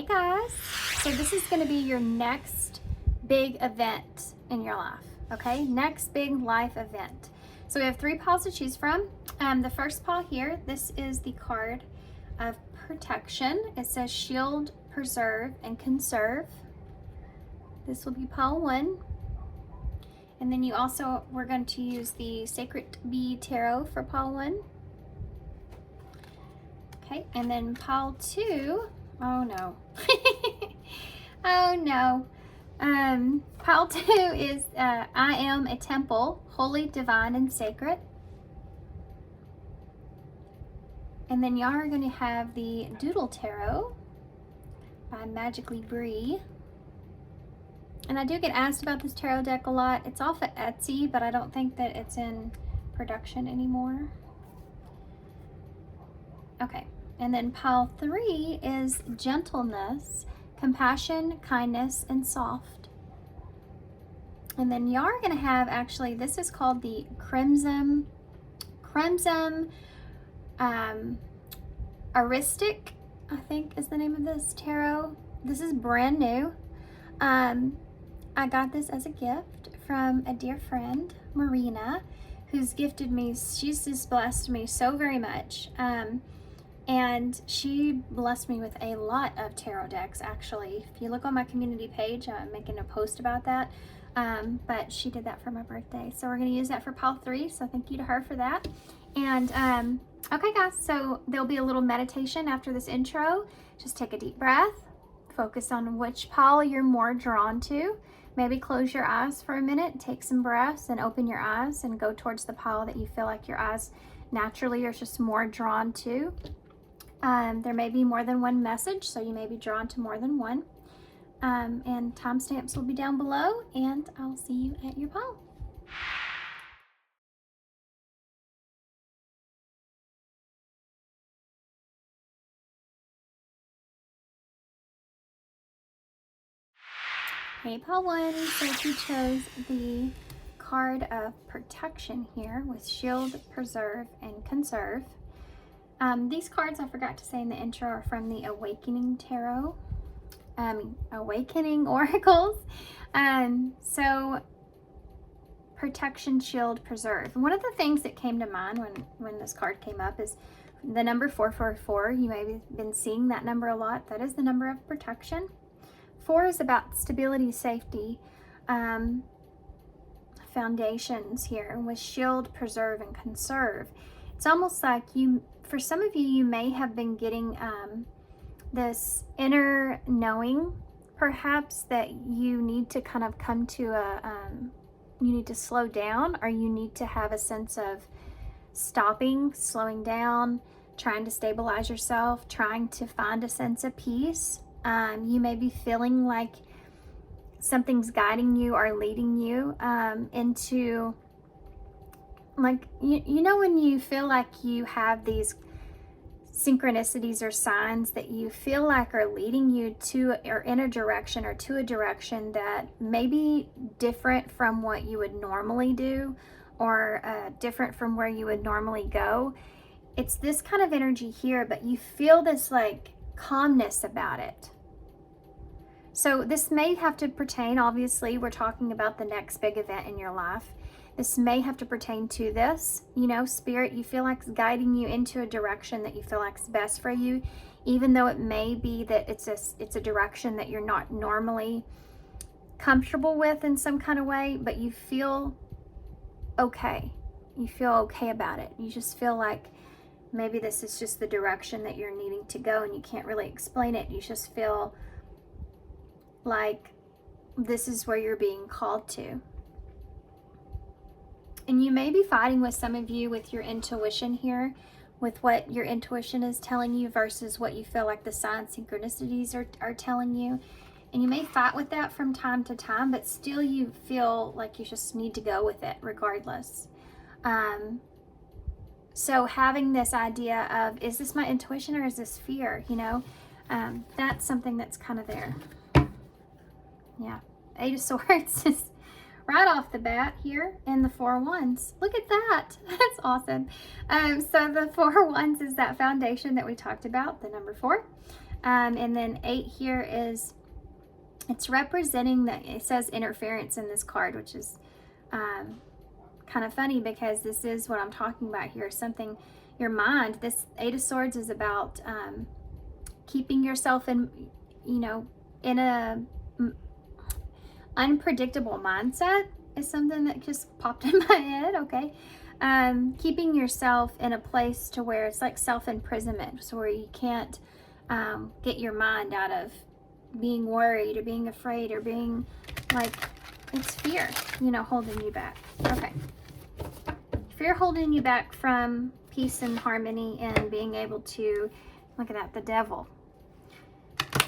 Hey guys, so this is going to be your next big event in your life, okay? Next big life event. So we have 3 piles to choose from. The first pile here, this is the card of protection. It says shield, preserve, and conserve. This will be pile 1. And then we're going to use the Sacred Bee Tarot for pile 1. Okay, and then pile 2, oh no. Oh no. Pile 2 is I am a temple, holy, divine, and sacred. And then y'all are going to have the Doodle Tarot by Magically Bree. And I do get asked about this tarot deck a lot. It's off of Etsy, but I don't think that it's in production anymore. Okay, and then pile 3 is Gentleness, compassion, kindness, and soft. And then y'all are gonna have, actually, this is called the Crimson Aristic, I think is the name of this tarot. This is brand new. I got this as a gift from a dear friend, Marina, who's gifted me. She's just blessed me so very much. And she blessed me with a lot of tarot decks, actually. If you look on my community page, I'm making a post about that. But she did that for my birthday. So we're going to use that for pile 3. So thank you to her for that. And okay, guys, so there'll be a little meditation after this intro. Just take a deep breath. Focus on which pile you're more drawn to. Maybe close your eyes for a minute, take some breaths, and open your eyes and go towards the pile that you feel like your eyes naturally are just more drawn to. There may be more than one message, so you may be drawn to more than one. And timestamps will be down below, and I'll see you at your pile. Hey, pile 1, so if you chose the card of protection here with shield, preserve, and conserve. These cards, I forgot to say in the intro, are from the Awakening Tarot, Awakening Oracles. So protection, shield, preserve. One of the things that came to mind when this card came up is the number 444. You may have been seeing that number a lot. That is the number of protection. 4 is about stability, safety, foundations here with shield, preserve, and conserve. It's almost like for some of you, you may have been getting this inner knowing, perhaps, that you need to kind of come to you need to slow down, or you need to have a sense of stopping, slowing down, trying to stabilize yourself, trying to find a sense of peace. You may be feeling like something's guiding you or leading you into, like, you know when you feel like you have these synchronicities or signs that you feel like are leading you to or in a direction or to a direction that may be different from what you would normally do, or different from where you would normally go. It's this kind of energy here, but you feel this like calmness about it. So this may have to pertain, obviously, we're talking about the next big event in your life. This may have to pertain to this, you know, spirit, you feel like it's guiding you into a direction that you feel like is best for you, even though it may be that it's a direction that you're not normally comfortable with in some kind of way, but you feel okay. You feel okay about it. You just feel like maybe this is just the direction that you're needing to go, and you can't really explain it. You just feel like this is where you're being called to. And you may be fighting with some of you with your intuition here, with what your intuition is telling you versus what you feel like the sign synchronicities are telling you. And you may fight with that from time to time, but still you feel like you just need to go with it regardless. So having this idea of, is this my intuition or is this fear? You know, that's something that's kind of there. Yeah, 8 of Swords is right off the bat here, and the 4 Wands. Look at that. That's awesome. So the 4 Wands is that foundation that we talked about, the number 4. And then 8 here is, it's representing that it says interference in this card, which is kind of funny because this is what I'm talking about here. Something, your mind, this 8 of Swords is about keeping yourself in, you know, in a unpredictable mindset is something that just popped in my head. Okay. Keeping yourself in a place to where it's like self-imprisonment, so where you can't get your mind out of being worried or being afraid or being like, it's fear, you know, holding you back. Okay. Fear holding you back from peace and harmony and being able to, look at that, the devil.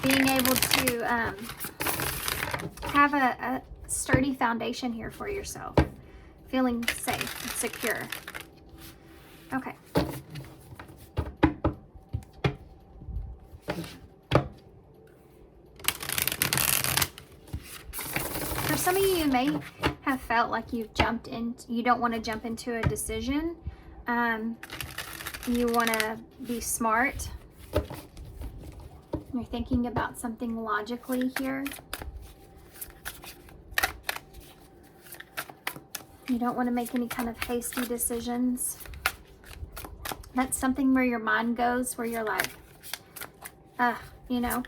Being able to have a sturdy foundation here for yourself. Feeling safe and secure. Okay. For some of you, you may have felt like you've jumped in, you don't want to jump into a decision. You want to be smart. You're thinking about something logically here. You don't want to make any kind of hasty decisions. That's something where your mind goes, where you're like, you know,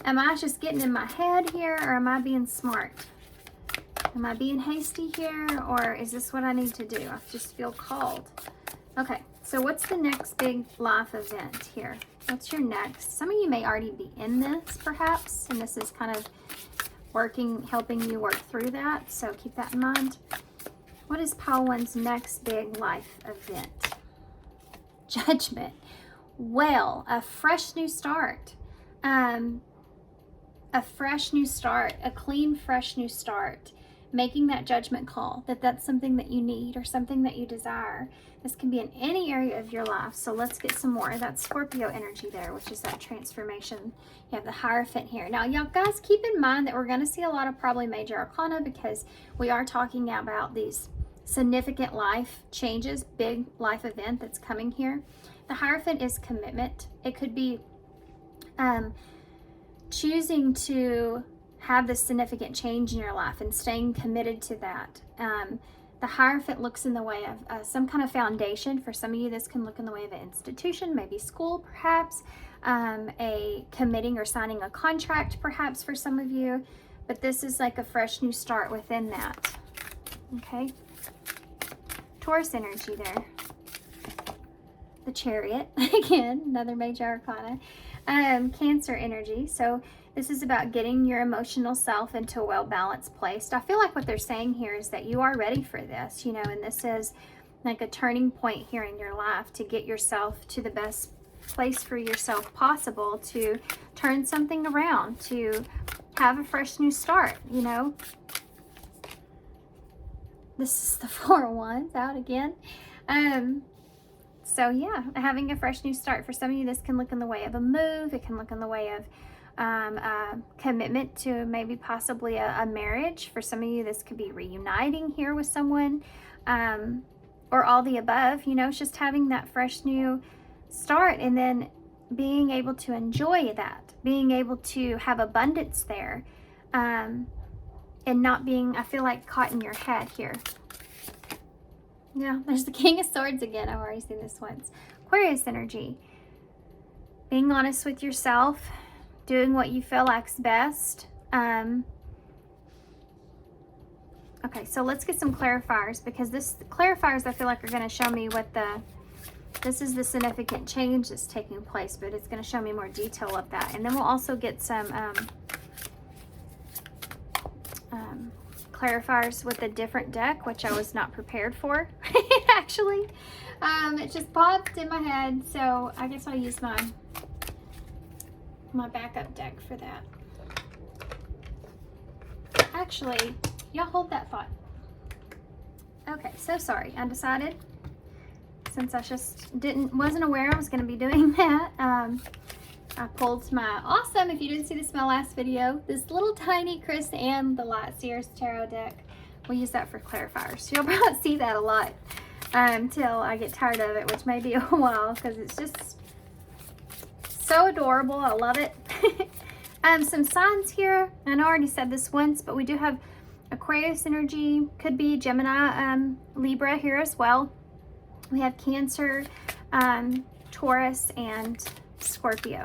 am I just getting in my head here, or am I being smart? Am I being hasty here, or is this what I need to do? I just feel called. Okay, so what's the next big life event here? What's your next? Some of you may already be in this, perhaps, and this is kind of helping you work through that, so keep that in mind. What is Pile 1's next big life event? Judgment. Well, a fresh new start. A fresh new start, a clean, fresh new start. Making that judgment call that that's something that you need or something that you desire. This can be in any area of your life. So let's get some more. That's Scorpio energy there, which is that transformation. You have the Hierophant here. Now, y'all guys, keep in mind that we're going to see a lot of probably major arcana because we are talking about these significant life changes, big life event that's coming here. The Hierophant is commitment. It could be choosing to have this significant change in your life and staying committed to that. The Hierophant looks in the way of some kind of foundation. For some of you, this can look in the way of an institution, maybe school, perhaps, a committing or signing a contract, perhaps, for some of you. But this is like a fresh new start within that. Okay. Taurus energy there. The Chariot, again, another major arcana. Cancer energy. So this is about getting your emotional self into a well-balanced place. I feel like what they're saying here is that you are ready for this, you know, and this is like a turning point here in your life to get yourself to the best place for yourself possible, to turn something around, to have a fresh new start, you know. This is the 4 of Wands out again. So yeah, having a fresh new start. For some of you, this can look in the way of a move. It can look in the way of commitment to maybe possibly a marriage. For some of you, this could be reuniting here with someone, or all the above. You know, it's just having that fresh new start and then being able to enjoy that, being able to have abundance there, and not being, I feel like, caught in your head here. Yeah, there's the King of Swords again. I've already seen this once. Aquarius energy. Being honest with yourself, doing what you feel like's best. Okay, so let's get some clarifiers, because this clarifiers I feel like are going to show me what this is the significant change that's taking place, but it's going to show me more detail of that. And then we'll also get some clarifiers with a different deck, which I was not prepared for. Actually, it just popped in my head, so I guess I'll use my backup deck for that. Actually, y'all hold that thought. Okay, so sorry. I decided, since I just wasn't aware I was going to be doing that, I pulled my awesome, if you didn't see this in my last video, this little tiny Chris and the Light Seers Tarot deck. We'll use that for clarifiers. You'll probably see that a lot until I get tired of it, which may be a while, because it's just So adorable. I love it. Some signs here. I know I already said this once, but we do have Aquarius energy. Could be Gemini, Libra here as well. We have Cancer, Taurus, and Scorpio.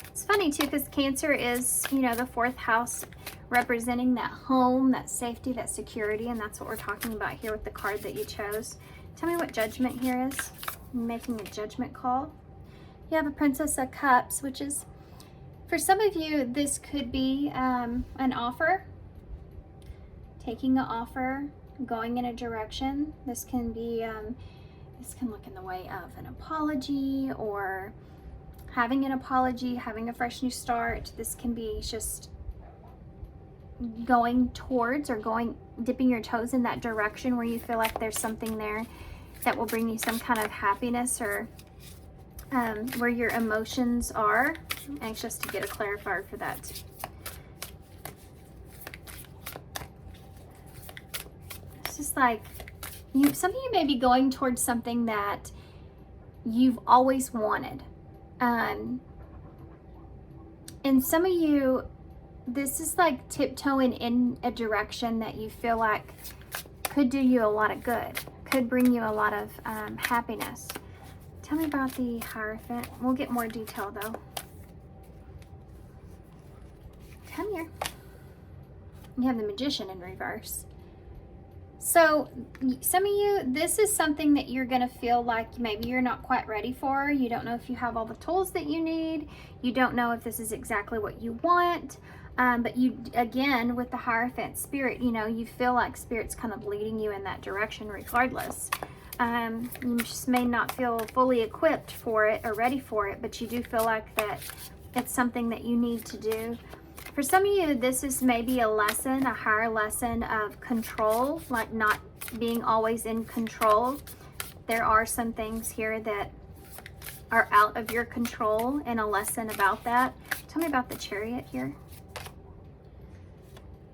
It's funny too, because Cancer is, you know, the 4th house, representing that home, that safety, that security, and that's what we're talking about here with the card that you chose. Tell me what judgment here is. I'm making a judgment call. You have a Princess of Cups, which is, for some of you, this could be an offer, taking an offer, going in a direction. This can be, this can look in the way of an apology, or having an apology, having a fresh new start. This can be just going towards, or dipping your toes in that direction where you feel like there's something there that will bring you some kind of happiness, or where your emotions are. I'm anxious to get a clarifier for that. It's just like, some of you may be going towards something that you've always wanted. And some of you, this is like tiptoeing in a direction that you feel like could do you a lot of good, could bring you a lot of happiness. Tell me about the Hierophant. We'll get more detail though. Come here. You have the Magician in reverse. So some of you, this is something that you're going to feel like maybe you're not quite ready for. You don't know if you have all the tools that you need. You don't know if this is exactly what you want. But you, again, with the Hierophant spirit, you know, you feel like Spirit's kind of leading you in that direction regardless. You just may not feel fully equipped for it or ready for it, but you do feel like that it's something that you need to do. For some of you, this is maybe a lesson, a higher lesson of control, like not being always in control. There are some things here that are out of your control, and a lesson about that. Tell me about the Chariot here.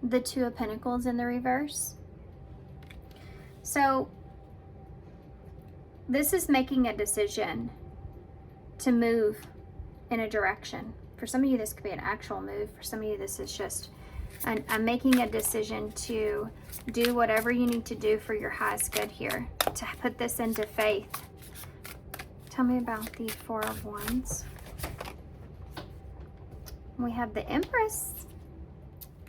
The Two of Pentacles in the reverse. So this is making a decision to move in a direction. For some of you, this could be an actual move. For some of you, this is just I'm making a decision to do whatever you need to do for your highest good here, to put this into faith. Tell me about the Four of Wands. We have the Empress.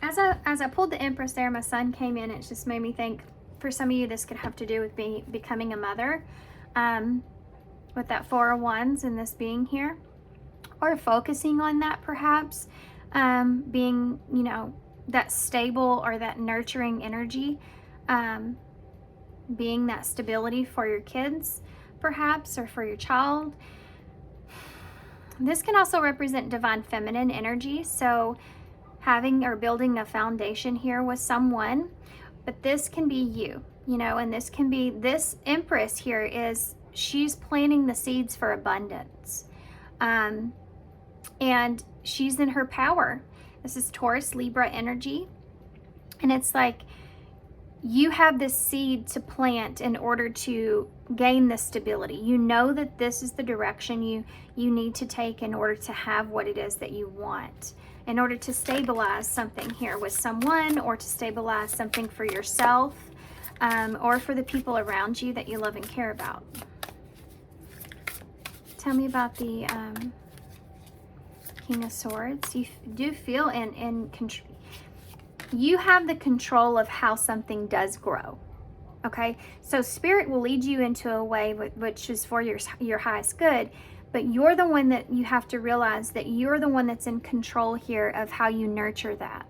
As I pulled the Empress there, my son came in. It just made me think, for some of you, this could have to do with becoming a mother, with that Four of Wands and this being here. Or focusing on that, perhaps, being, you know, that stable or that nurturing energy, being that stability for your kids, perhaps, or for your child. This can also represent divine feminine energy, so having or building a foundation here with someone, but this can be you, you know, and this can be, this Empress here is, she's planting the seeds for abundance. And she's in her power. This is Taurus, Libra energy. And it's like you have this seed to plant in order to gain this stability. You know that this is the direction you need to take in order to have what it is that you want. In order to stabilize something here with someone, or to stabilize something for yourself, or for the people around you that you love and care about. Tell me about the King of Swords. You do feel in control. You have the control of how something does grow. Okay, so Spirit will lead you into a way which is for your highest good, but you're the one that you have to realize that you're the one that's in control here of how you nurture that.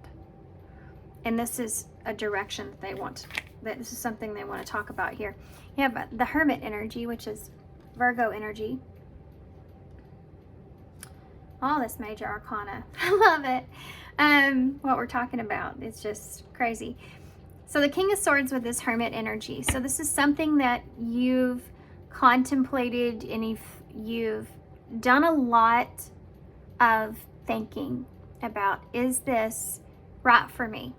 And this is a direction that they want, that this is something they want to talk about here. You have the Hermit energy, which is Virgo energy. All this major arcana. I love it. What we're talking about. It's just crazy. So the King of Swords with this Hermit energy. So this is something that you've contemplated, and you've done a lot of thinking about, is this right for me?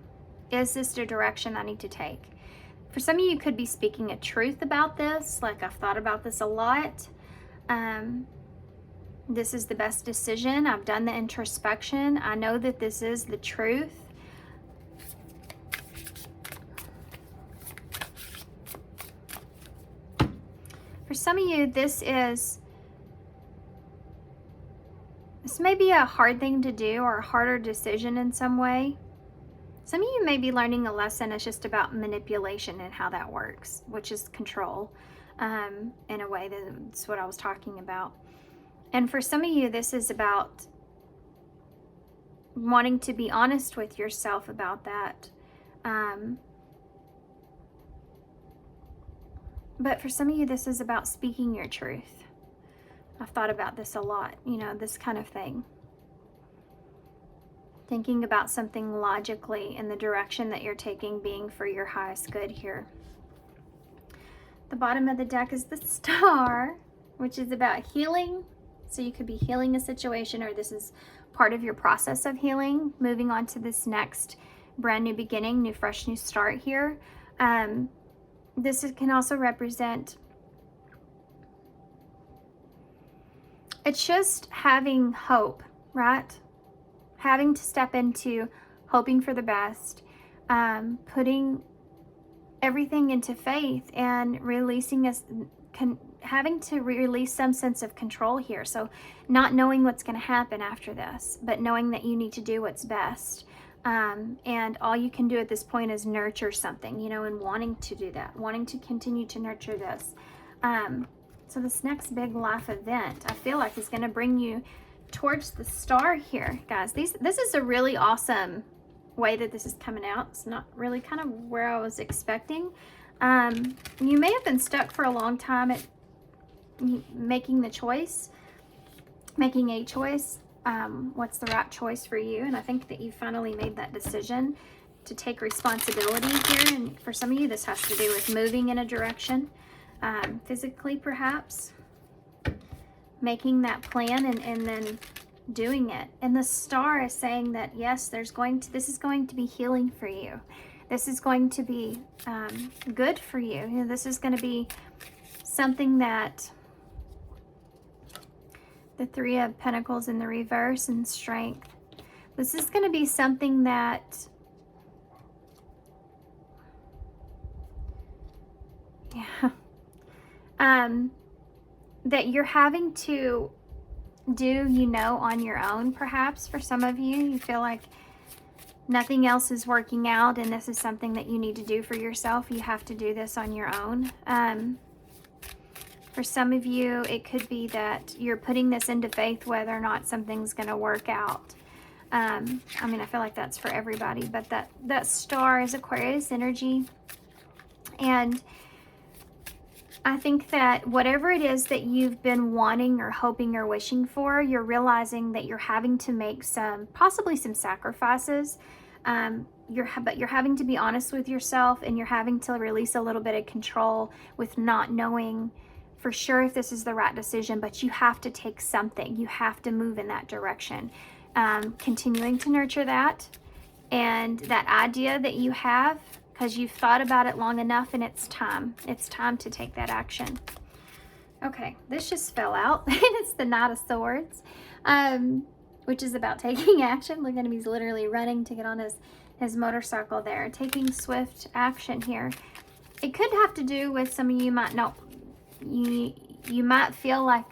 Is this the direction I need to take? For some of you could be speaking a truth about this, like I've thought about this a lot. This is the best decision. I've done the introspection. I know that this is the truth. For some of you, this may be a hard thing to do or a harder decision in some way. Some of you may be learning a lesson. It's just about manipulation and how that works, which is control. In a way, that's what I was talking about. And for some of you, this is about wanting to be honest with yourself about that. But for some of you, this is about speaking your truth. I've thought about this a lot, you know, this kind of thing. Thinking about something logically in the direction that you're taking being for your highest good here. The bottom of the deck is the Star, which is about healing. So you could be healing a situation, or this is part of your process of healing, moving on to this next brand new beginning, new fresh, new start here. This can also represent, it's just having hope, right? Having to step into hoping for the best, putting everything into faith and releasing us, having to release some sense of control here. So not knowing what's going to happen after this, but knowing that you need to do what's best. And all you can do at this point is nurture something, you know, and wanting to do that, wanting to continue to nurture this. So this next big life event, I feel like is going to bring you towards the Star here, guys. This is a really awesome way that this is coming out. It's not really kind of where I was expecting. You may have been stuck for a long time at making a choice. What's the right choice for you? And I think that you finally made that decision to take responsibility here. And for some of you, this has to do with moving in a direction, physically perhaps, making that plan and then doing it. And the Star is saying that yes, this is going to be healing for you. This is going to be good for you. You know, this is going to be something that the Three of Pentacles in the reverse and Strength. This is going to be something that, that you're having to do, you know, on your own. Perhaps for some of you, you feel like nothing else is working out and this is something that you need to do for yourself. You have to do this on your own. For some of you, it could be that you're putting this into faith whether or not something's going to work out. I mean, I feel like that's for everybody, but that Star is Aquarius energy. And I think that whatever it is that you've been wanting or hoping or wishing for, you're realizing that you're having to make possibly some sacrifices. But you're having to be honest with yourself, and you're having to release a little bit of control with not knowing for sure if this is the right decision, but you have to take something. You have to move in that direction. Continuing to nurture that and that idea that you have, because you've thought about it long enough, and it's time. It's time to take that action. Okay, this just fell out. It's the Knight of Swords, which is about taking action. Look at him, he's literally running to get on his motorcycle there, taking swift action here. It could have to do with some of you might know, you might feel like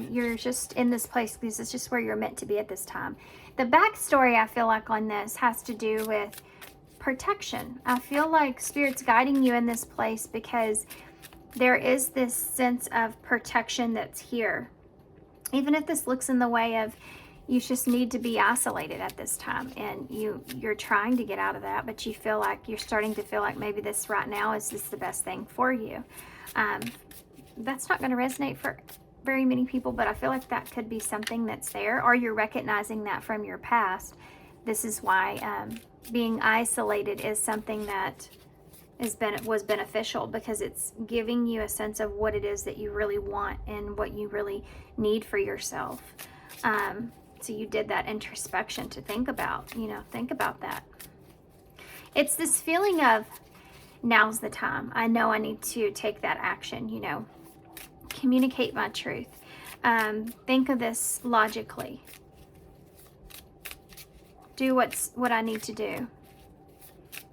you're just in this place because it's just where you're meant to be at this time. The backstory I feel like on this has to do with protection. I feel like Spirit's guiding you in this place because there is this sense of protection that's here. Even if this looks in the way of you just need to be isolated at this time, and you're trying to get out of that, but you feel like you're starting to feel like maybe this right now is just the best thing for you. That's not going to resonate for very many people, but I feel like that could be something that's there, or you're recognizing that from your past. This is why being isolated is something that was beneficial, because it's giving you a sense of what it is that you really want and what you really need for yourself. So you did that introspection to think about that. It's this feeling of, now's the time. I know I need to take that action, you know, communicate my truth. Think of this logically. Do what I need to do.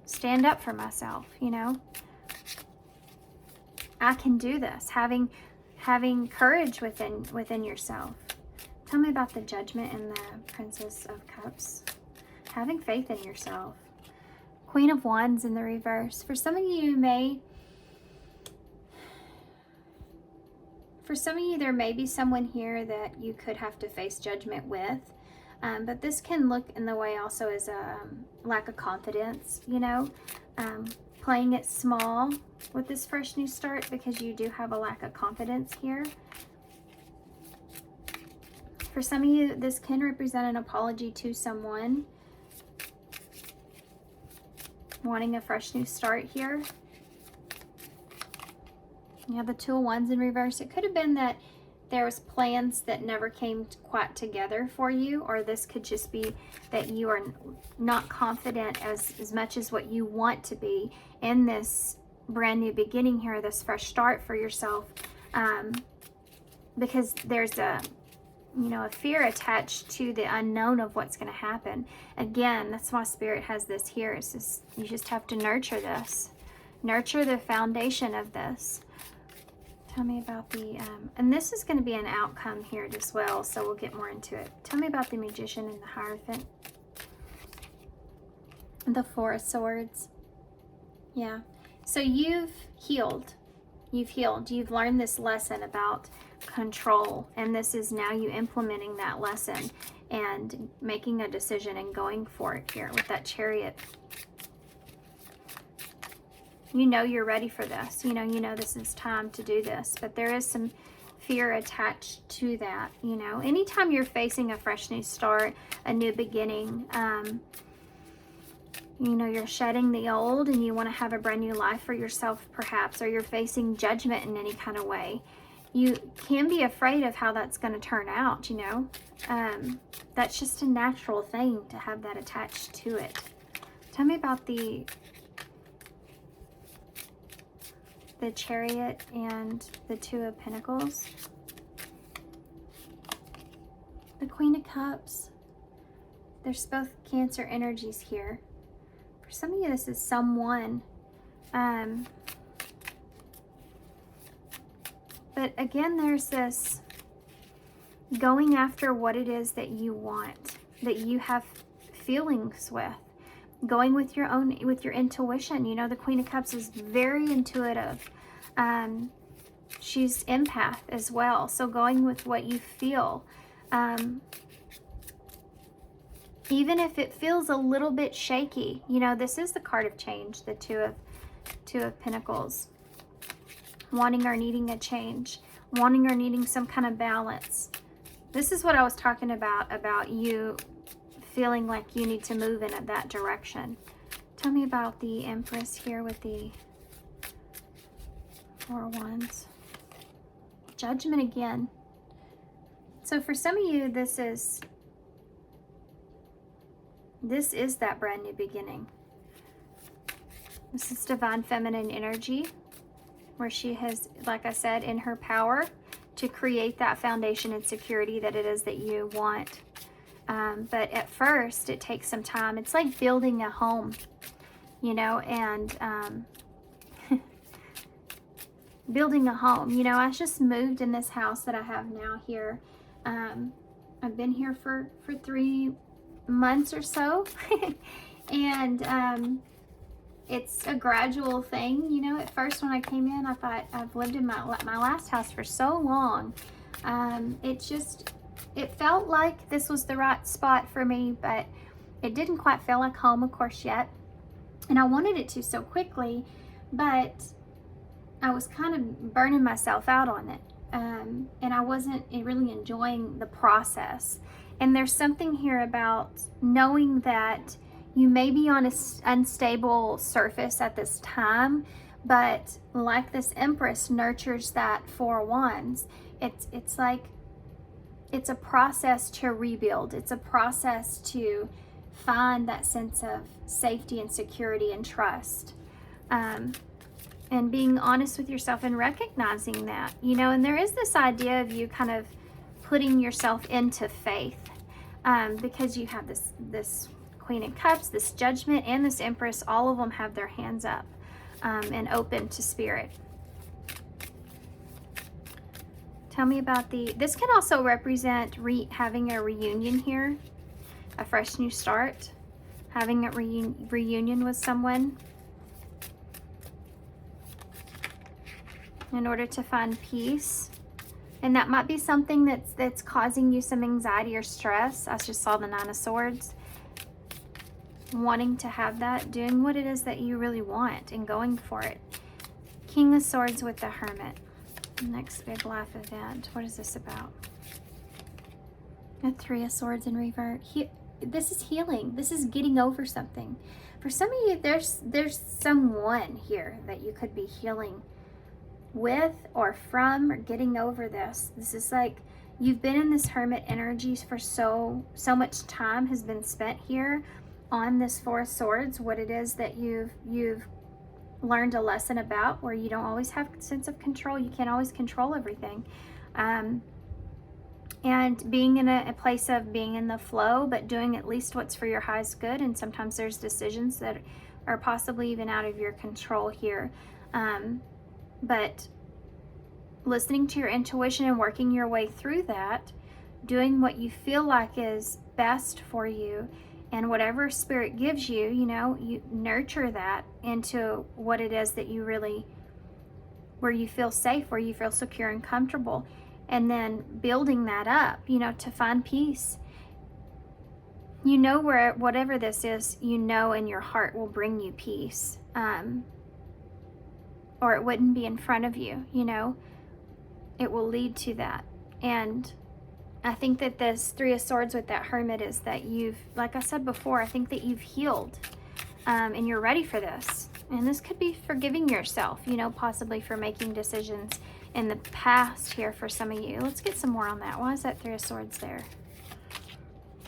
Stand up for myself, you know. I can do this. Having courage within yourself. Tell me about the Judgment and the Princess of Cups. Having faith in yourself. Queen of Wands in the reverse. For some of you, there may be someone here that you could have to face judgment with. But this can look in the way also as a lack of confidence, you know. Playing it small with this fresh new start because you do have a lack of confidence here. For some of you, this can represent an apology to someone wanting a fresh new start here. You have the Two of Wands in reverse. It could have been that there was plans that never came quite together for you, or this could just be that you are not confident as much as what you want to be in this brand new beginning here, this fresh start for yourself, because there's a fear attached to the unknown of what's going to happen. Again, that's why Spirit has this here. It's just, you just have to nurture this, nurture the foundation of this. Tell me about the, and this is going to be an outcome here as well, so we'll get more into it. Tell me about the Magician and the Hierophant. The Four of Swords. Yeah. So you've healed. You've healed. You've learned this lesson about control, and this is now you implementing that lesson and making a decision and going for it here with that Chariot. You know you're ready for this. You know this is time to do this, but there is some fear attached to that. You know, anytime you're facing a fresh new start, a new beginning, you know, you're shedding the old and you want to have a brand new life for yourself perhaps, or you're facing judgment in any kind of way. You can be afraid of how that's going to turn out, you know. That's just a natural thing to have that attached to it. Tell me about the Chariot and the Two of Pentacles. The Queen of Cups. There's both Cancer energies here. For some of you, this is someone. But again, there's this going after what it is that you want, that you have feelings with. Going with your intuition. You know, the Queen of Cups is very intuitive. She's empath as well. So going with what you feel. Even if it feels a little bit shaky, you know, this is the card of change, the Two of Pentacles. Wanting or needing a change. Wanting or needing some kind of balance. This is what I was talking about you feeling like you need to move in that direction. Tell me about the Empress here with the Four of Wands. Judgment again. So for some of you, this is that brand new beginning. This is divine feminine energy, where she has, like I said, in her power to create that foundation and security that it is that you want. But at first, it takes some time. It's like building a home, you know, and building a home. You know, I just moved in this house that I have now here. I've been here for 3 months or so. And it's a gradual thing. You know, at first when I came in, I thought, I've lived in my last house for so long. It felt like this was the right spot for me, but it didn't quite feel like home, of course, yet. And I wanted it to so quickly, but I was kind of burning myself out on it. And I wasn't really enjoying the process. And there's something here about knowing that you may be on an unstable surface at this time, but like this Empress nurtures that Four of Wands, it's like, it's a process to rebuild. It's a process to find that sense of safety and security and trust. And being honest with yourself and recognizing that, you know, and there is this idea of you kind of putting yourself into faith, because you have this Queen of Cups, this Judgment, and this Empress. All of them have their hands up and open to Spirit. Tell me about this can also represent having a reunion here, a fresh new start, having a reunion with someone in order to find peace. And that might be something that's causing you some anxiety or stress. I just saw the Nine of Swords. Wanting to have that, doing what it is that you really want and going for it. King of Swords with the Hermit. Next big life event. What is this about? The Three of Swords in reverse. This is healing. This is getting over something. For some of you, there's someone here that you could be healing with or from, or getting over this. This is like you've been in this Hermit energy for so much time has been spent here on this Four of Swords. What it is that you've learned a lesson about, where you don't always have a sense of control. You can't always control everything. And being in a place of being in the flow, but doing at least what's for your highest good. And sometimes there's decisions that are possibly even out of your control here. But listening to your intuition and working your way through that, doing what you feel like is best for you, and whatever Spirit gives you, you know, you nurture that into what it is that you really, where you feel safe, where you feel secure and comfortable, and then building that up, you know, to find peace. You know, where whatever this is, you know, in your heart will bring you peace, or it wouldn't be in front of you, you know, it will lead to that. And I think that this Three of Swords with that Hermit is that you've, like I said before, I think that you've healed, and you're ready for this. And this could be forgiving yourself, you know, possibly for making decisions in the past here for some of you. Let's get some more on that. Why is that Three of Swords there?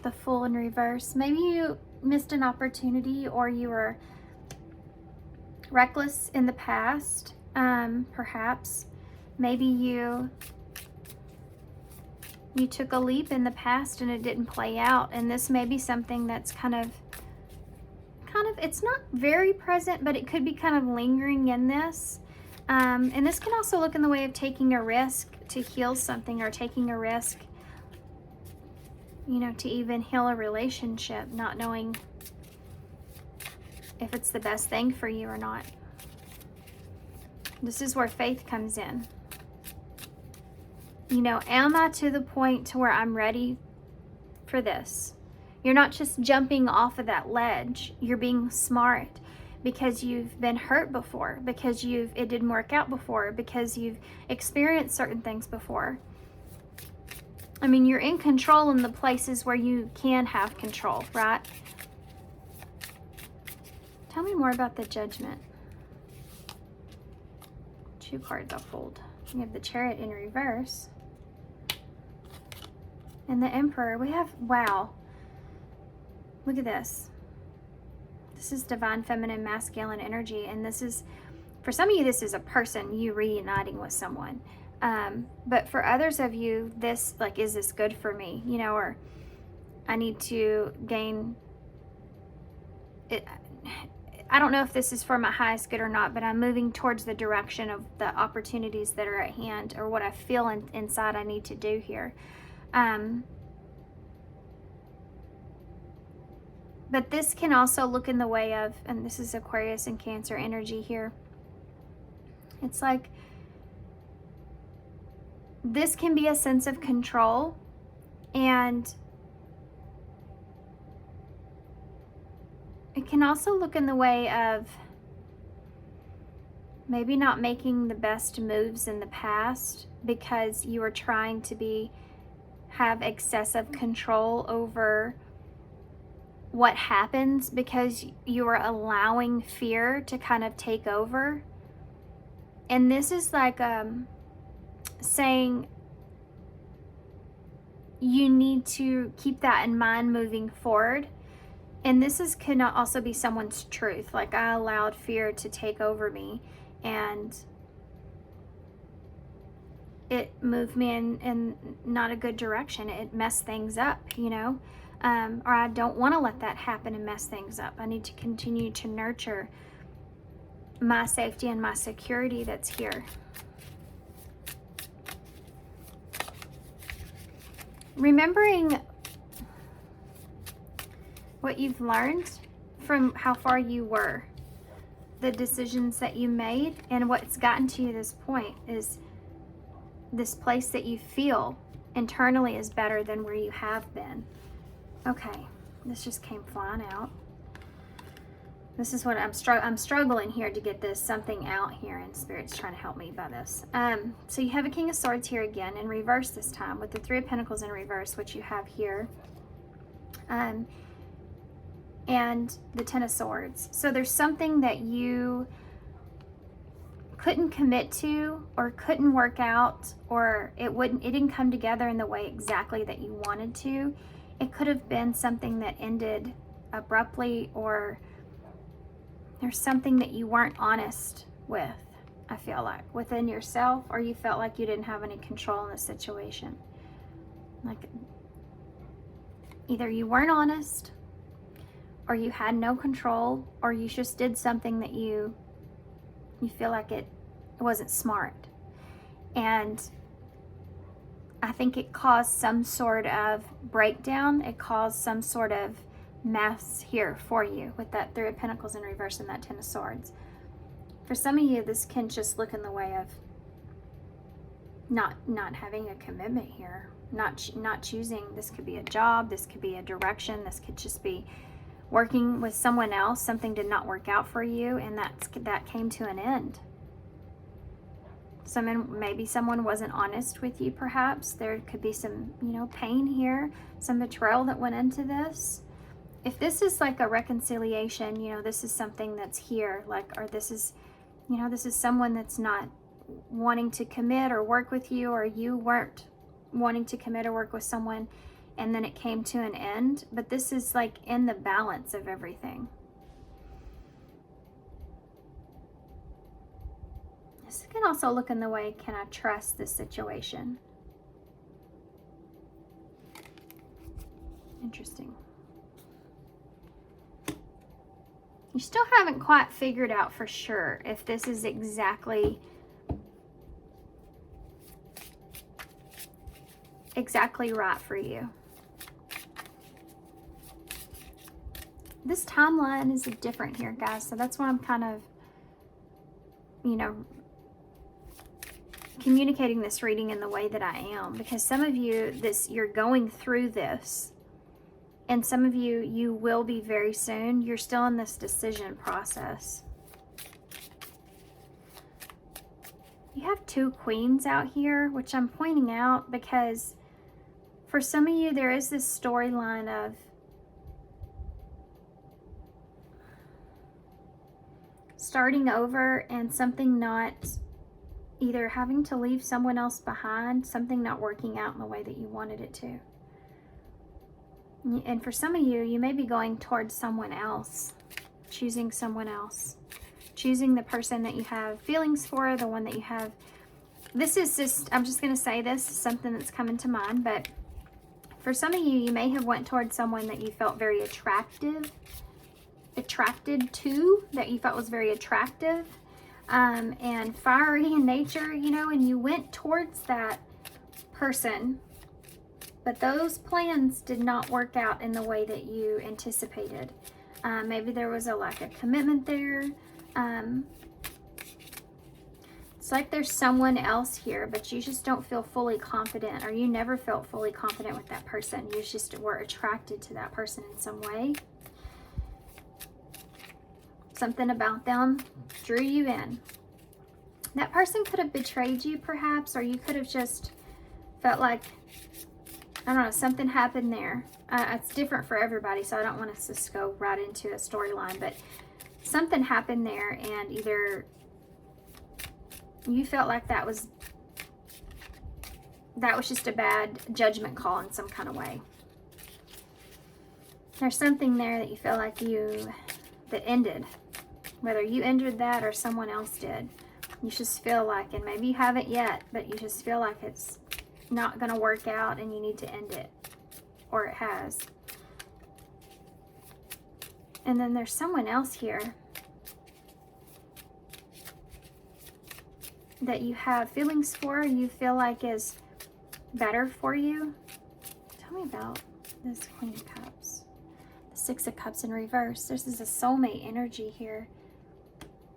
The Fool in reverse. Maybe you missed an opportunity, or you were reckless in the past, perhaps. Maybe you took a leap in the past and it didn't play out, and this may be something that's kind of it's not very present, but it could be kind of lingering in this. And this can also look in the way of taking a risk to heal something, or taking a risk, you know, to even heal a relationship, not knowing if it's the best thing for you or not. This is where faith comes in. You know, am I to the point to where I'm ready for this? You're not just jumping off of that ledge. You're being smart, because you've been hurt before, because it didn't work out before, because you've experienced certain things before. I mean, you're in control in the places where you can have control, right? Tell me more about the Judgment. 2 cards I'll fold. We have the Chariot in reverse. And the Emperor. We have, wow. Look at this. This is divine feminine masculine energy, and this is, for some of you, this is a person, you reuniting with someone. But for others of you, this, like, is this good for me? You know, or I need to gain it. I don't know if this is for my highest good or not, but I'm moving towards the direction of the opportunities that are at hand, or what I feel inside I need to do here. But this can also look in the way of, and this is Aquarius and Cancer energy here. It's like, this can be a sense of control, and it can also look in the way of maybe not making the best moves in the past because you were trying to have excessive control over what happens, because you are allowing fear to kind of take over. And this is like saying you need to keep that in mind moving forward, And this could also be someone's truth. Like, I allowed fear to take over me, and it moved me in not a good direction. It messed things up, you know? Or I don't want to let that happen and mess things up. I need to continue to nurture my safety and my security that's here. Remembering what you've learned from how far you were, the decisions that you made, and what's gotten to you this point is this place that you feel internally is better than where you have been. Okay, this just came flying out. This is what I'm struggling here to get something out here, and Spirit's trying to help me by this. So you have a King of Swords here again in reverse this time, with the Three of Pentacles in reverse, which you have here. And the Ten of Swords. So there's something that you couldn't commit to, or couldn't work out, or it didn't come together in the way exactly that you wanted to. It could have been something that ended abruptly, or there's something that you weren't honest with, I feel like, within yourself, or you felt like you didn't have any control in the situation. Like, either you weren't honest, or you had no control, or you just did something that you feel like it wasn't smart. And I think it caused some sort of breakdown. It caused some sort of mess here for you with that Three of Pentacles in reverse and that Ten of Swords. For some of you, this can just look in the way of not having a commitment here, not choosing. This could be a job, this could be a direction, this could just be working with someone else. Something did not work out for you, and that came to an end. Maybe someone wasn't honest with you, perhaps. There could be some, pain here, some betrayal that went into this. If this is like a reconciliation, this is something that's here, or this is someone that's not wanting to commit or work with you, or you weren't wanting to commit or work with someone, and then it came to an end. But this is like in the balance of everything. This can also look in the way, can I trust this situation? Interesting. You still haven't quite figured out for sure if this is exactly right for you. This timeline is different here, guys, so that's why I'm kind of, communicating this reading in the way that I am, because some of you, you're going through this, and some of you will be very soon. You're still in this decision process. You have two queens out here, which I'm pointing out because for some of you, there is this storyline of starting over and something not, either having to leave someone else behind, something not working out in the way that you wanted it to. And for some of you, you may be going towards someone else, choosing someone else, choosing the person that you have feelings for, the one that you have. This is just, I'm just going to say this is something that's coming to mind, but for some of you, you may have went towards someone that you felt very attracted to, that you felt was very attractive, and fiery in nature, and you went towards that person, but those plans did not work out in the way that you anticipated. Maybe there was a lack of commitment there. It's like there's someone else here, but you just don't feel fully confident, or you never felt fully confident with that person. You just were attracted to that person in some way. Something about them drew you in. That person could have betrayed you, perhaps, or you could have just felt like, I don't know, something happened there. It's different for everybody, so I don't want us to just go right into a storyline, but something happened there, and either you felt like that was just a bad judgment call in some kind of way. There's something there that you feel like that ended. Whether you ended that or someone else did. You just feel like, and maybe you haven't yet, but you just feel like it's not going to work out and you need to end it. Or it has. And then there's someone else here that you have feelings for, you feel like is better for you. Tell me about this Queen of Cups. The Six of Cups in reverse. This is a soulmate energy here.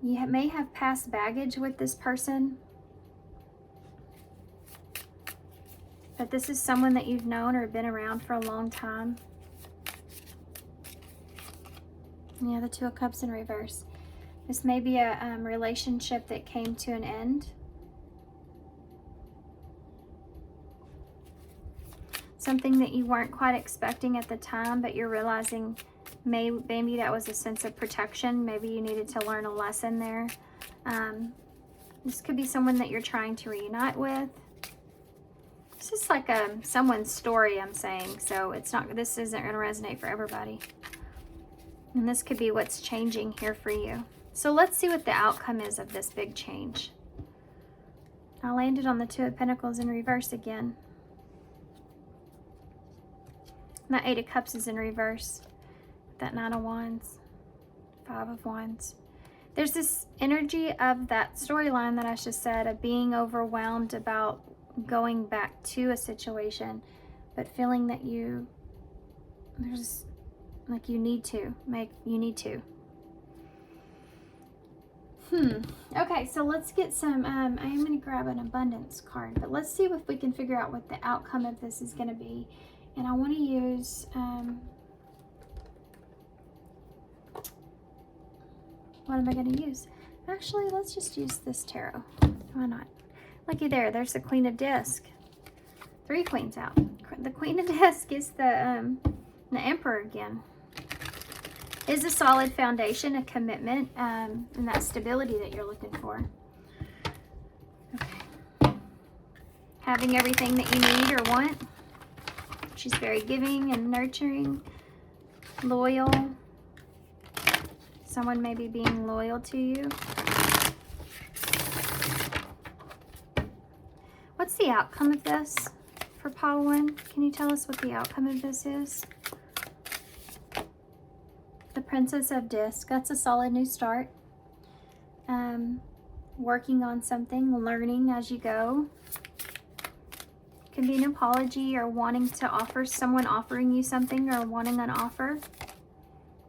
You may have past baggage with this person. But this is someone that you've known or been around for a long time. Yeah, the Two of Cups in reverse. This may be a relationship that came to an end. Something that you weren't quite expecting at the time, but you're realizing maybe that was a sense of protection. Maybe you needed to learn a lesson there. This could be someone that you're trying to reunite with. This is like someone's story, I'm saying, so this isn't going to resonate for everybody. And this could be what's changing here for you. So let's see what the outcome is of this big change. I landed on the Two of Pentacles in reverse again. And that Eight of Cups is in reverse. That Nine of Wands. Five of Wands. There's this energy of that storyline that I just said, of being overwhelmed about going back to a situation, but feeling that you need to. Okay, so let's get some, I am going to grab an abundance card, but let's see if we can figure out what the outcome of this is going to be. And I want to use, what am I going to use? Actually, let's just use this tarot. Why not? Looky there, there's the Queen of Disc. 3 queens out. The Queen of Disc is the Emperor again. Is a solid foundation, a commitment, and that stability that you're looking for. Okay. Having everything that you need or want. She's very giving and nurturing, loyal. Someone may be being loyal to you. What's the outcome of this for pile 1? Can you tell us what the outcome of this is? The Princess of Disc. That's a solid new start. Working on something, learning as you go. Could be an apology or wanting to offer, someone offering you something or wanting an offer.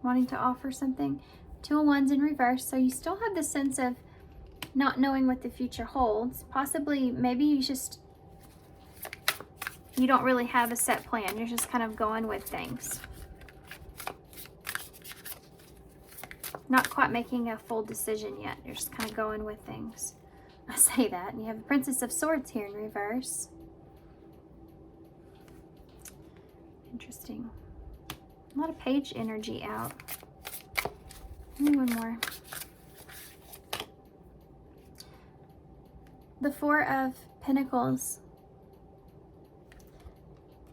Wanting to offer something. Two of Wands in reverse. So you still have the sense of not knowing what the future holds. Possibly, maybe you don't really have a set plan. You're just kind of going with things. Not quite making a full decision yet. You're just kind of going with things. I say that. And you have the Princess of Swords here in reverse. Interesting. A lot of page energy out. Give me one more. The Four of Pentacles.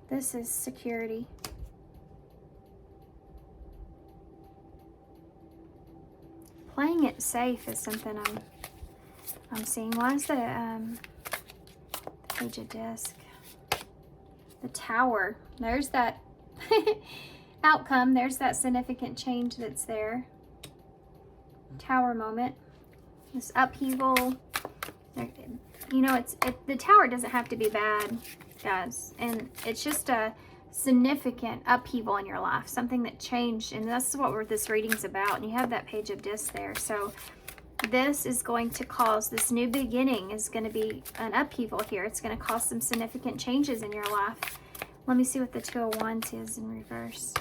This is security. Playing it safe is something I'm seeing. Why is the Page of Disc? The Tower. There's that outcome. There's that significant change that's there. Tower moment. This upheaval. You know, the Tower doesn't have to be bad, guys. And it's just a significant upheaval in your life. Something that changed. And this is what this reading's about. And you have that Page of Disc there. So this is going to cause, this new beginning is going to be an upheaval here. It's going to cause some significant changes in your life. Let me see what the Two of Wands is in reverse.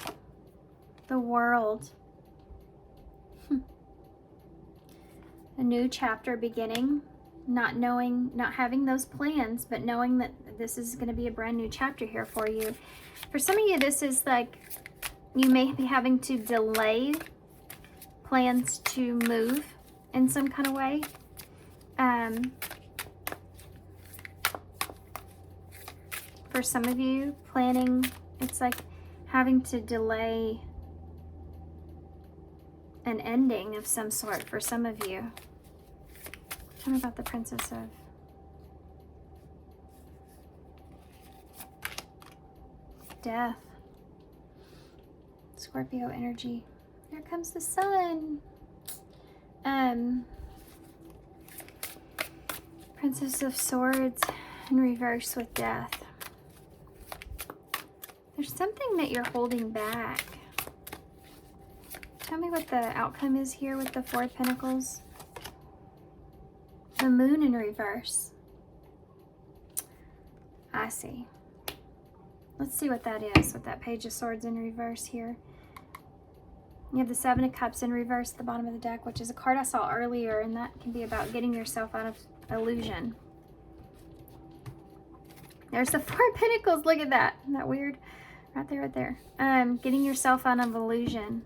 The World. A new chapter beginning. Not knowing, not having those plans, but knowing that this is going to be a brand new chapter here for you. For some of you, this is like you may be having to delay plans to move in some kind of way. For some of you, planning, it's like having to delay an ending of some sort for some of you. Tell me about the Princess of... Death. Scorpio energy. Here comes the sun. Princess of Swords in reverse with Death. There's something that you're holding back. Tell me what the outcome is here with the Four of Pentacles. The Moon in reverse. I see. Let's see what that is with that Page of Swords in reverse here. You have the Seven of Cups in reverse at the bottom of the deck, which is a card I saw earlier, and that can be about getting yourself out of illusion. There's the Four of Pentacles. Look at that. Isn't that weird? Right there, right there. Getting yourself out of illusion.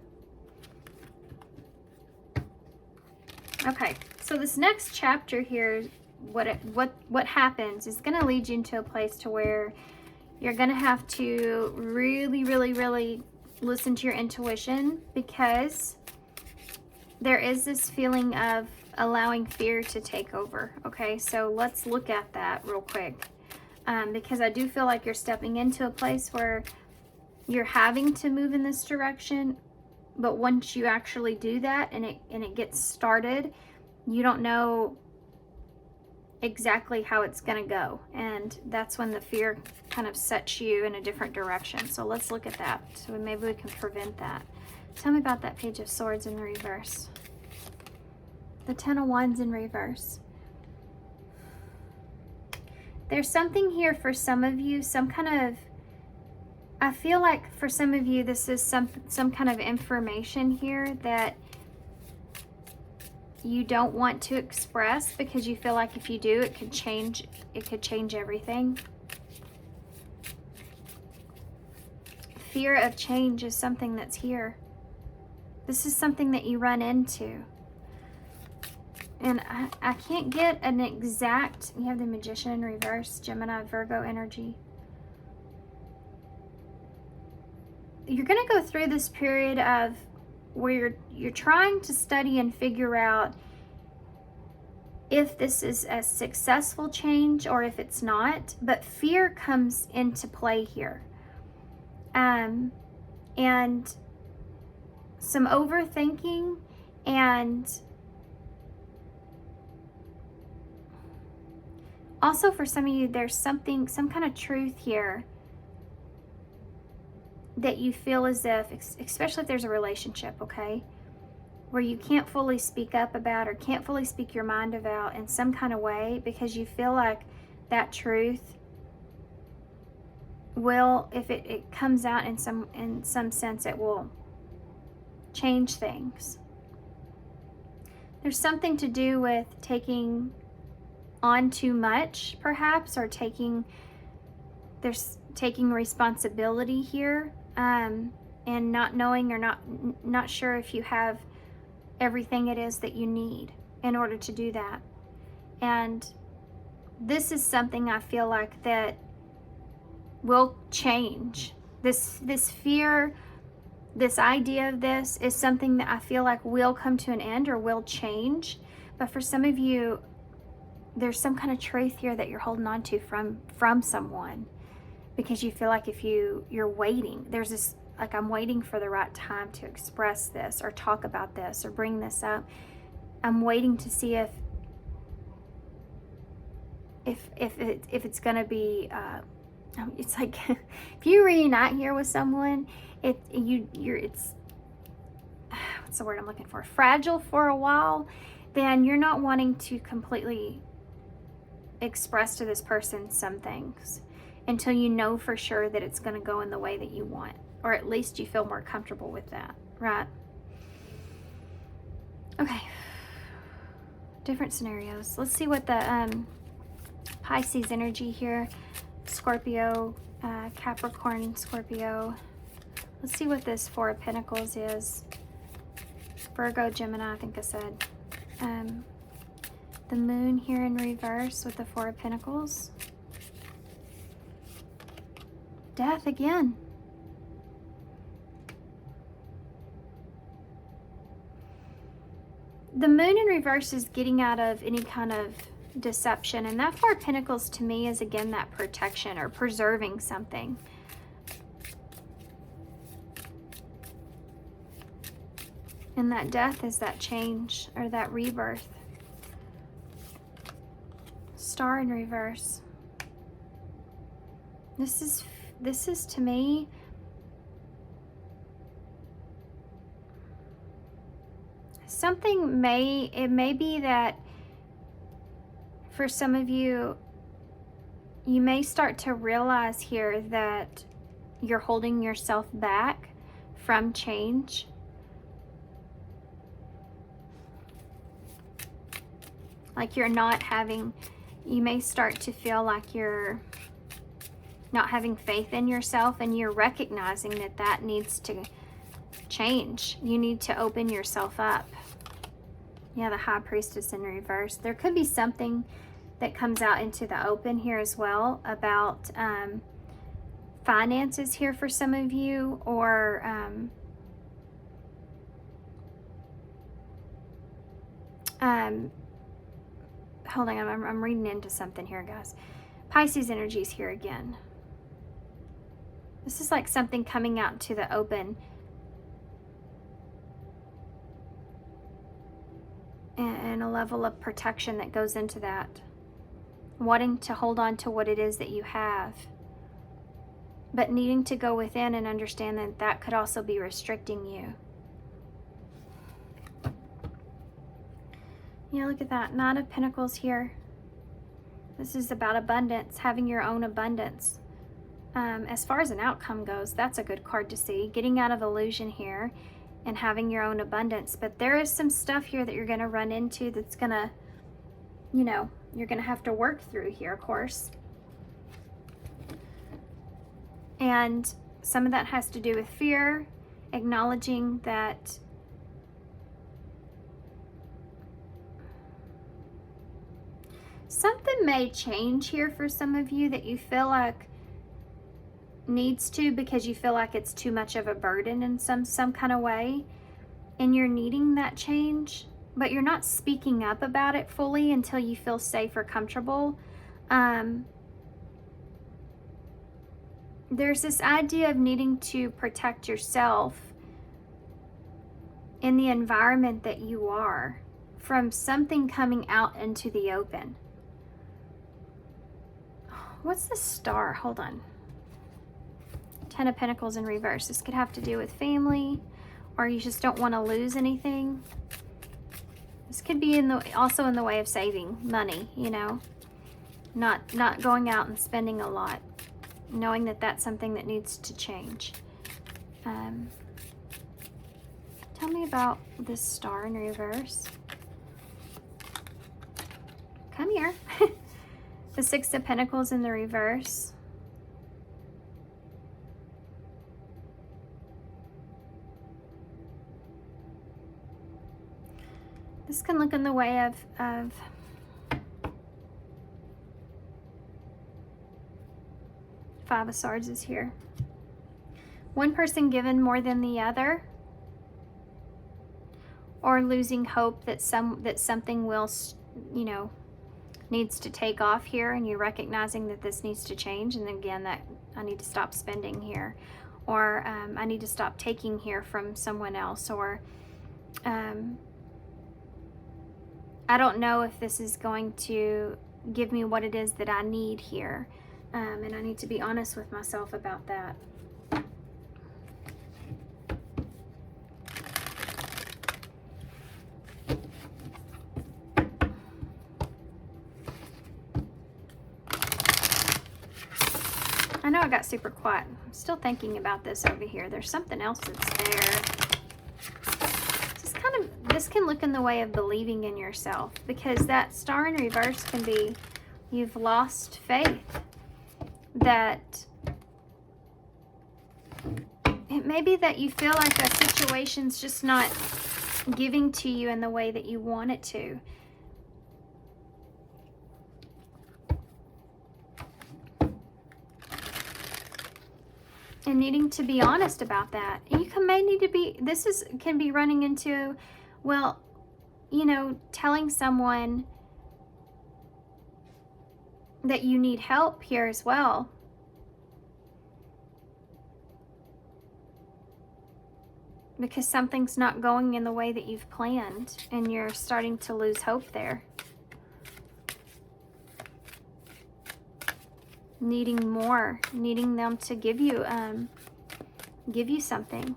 Okay, so this next chapter here, what happens is going to lead you into a place to where you're going to have to really, really, really listen to your intuition, because there is this feeling of allowing fear to take over. Okay, so let's look at that real quick, because I do feel like you're stepping into a place where you're having to move in this direction, but once you actually do that and it gets started, you don't know exactly how it's going to go, and that's when the fear kind of sets you in a different direction. So let's look at that, so maybe we can prevent that. Tell me about that Page of Swords in reverse. The Ten of Wands in reverse. There's something here for some of you, some kind of, I feel like for some of you this is some kind of information here that you don't want to express, because you feel like if you do, it could change everything. Fear of change is something that's here. This is something that you run into. And I can't get an exact, you have the Magician in reverse, Gemini, Virgo energy. You're going to go through this period of where you're trying to study and figure out if this is a successful change or if it's not, but fear comes into play here. And some overthinking, and also for some of you, there's some kind of truth here that you feel as if, especially if there's a relationship, okay, where you can't fully speak up about or can't fully speak your mind about in some kind of way, because you feel like that truth will, if it comes out in some sense, it will change things. There's something to do with taking on too much, perhaps, or taking responsibility here, and not knowing or not sure if you have everything it is that you need in order to do that. And this is something I feel like that will change. This fear, this idea of this is something that I feel like will come to an end or will change. But for some of you, there's some kind of truth here that you're holding on to from someone, because you feel like if you're waiting, there's this, like, I'm waiting for the right time to express this or talk about this or bring this up. I'm waiting to see if it's gonna be it's like if you reunite here with someone, it's what's the word I'm looking for, fragile for a while, then you're not wanting to completely express to this person some things until you know for sure that it's going to go in the way that you want, or at least you feel more comfortable with that, right? Okay, different scenarios. Let's see what the Pisces energy here, Scorpio, Capricorn, Scorpio. Let's see what this Four of Pentacles is. Virgo, Gemini, I think I said. The Moon here in reverse with the Four of Pentacles. Death again. the moon in reverse is getting out of any kind of deception, and that Four of Pentacles to me is again that protection or preserving something. And that death is that change or that rebirth. Star in reverse. This is to me something may be that for some of you, you may start to realize here that you're holding yourself back from change. Like you're not having, you may start to feel like you're not having faith in yourself, and you're recognizing that that needs to change. You need to open yourself up. Yeah, the High Priestess in reverse. There could be something that comes out into the open here as well about finances here for some of you, or hold on, I'm reading into something here, guys. Pisces energies here again. This is like something coming out to the open. And a level of protection that goes into that. Wanting to hold on to what it is that you have. But needing to go within and understand that that could also be restricting you. Yeah, look at that. Nine of Pentacles here. This is about abundance, having your own abundance. As far as an outcome goes, that's a good card to see. Getting out of illusion here and having your own abundance. But there is some stuff here that you're going to run into that's going to, you know, you're going to have to work through here, of course. And some of that has to do with fear, acknowledging that something may change here for some of you that you feel like needs to, because you feel like it's too much of a burden in some kind of way, and you're needing that change, but you're not speaking up about it fully until you feel safe or comfortable. There's this idea of needing to protect yourself in the environment that you are from something coming out into the open. What's the Star? Hold on. Ten of Pentacles in reverse. This could have to do with family, or you just don't want to lose anything. This could be also in the way of saving money, you know, not going out and spending a lot, knowing that that's something that needs to change. Tell me about this Star in reverse. Come here. The Six of Pentacles in the reverse. This can look in the way of Five of Swords is here. One person given more than the other, or losing hope that something will, you know, needs to take off here, and you're recognizing that this needs to change, and again that I need to stop spending here, or I need to stop taking here from someone else, or I don't know if this is going to give me what it is that I need here, and I need to be honest with myself about that. I know I got super quiet. I'm still thinking about this over here. There's something else that's there. This can look in the way of believing in yourself, because that Star in reverse can be you've lost faith. That it may be that you feel like a situation's just not giving to you in the way that you want it to. And needing to be honest about that. And you may need to be, can be running into, well, you know, telling someone that you need help here as well. Because something's not going in the way that you've planned and you're starting to lose hope there. Needing more, needing them to give you something.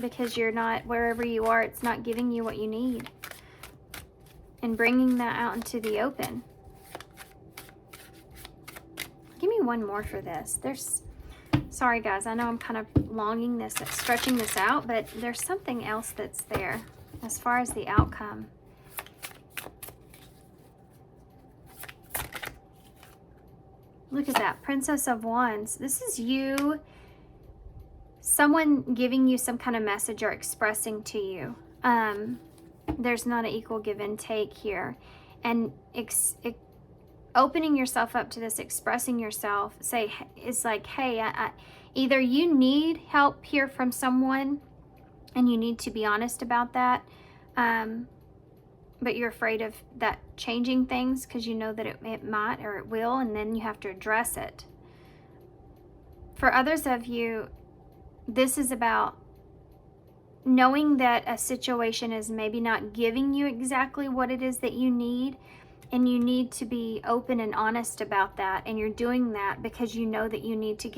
Because you're not, wherever you are, it's not giving you what you need. And bringing that out into the open. Give me one more for this. Sorry guys, I know I'm kind of stretching this out, but there's something else that's there as far as the outcome. Look at that, Princess of Wands. This is you, someone giving you some kind of message or expressing to you. There's not an equal give and take here. And opening yourself up to this, expressing yourself, it's like, hey, either you need help here from someone and you need to be honest about that, but you're afraid of that changing things because you know that it might or it will, and then you have to address it. For others of you, this is about knowing that a situation is maybe not giving you exactly what it is that you need, and you need to be open and honest about that, and you're doing that because you know that you need to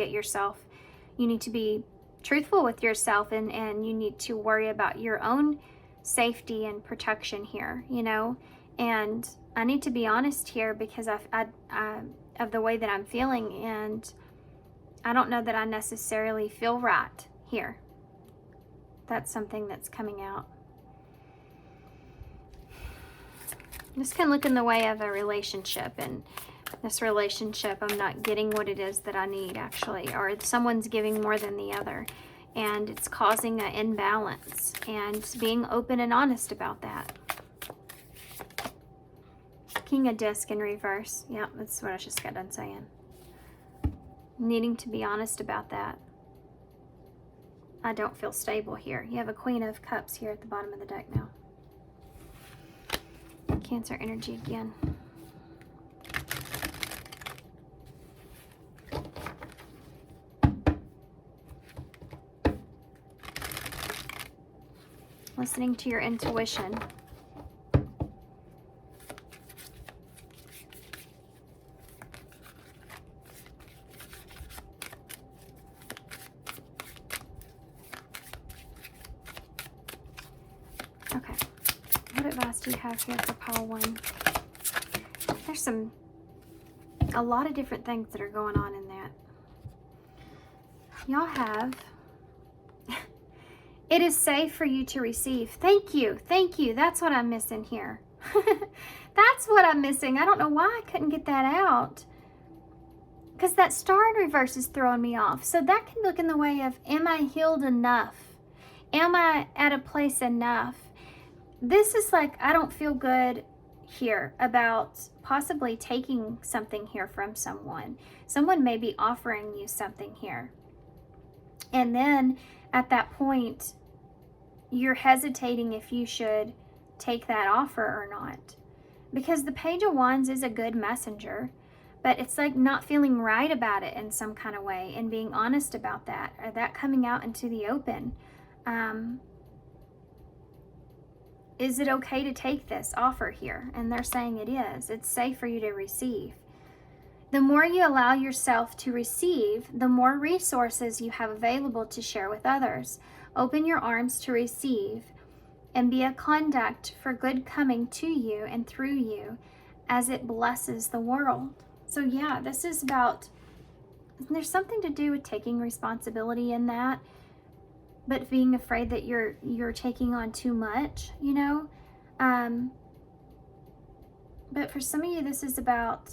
you need to be truthful with yourself, and you need to worry about your own safety and protection here, you know. And I need to be honest here because of the way that I'm feeling, and I don't know that I necessarily feel right here. That's something that's coming out. This can look in the way of a relationship, and this relationship, I'm not getting what it is that I need actually, or someone's giving more than the other, and it's causing an imbalance, and being open and honest about that. King of Disc in reverse. Yep, that's what I just got done saying. Needing to be honest about that. I don't feel stable here. You have a Queen of Cups here at the bottom of the deck now. Cancer energy again. Listening to your intuition. Okay. What advice do you have here for pile 1? There's a lot of different things that are going on in that. Y'all have, it is safe for you to receive. Thank you. Thank you. That's what I'm missing here. That's what I'm missing. I don't know why I couldn't get that out. Because that star in reverse is throwing me off. So that can look in the way of, am I healed enough? Am I at a place enough? This is like, I don't feel good here about possibly taking something here from someone. Someone may be offering you something here. And then at that point, you're hesitating if you should take that offer or not. Because the Page of Wands is a good messenger, but it's like not feeling right about it in some kind of way and being honest about that, or that coming out into the open. Is it okay to take this offer here? And they're saying it is. It's safe for you to receive. The more you allow yourself to receive, the more resources you have available to share with others. Open your arms to receive and be a conduct for good coming to you and through you as it blesses the world. So yeah, this is about, there's something to do with taking responsibility in that, but being afraid that you're taking on too much, you know. But for some of you, this is about,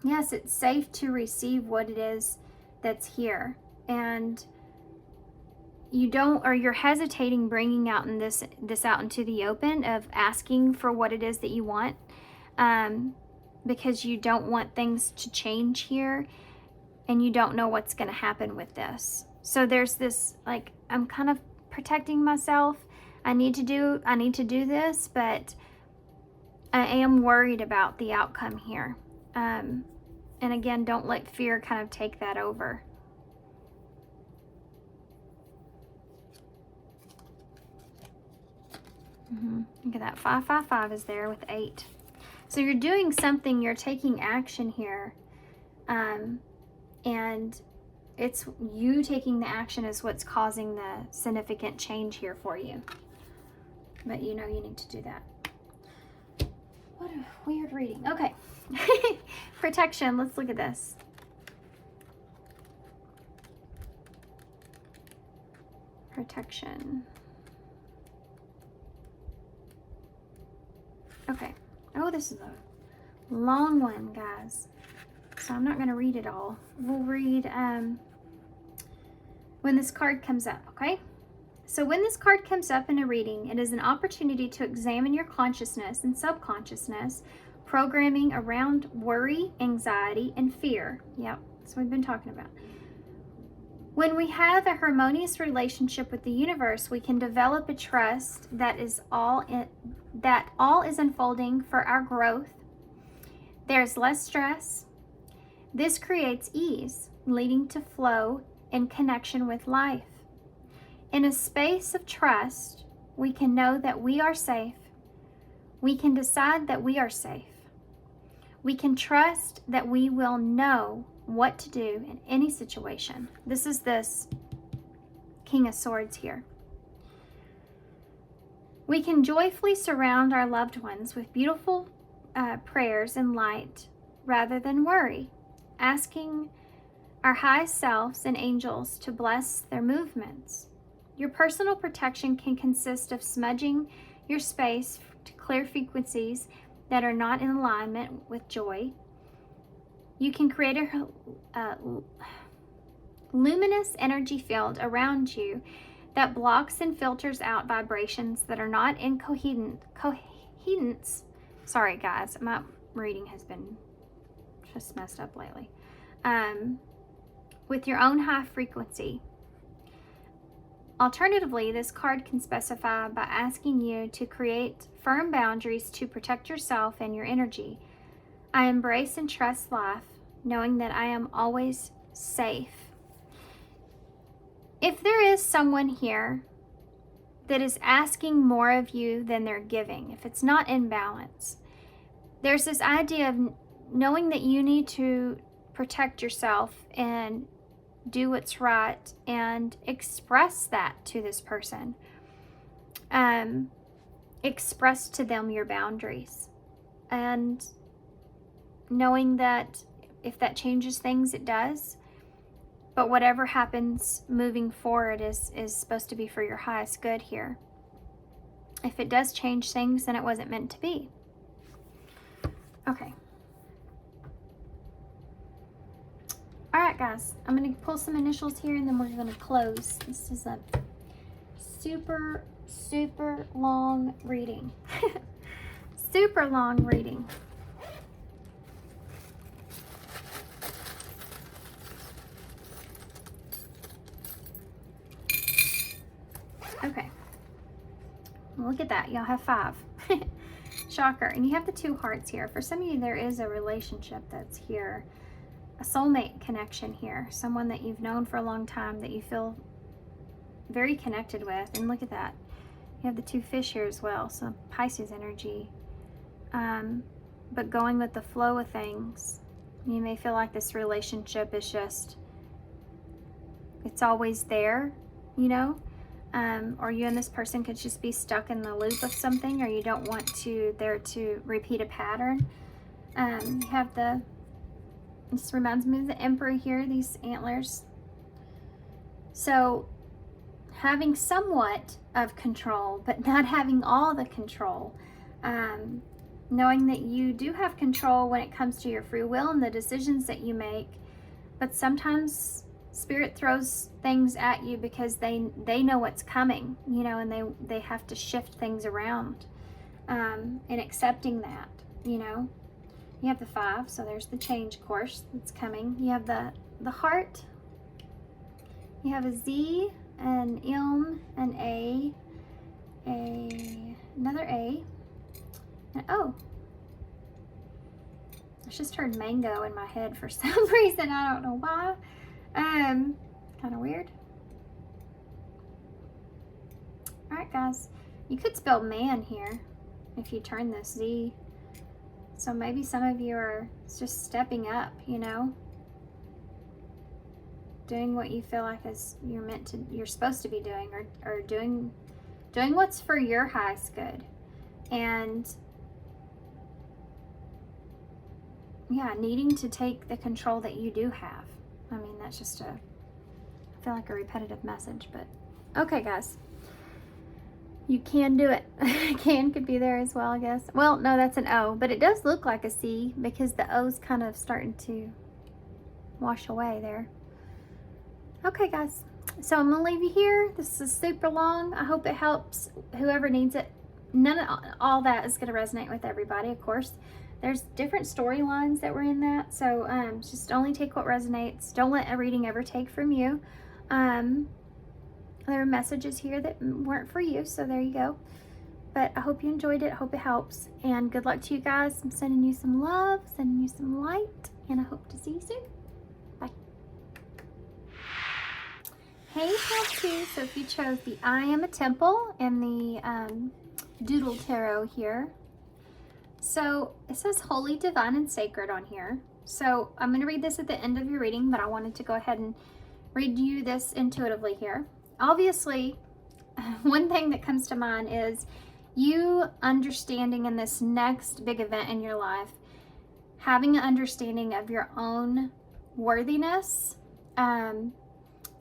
yes, it's safe to receive what it is that's here, and you don't, or you're hesitating bringing out in this out into the open of asking for what it is that you want, because you don't want things to change here, and you don't know what's going to happen with this. So there's this, like, I'm kind of protecting myself. I need to do this, but I am worried about the outcome here. And again, don't let fear kind of take that over. Look at that, 555 is there with 8. So you're doing something, you're taking action here. And it's you taking the action is what's causing the significant change here for you. But you know you need to do that. What a weird reading. Okay. Protection. Let's look at this. Protection. Okay. Oh, this is a long one, guys. So I'm not going to read it all. We'll read when this card comes up, okay? So when this card comes up in a reading, it is an opportunity to examine your consciousness and subconsciousness, programming around worry, anxiety, and fear. Yep, that's what we've been talking about. When we have a harmonious relationship with the universe, we can develop a trust that all is unfolding for our growth. There's less stress. This creates ease, leading to flow and connection with life. In a space of trust, we can know that we are safe. We can decide that we are safe. We can trust that we will know what to do in any situation. This is this King of Swords here. We can joyfully surround our loved ones with beautiful prayers and light rather than worry, asking our high selves and angels to bless their movements. Your personal protection can consist of smudging your space to clear frequencies that are not in alignment with joy. You can create a luminous energy field around you that blocks and filters out vibrations that are not in coherence. Sorry guys, my reading has been just messed up lately. With your own high frequency. Alternatively, this card can specify by asking you to create firm boundaries to protect yourself and your energy. I embrace and trust life, knowing that I am always safe. If there is someone here that is asking more of you than they're giving, if it's not in balance, there's this idea of knowing that you need to protect yourself and do what's right and express that to this person. Express to them your boundaries. And knowing that if that changes things, it does. But whatever happens moving forward is supposed to be for your highest good here. If it does change things, then it wasn't meant to be. Okay. All right, guys. I'm going to pull some initials here, and then we're going to close. This is a super, super long reading. Super long reading. Okay. Look at that. Y'all have 5. Shocker. And you have the 2 hearts here. For some of you, there is a relationship that's here. A soulmate connection here. Someone that you've known for a long time that you feel very connected with. And look at that. You have the 2 fish here as well. So Pisces energy. But going with the flow of things. You may feel like this relationship is just, it's always there, you know? Or you and this person could just be stuck in the loop of something, or you don't want there to repeat a pattern. You have this reminds me of the Emperor here, these antlers. So having somewhat of control, but not having all the control. Knowing that you do have control when it comes to your free will and the decisions that you make, but sometimes Spirit throws things at you because they know what's coming, you know, and they have to shift things around, and accepting that, you know. You have the 5, so there's the change course that's coming. You have the heart. You have a Z, an M, an A, another A, and O. I just heard mango in my head for some reason. I don't know why. Kind of weird. All right, guys. You could spell man here if you turn this Z. So maybe some of you are just stepping up, you know, doing what you feel like is you're supposed to be doing, or doing what's for your highest good. And yeah, needing to take the control that you do have. I mean, that's just I feel like a repetitive message, but okay, guys. You can do it. Can could be there as well, I guess. Well, no, that's an O, but it does look like a C because the O's kind of starting to wash away there. Okay, guys. So I'm going to leave you here. This is super long. I hope it helps whoever needs it. None of all that is going to resonate with everybody, of course. There's different storylines that were in that. So just only take what resonates. Don't let a reading ever take from you. There are messages here that weren't for you, so there you go. But I hope you enjoyed it. I hope it helps. And good luck to you guys. I'm sending you some love, sending you some light, and I hope to see you soon. Bye. Hey, Pal 2. So if you chose the I Am a Temple and the Doodle Tarot here. So it says Holy, Divine, and Sacred on here. So I'm going to read this at the end of your reading, but I wanted to go ahead and read you this intuitively here. Obviously, one thing that comes to mind is you understanding in this next big event in your life, having an understanding of your own worthiness,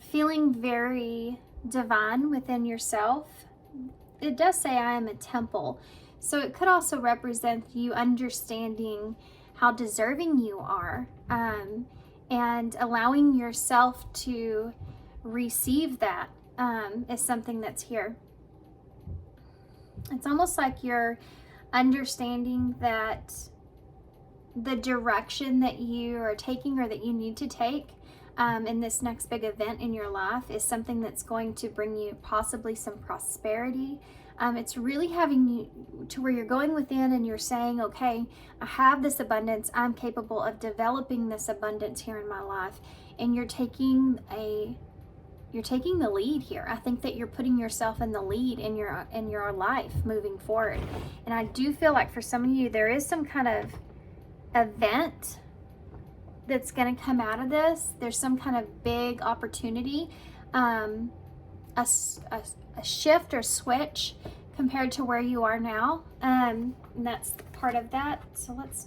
feeling very divine within yourself. It does say I am a temple, so it could also represent you understanding how deserving you are, and allowing yourself to receive that. Is something that's here. It's almost like you're understanding that the direction that you are taking or that you need to take in this next big event in your life is something that's going to bring you possibly some prosperity. It's really having you to where you're going within and you're saying, okay, I have this abundance. I'm capable of developing this abundance here in my life. And you're taking the lead here. I think that you're putting yourself in the lead in your life moving forward. And I do feel like for some of you, there is some kind of event that's going to come out of this. There's some kind of big opportunity, a shift or switch compared to where you are now. And that's part of that. So let's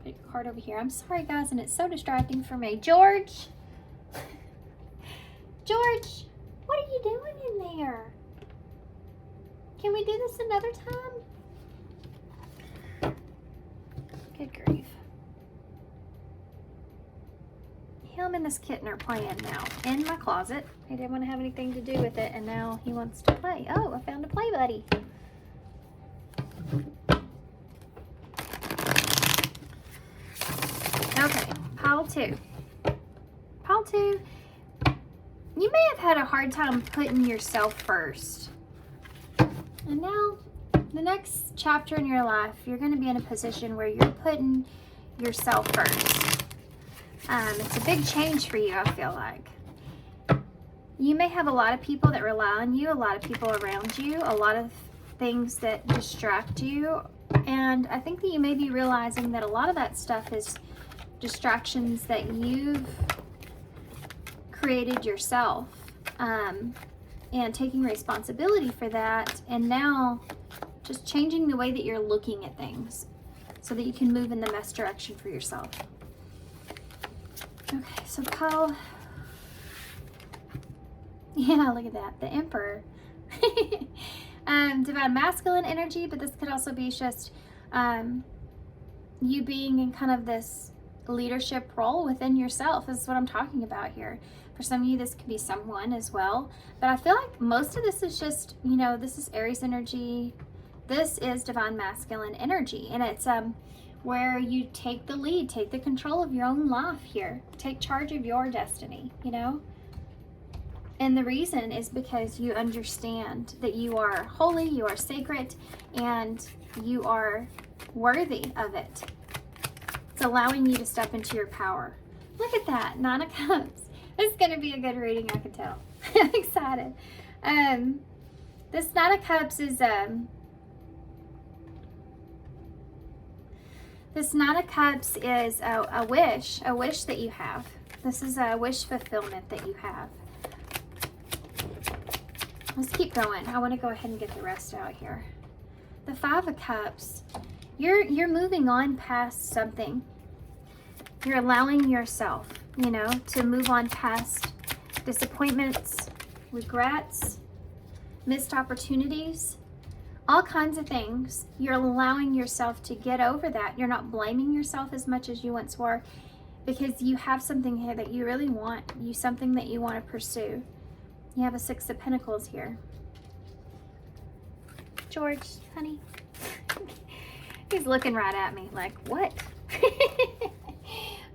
put a card over here. I'm sorry, guys, and it's so distracting for me. George! George, what are you doing in there? Can we do this another time? Good grief. Him and this kitten are playing now in my closet. He didn't want to have anything to do with it, and now he wants to play. Oh, I found a play buddy. Okay, pile 2. Pile 2. You may have had a hard time putting yourself first. And now, the next chapter in your life, you're going to be in a position where you're putting yourself first. It's a big change for you, I feel like. You may have a lot of people that rely on you, a lot of people around you, a lot of things that distract you. And I think that you may be realizing that a lot of that stuff is distractions that you've created yourself, and taking responsibility for that, and now just changing the way that you're looking at things so that you can move in the best direction for yourself. Okay, so pile, yeah, look at that, the Emperor. Divine masculine energy, but this could also be just you being in kind of this leadership role within yourself. This is what I'm talking about here. For some of you, this could be someone as well. But I feel like most of this is just, you know, this is Aries energy. This is divine masculine energy. And it's where you take the lead, take the control of your own life here. Take charge of your destiny, you know. And the reason is because you understand that you are holy, you are sacred, and you are worthy of it. It's allowing you to step into your power. Look at that, 9 of Cups. This is going to be a good reading, I can tell. I'm excited. This 9 of Cups is this 9 of Cups is a wish that you have. This is a wish fulfillment that you have. Let's keep going. I want to go ahead and get the rest out here. The 5 of Cups, you're moving on past something. You're allowing yourself, you know, to move on past disappointments, regrets, missed opportunities, all kinds of things. You're allowing yourself to get over that. You're not blaming yourself as much as you once were, because you have something here that you really want. Something that you want to pursue. You have a 6 of Pentacles here. George, honey. He's looking right at me like, what?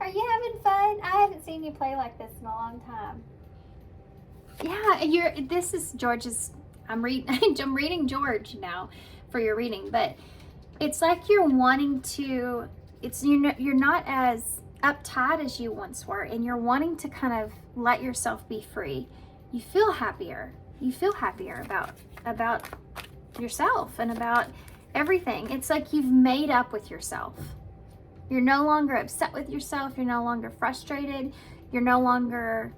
Are you having fun? I haven't seen you play like this in a long time. Yeah, this is George's, I'm reading George now for your reading, but it's like you're wanting to, you're not as uptight as you once were, and you're wanting to kind of let yourself be free. You feel happier. You feel happier about yourself and about everything. It's like you've made up with yourself. You're no longer upset with yourself. You're no longer frustrated. You're no longer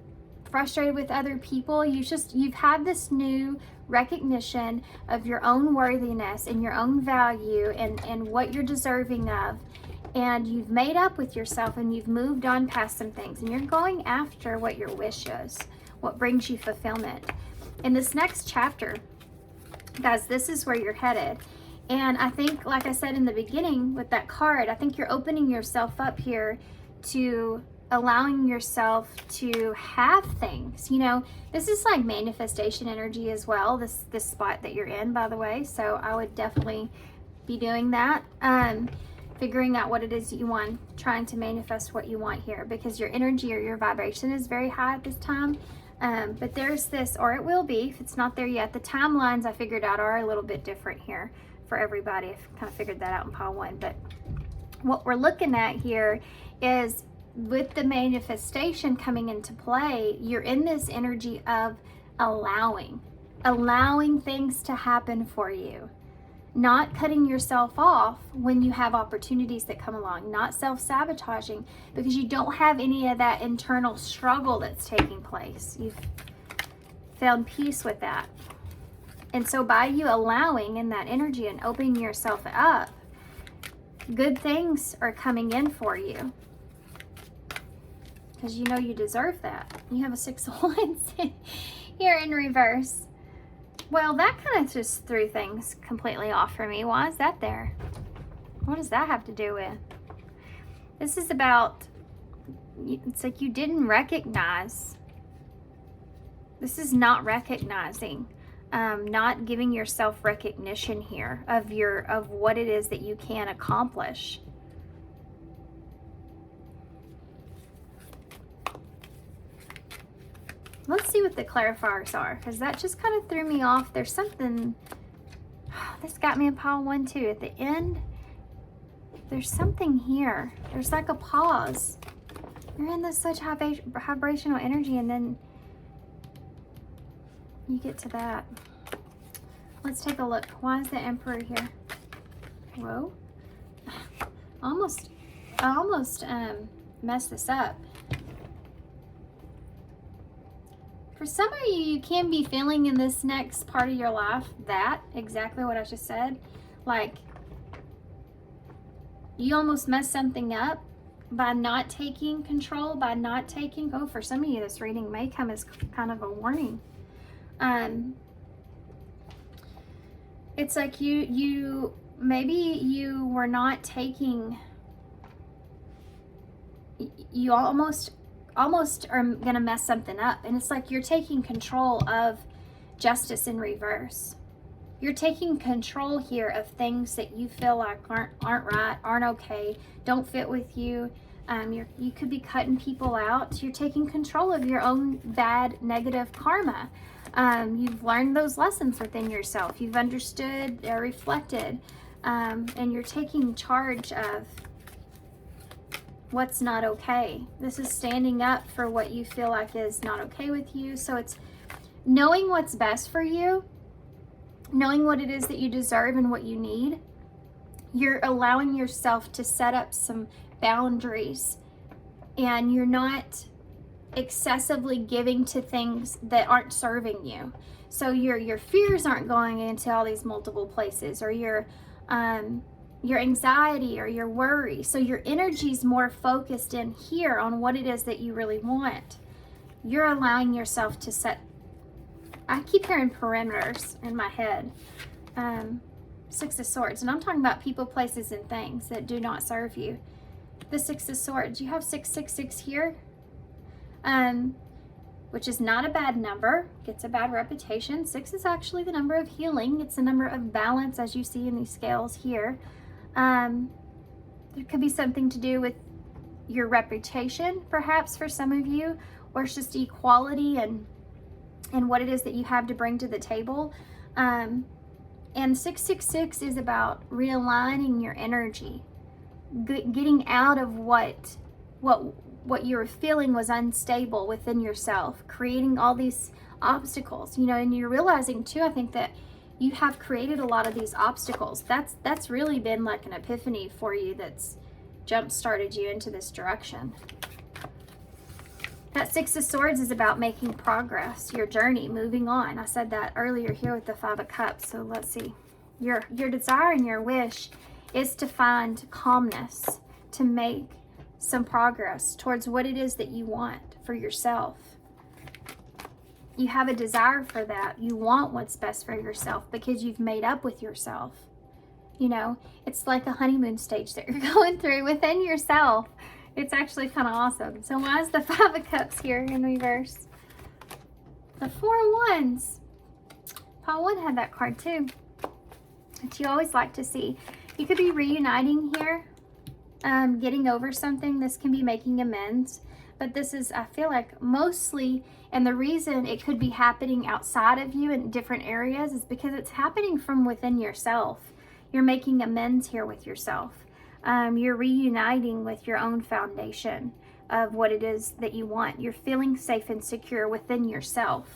frustrated with other people. You've had this new recognition of your own worthiness and your own value and what you're deserving of. And you've made up with yourself, and you've moved on past some things, and you're going after what your wish is, what brings you fulfillment. In this next chapter, guys, this is where you're headed. And I think, like I said in the beginning with that card, I think you're opening yourself up here to allowing yourself to have things. You know, this is like manifestation energy as well, this spot that you're in, by the way. So I would definitely be doing that. Figuring out what it is that you want, trying to manifest what you want here, because your energy or your vibration is very high at this time. But there's this, or it will be, if it's not there yet. The timelines I figured out are a little bit different here for everybody. I've kind of figured that out in pile 1. But what we're looking at here is, with the manifestation coming into play, you're in this energy of allowing things to happen for you. Not cutting yourself off when you have opportunities that come along, not self-sabotaging, because you don't have any of that internal struggle that's taking place. You've found peace with that. And so by you allowing in that energy and opening yourself up, good things are coming in for you, because you know you deserve that. You have a 6 of Wands here in reverse. Well, that kind of just threw things completely off for me. Why is that there? What does that have to do with? This is about, it's like you didn't recognize. This is not recognizing, not giving yourself recognition here of what it is that you can accomplish. Let's see what the clarifiers are, because that just kind of threw me off. There's something, this got me in pile 1 too. At the end, there's something here. There's like a pause. You're in this such high vibrational energy, and then you get to that. Let's take a look. Why is the Emperor here? Whoa. I almost messed this up. For some of you, you can be feeling in this next part of your life that, exactly what I just said, like you almost messed something up by not taking control, for some of you, this reading may come as kind of a warning. It's like maybe you were not taking, you almost are gonna mess something up, and it's like you're taking control of justice in reverse. You're taking control here of things that you feel like aren't right, aren't okay, don't fit with you. You could be cutting people out. You're taking control of your own bad, negative karma. You've learned those lessons within yourself. You've understood or reflected, and you're taking charge of what's not okay. This is standing up for what you feel like is not okay with you. So it's knowing what's best for you, knowing what it is that you deserve and what you need. You're allowing yourself to set up some boundaries, and you're not excessively giving to things that aren't serving you. So your fears aren't going into all these multiple places, or your anxiety or your worry. So your energy's more focused in here on what it is that you really want. You're allowing yourself to set, I keep hearing perimeters in my head. Six of Swords, and I'm talking about people, places, and things that do not serve you. The Six of Swords, you have 666 here, which is not a bad number. Gets a bad reputation. 6 is actually the number of healing. It's the number of balance, as you see in these scales here. There could be something to do with your reputation, perhaps, for some of you, or it's just equality and what it is that you have to bring to the table. And 666 is about realigning your energy, getting out of what you were feeling was unstable within yourself, creating all these obstacles, and you're realizing too, I think, that you have created a lot of these obstacles. That's really been like an epiphany for you that's jump-started you into this direction. That Six of Swords is about making progress, your journey, moving on. I said that earlier here with the Five of Cups. So let's see. Your desire and your wish is to find calmness, to make some progress towards what it is that you want for yourself. You have a desire for that. You want what's best for yourself because you've made up with yourself. It's like a honeymoon stage that you're going through within yourself. It's actually kind of awesome. So why is the Five of Cups here in reverse? The Four of Wands. Paul Wood had that card too, which you always like to see. You could be reuniting here, getting over something. This can be making amends. But this is, I feel like, mostly, and the reason it could be happening outside of you in different areas is because it's happening from within yourself. You're making amends here with yourself. You're reuniting with your own foundation of what it is that you want. You're feeling safe and secure within yourself.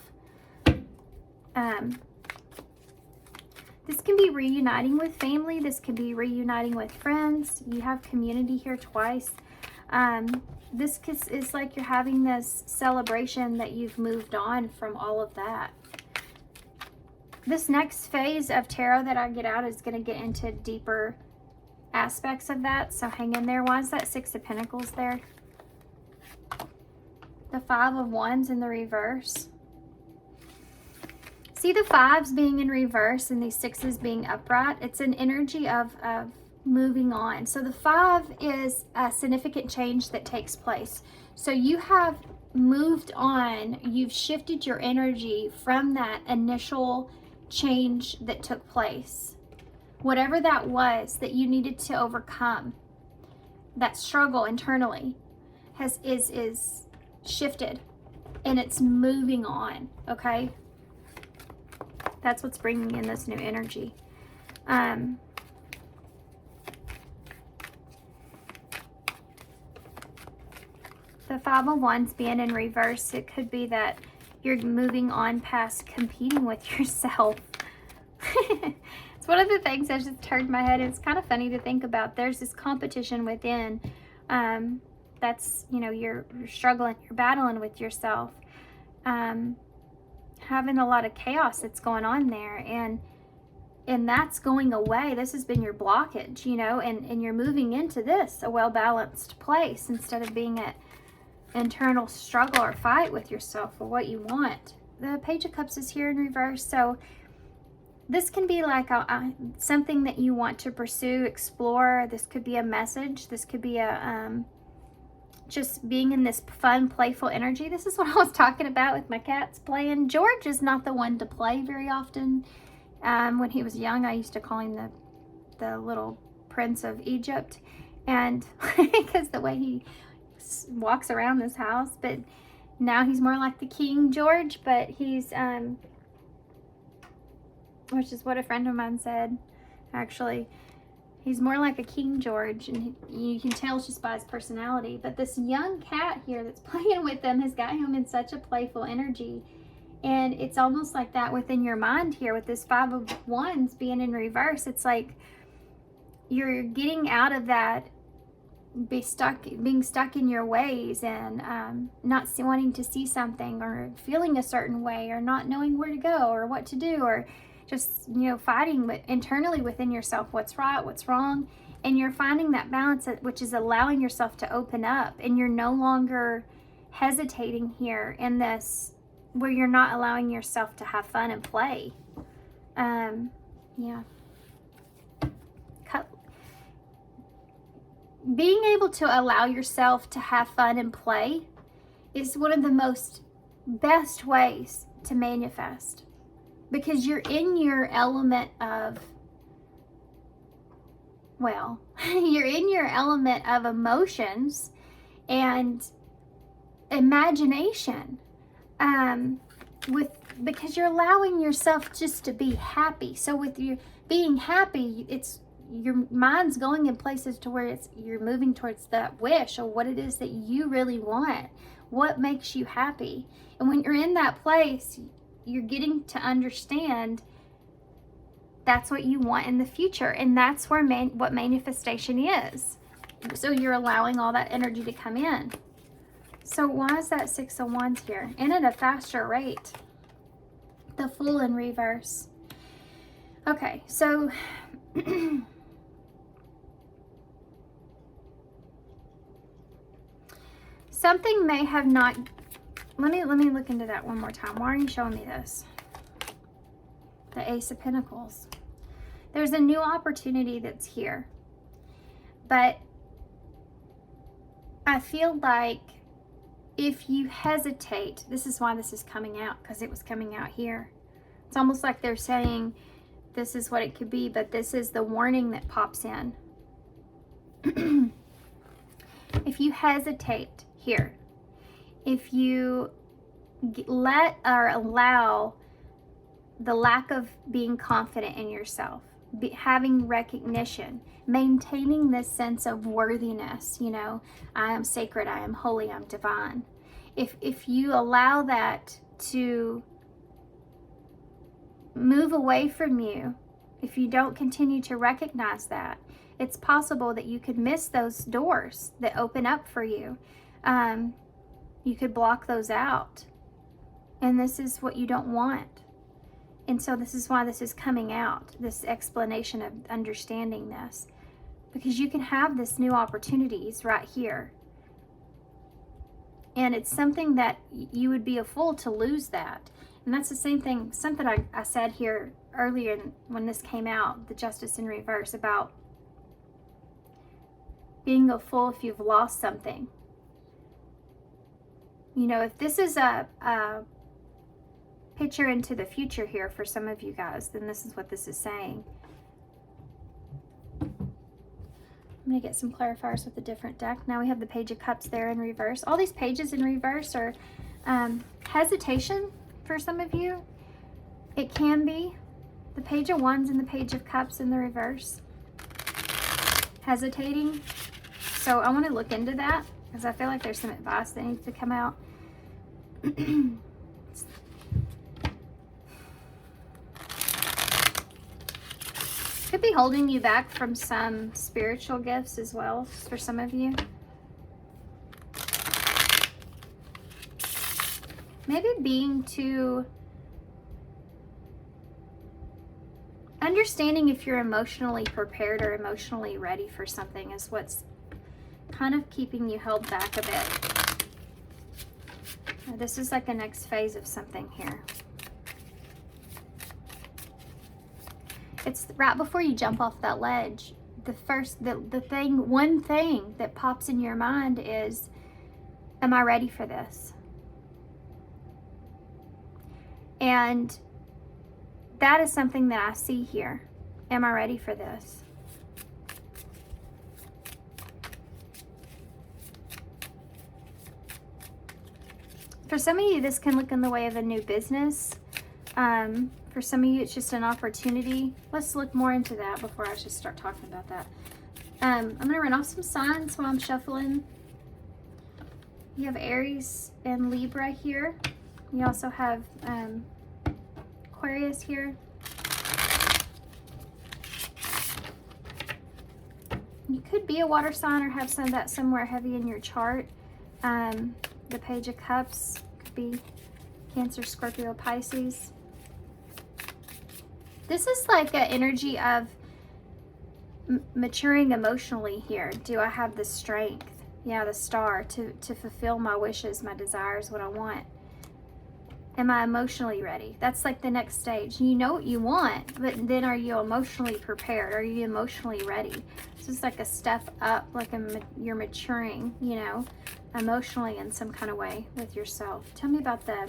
This can be reuniting with family. This can be reuniting with friends. You have community here twice. This is like you're having this celebration that you've moved on from all of that. This next phase of tarot that I get out is going to get into deeper aspects of that, so hang in there. Why is that Six of Pentacles there? The Five of Wands in the reverse. See the fives being in reverse and these sixes being upright? It's an energy of moving on. So the five is a significant change that takes place. So you have moved on. You've shifted your energy from that initial change that took place. Whatever that was that you needed to overcome, that struggle internally is shifted, and it's moving on. Okay, that's what's bringing in this new energy. The Five of Wands being in reverse, it could be that you're moving on past competing with yourself. It's one of the things that just turned my head. It's kind of funny to think about. There's this competition within. That's, you're struggling, you're battling with yourself. Having a lot of chaos that's going on there. And that's going away. This has been your blockage, and you're moving into this, a well-balanced place, instead of being at internal struggle or fight with yourself for what you want. The Page of Cups is here in reverse. So this can be like something that you want to pursue, explore. This could be a message. This could be just being in this fun, playful energy. This is what I was talking about with my cats playing. George is not the one to play very often. When he was young, I used to call him the little prince of Egypt. And because the way he walks around this house, but now he's more like the King George, but he's, which is what a friend of mine said, actually. He's more like a King George, and you can tell just by his personality. But this young cat here that's playing with them has got him in such a playful energy. And it's almost like that within your mind here with this Five of Wands being in reverse. It's like you're getting out of that being stuck in your ways, and not wanting to see something, or feeling a certain way, or not knowing where to go or what to do, or just, you know, fighting internally within yourself what's right, what's wrong. And you're finding that balance, which is allowing yourself to open up, and you're no longer hesitating here in this, where you're not allowing yourself to have fun and play. Yeah. Being able to allow yourself to have fun and play is one of the best ways to manifest, because you're in your element of, well, you're in your element of emotions and imagination, because you're allowing yourself just to be happy. So with you being happy, it's your mind's going in places to where you're moving towards that wish, or what it is that you really want, what makes you happy. And when you're in that place, you're getting to understand that's what you want in the future, and that's where what manifestation is. So you're allowing all that energy to come in. So why is that Six of Wands here, and at a faster rate? The Fool in reverse. Okay, so something may have not, let me look into that one more time. Why are you showing me this? The Ace of Pentacles. There's a new opportunity that's here, but I feel like if you hesitate, this is why this is coming out, because it was coming out here. It's almost like they're saying this is what it could be, but this is the warning that pops in. If you hesitate here, if you let or allow the lack of being confident in yourself, having recognition, maintaining this sense of worthiness, you know, I am sacred, I am holy, I'm divine. If you allow that to move away from you, if you don't continue to recognize that, it's possible that you could miss those doors that open up for you. You could block those out. And this is what you don't want. And so this is why this is coming out, this explanation of understanding this. Because you can have this new opportunities right here. And it's something that you would be a fool to lose that. And that's the same thing, something I said here earlier when this came out, the Justice in reverse, about being a fool if you've lost something. You know, if this is a picture into the future here for some of you guys, then this is what this is saying. I'm going to get some clarifiers with a different deck. Now we have the Page of Cups there in reverse. All these pages in reverse are hesitation for some of you. It can be the Page of Wands and the Page of Cups in the reverse. Hesitating. So I want to look into that, because I feel like there's some advice that needs to come out. Could be holding you back from some spiritual gifts as well, for some of you. Maybe being too understanding if you're emotionally prepared or emotionally ready for something is what's kind of keeping you held back a bit. This is like the next phase of something here. It's right before you jump off that ledge. One thing that pops in your mind is, am I ready for this? And that is something that I see here. Am I ready for this? For some of you, this can look in the way of a new business. For some of you, it's just an opportunity. Let's look more into that before I just start talking about that. I'm going to run off some signs while I'm shuffling. You have Aries and Libra here. You also have Aquarius here. You could be a water sign or have some of that somewhere heavy in your chart. The Page of Cups could be Cancer, Scorpio, Pisces. This is like an energy of maturing emotionally here. Do I have the strength? Yeah, the Star to fulfill my wishes, my desires, what I want. Am I emotionally ready? That's like the next stage. You know what you want, but then are you emotionally prepared? Are you emotionally ready? This is like a step up, like you're maturing, you know, emotionally in some kind of way with yourself. Tell me about the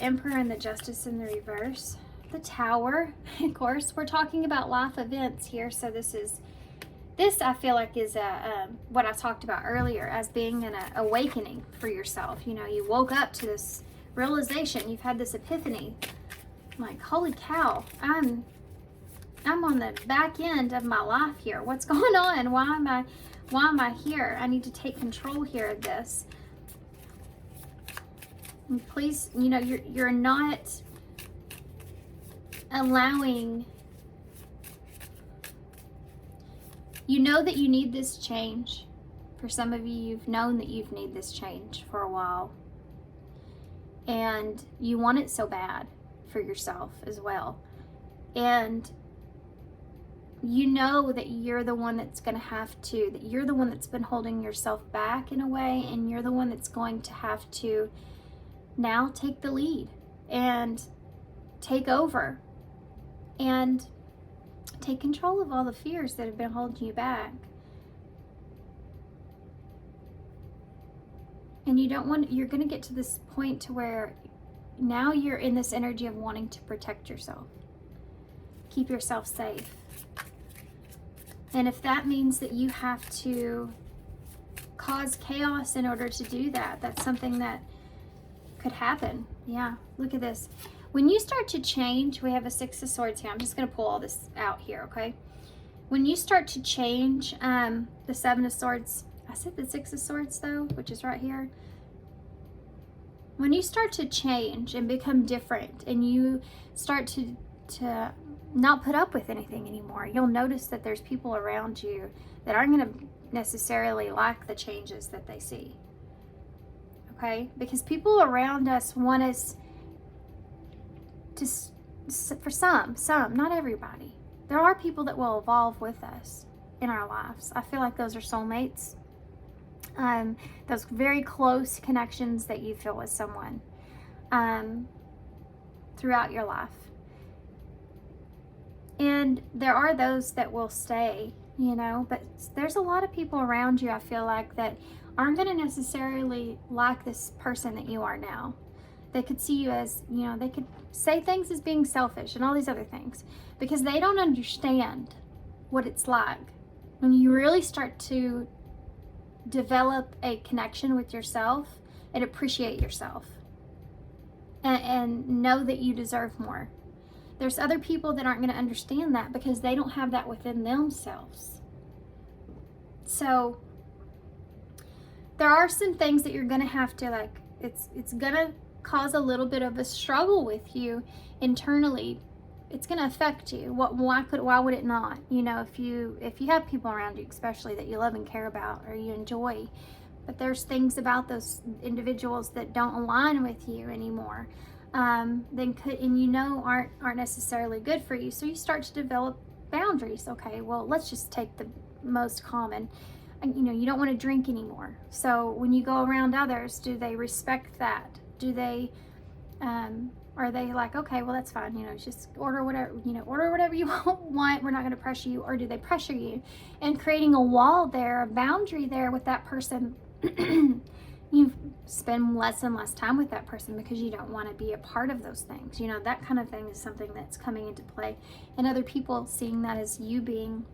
Emperor and the Justice in the reverse. The Tower, of course, we're talking about life events here. So this I feel like is what I talked about earlier as being an awakening for yourself. You know, you woke up to this realization. You've had this epiphany. Like, holy cow, I'm on the back end of my life here. What's going on? Why am I here? I need to take control here of this. And please, you know, you're not allowing. You know that you need this change. For some of you, you've known that you need this change for a while. And you want it so bad for yourself as well. And you know that you're the one that's going to have to, that you're the one that's been holding yourself back in a way, and you're the one that's going to have to now take the lead and take over and take control of all the fears that have been holding you back. And you don't want, you're going to get to this point to where now you're in this energy of wanting to protect yourself, keep yourself safe. And if that means that you have to cause chaos in order to do that, that's something that could happen. Yeah, look at this. When you start to change, we have a Six of Swords here. I'm just going to pull all this out here, okay? When you start to change, the Seven of Swords, I said the Six of Swords though, which is right here. When you start to change and become different, and you start to not put up with anything anymore, you'll notice that there's people around you that aren't going to necessarily like the changes that they see. Okay? Because people around us want us to, for some, not everybody. There are people that will evolve with us in our lives. I feel like those are soulmates. Those very close connections that you feel with someone throughout your life. And there are those that will stay, you know, but there's a lot of people around you, I feel like, that aren't going to necessarily like this person that you are now. They could see you as, you know, they could say things as being selfish and all these other things because they don't understand what it's like when you really start to develop a connection with yourself and appreciate yourself and know that you deserve more. There's other people that aren't going to understand that because they don't have that within themselves. So there are some things that you're going to have to, like, it's going to cause a little bit of a struggle with you internally. It's going to affect you. Why would it not? You know, if you have people around you, especially that you love and care about or you enjoy, but there's things about those individuals that don't align with you anymore, then could, and you know, aren't necessarily good for you. So you start to develop boundaries. Okay, well, let's just take the most common. You know, you don't want to drink anymore. So when you go around others, do they respect that? Do they, are they like, okay, well, that's fine, you know, just order whatever you want. We're not going to pressure you. Or do they pressure you? And creating a wall there, a boundary there with that person, you spend less and less time with that person because you don't want to be a part of those things. You know, that kind of thing is something that's coming into play. And other people seeing that as you being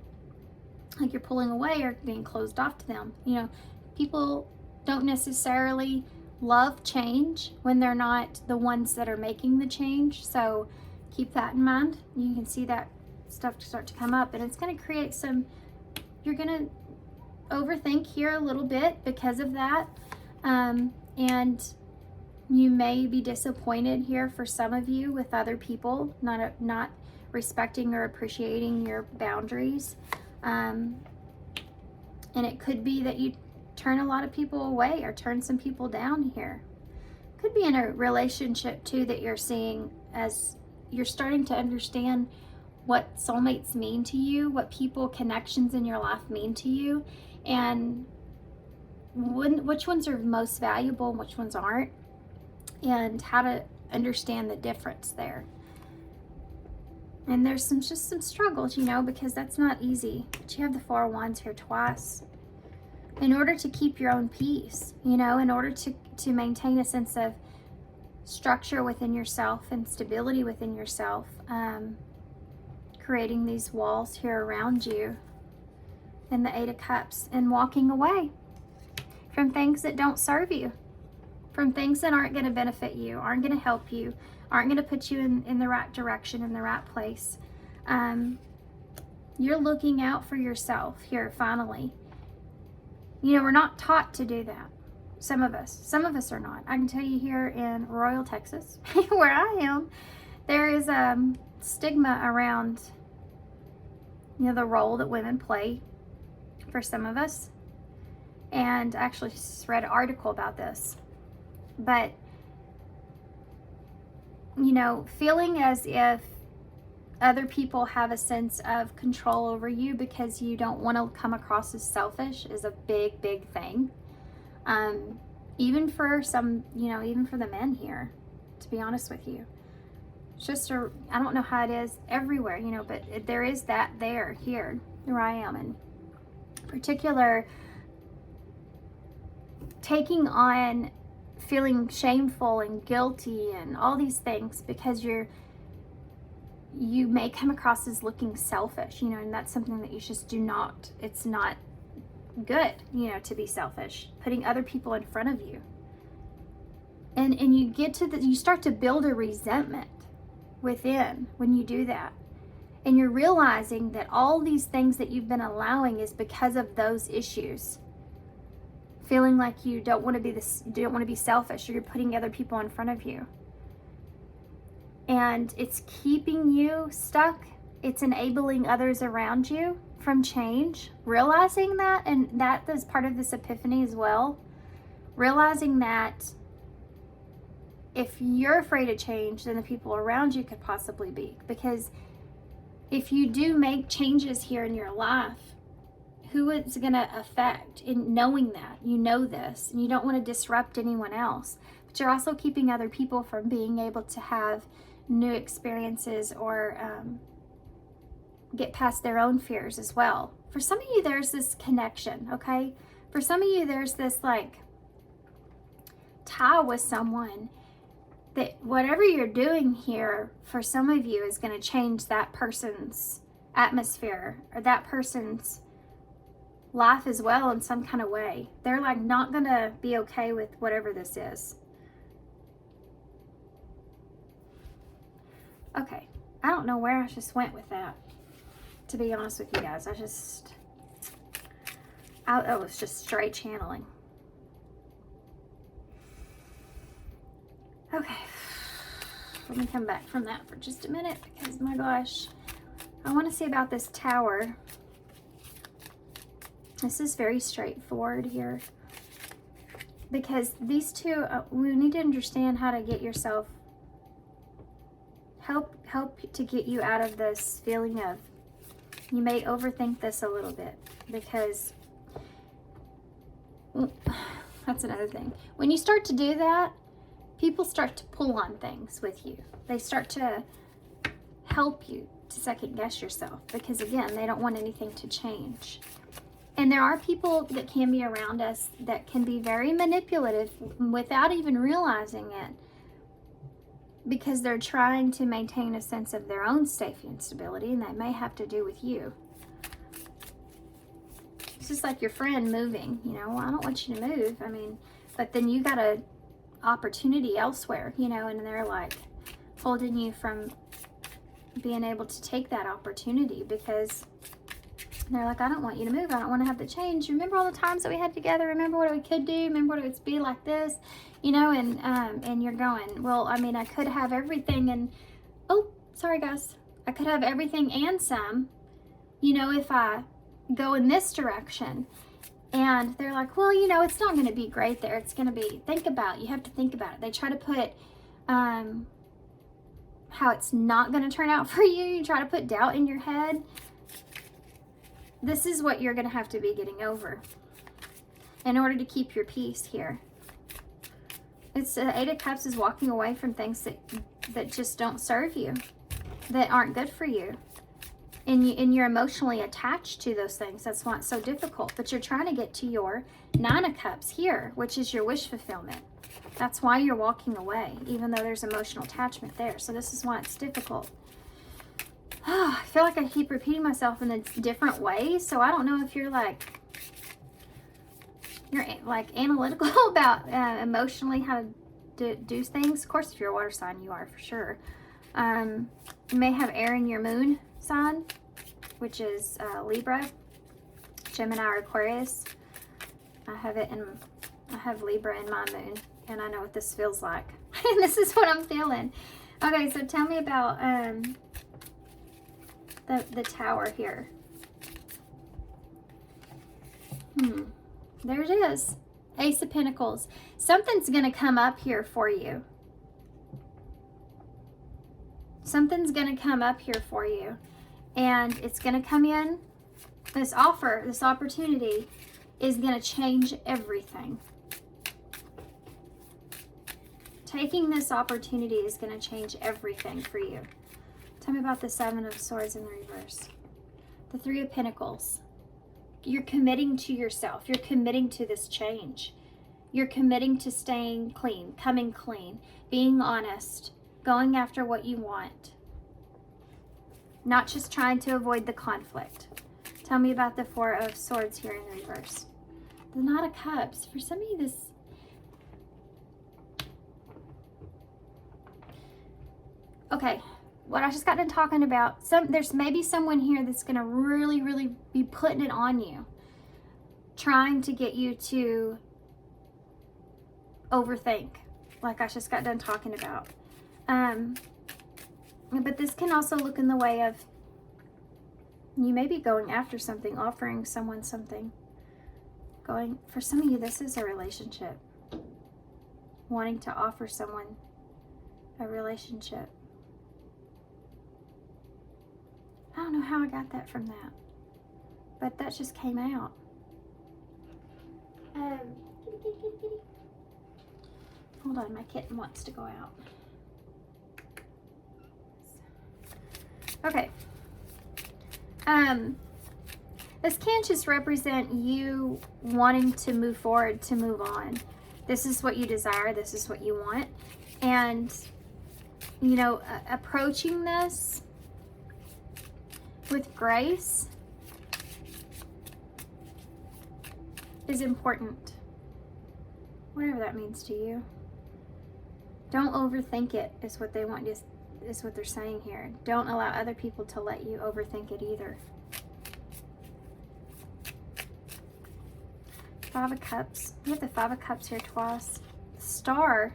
like you're pulling away or being closed off to them. You know, people don't necessarily love change when they're not the ones that are making the change. So keep that in mind. You can see that stuff start to come up, and it's going to create some, you're going to overthink here a little bit because of that. And you may be disappointed here for some of you with other people not respecting or appreciating your boundaries. And it could be that you turn a lot of people away or turn some people down here. Could be in a relationship too that you're seeing as you're starting to understand what soulmates mean to you, what people connections in your life mean to you, and which ones are most valuable and which ones aren't, and how to understand the difference there. And there's just some struggles, you know, because that's not easy. But you have the Four of Wands here twice. In order to keep your own peace, you know, in order to maintain a sense of structure within yourself and stability within yourself, creating these walls here around you, and the Eight of Cups, and walking away from things that don't serve you, from things that aren't going to benefit you, aren't going to help you, aren't going to put you in the right direction, in the right place. You're looking out for yourself here finally. You know, we're not taught to do that. Some of us are not. I can tell you here in Royal, Texas, where I am, there is stigma around, you know, the role that women play for some of us. And I actually just read an article about this. But, you know, feeling as if other people have a sense of control over you because you don't want to come across as selfish is a big, big thing. Even for some, you know, even for the men here, to be honest with you. It's just I don't know how it is everywhere, you know, but there is that here where I am. In particular, taking on feeling shameful and guilty and all these things because you may come across as looking selfish, you know, and that's something that you just do not, it's not good, you know, to be selfish, putting other people in front of you. And you get to you start to build a resentment within when you do that. And you're realizing that all these things that you've been allowing is because of those issues. Feeling like you don't want to be selfish, or you're putting other people in front of you. And it's keeping you stuck. It's enabling others around you from change. Realizing that, and that is part of this epiphany as well. Realizing that if you're afraid of change, then the people around you could possibly be. Because if you do make changes here in your life, who it's going to affect, in knowing that, you know this, and you don't want to disrupt anyone else. But you're also keeping other people from being able to have new experiences or get past their own fears as well. For some of you, there's this connection, okay? For some of you, there's this like tie with someone that whatever you're doing here, for some of you, is going to change that person's atmosphere or that person's life as well in some kind of way. They're like not going to be okay with whatever this is. Okay, I don't know where I just went with that, to be honest with you guys. I was just straight channeling. Okay, let me come back from that for just a minute, because my gosh, I want to see about this Tower. This is very straightforward here, because these two, we need to understand how to get yourself, help to get you out of this feeling of, you may overthink this a little bit, because that's another thing. When you start to do that, people start to pull on things with you. They start to help you to second guess yourself, because again, they don't want anything to change. And there are people that can be around us that can be very manipulative without even realizing it, because they're trying to maintain a sense of their own safety and stability, and that may have to do with you. It's just like your friend moving, you know, well, I don't want you to move. I mean, but then you gotta opportunity elsewhere, you know, and they're like holding you from being able to take that opportunity because they're like, I don't want you to move. I don't want to have to change. Remember all the times that we had together? Remember what we could do? Remember what it would be like this? You know, and you're going, well, I mean, I could have everything and, oh, sorry guys. I could have everything and some, you know, if I go in this direction. And they're like, well, you know, it's not going to be great there. It's going to be, think about it. You have to think about it. They try to put how it's not going to turn out for you. You try to put doubt in your head. This is what you're going to have to be getting over in order to keep your peace here. It's the Eight of Cups is walking away from things that just don't serve you, that aren't good for you. And you're emotionally attached to those things. That's why it's so difficult. But you're trying to get to your Nine of Cups here, which is your wish fulfillment. That's why you're walking away, even though there's emotional attachment there. So this is why it's difficult. I feel like I keep repeating myself in different ways. So I don't know if you're like analytical about emotionally how to do things. Of course, if you're a water sign, you are for sure. You may have air in your moon sign, which is Libra, Gemini, or Aquarius. I have Libra in my moon, and I know what this feels like. And this is what I'm feeling. Okay, so tell me about the Tower here. There it is. Ace of Pentacles. Something's going to come up here for you. Something's going to come up here for you. And it's going to come in. This offer, this opportunity is going to change everything. Taking this opportunity is going to change everything for you. Tell me about the Seven of Swords in the reverse. The Three of Pentacles. You're committing to yourself. You're committing to this change. You're committing to staying clean, coming clean, being honest, going after what you want. Not just trying to avoid the conflict. Tell me about the Four of Swords here in the reverse. The Knight of Cups. For some of you, this... Okay, what I just got done talking about, there's maybe someone here that's going to really, really be putting it on you. Trying to get you to overthink, like I just got done talking about. But this can also look in the way of you may be going after something, offering someone something. For some of you, this is a relationship. Wanting to offer someone a relationship. I don't know how I got that from that, but that just came out. Hold on, my kitten wants to go out. Okay. This can just represent you wanting to move forward, to move on. This is what you desire. This is what you want. And, you know, approaching this with grace is important. Whatever that means to you. Don't overthink it, is what they want, is what they're saying here. Don't allow other people to let you overthink it either. Five of Cups. We have the Five of Cups here twice. Star.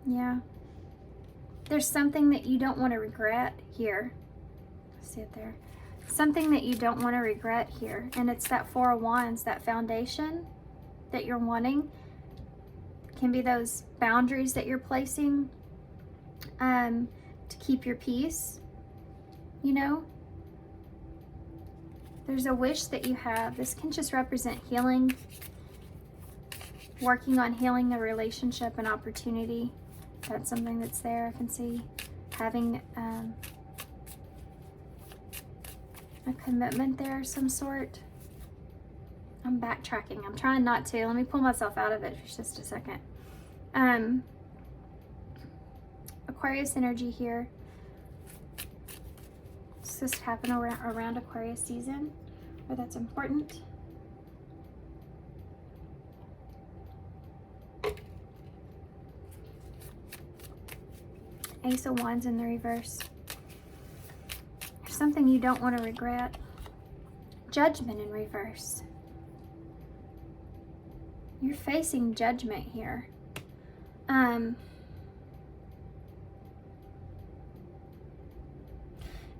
Yeah. There's something that you don't want to regret here. See it there. Something that you don't want to regret here. And it's that Four of Wands, that foundation that you're wanting. Can be those boundaries that you're placing to keep your peace, you know. There's a wish that you have. This can just represent healing, working on healing the relationship and opportunity. That's something that's there. I can see having a commitment there of some sort. I'm backtracking. I'm trying not to. Let me pull myself out of it for just a second. Aquarius energy here. Does this happen around Aquarius season? Or that's important? Ace of Wands in the reverse. There's something you don't want to regret. Judgment in reverse. You're facing judgment here.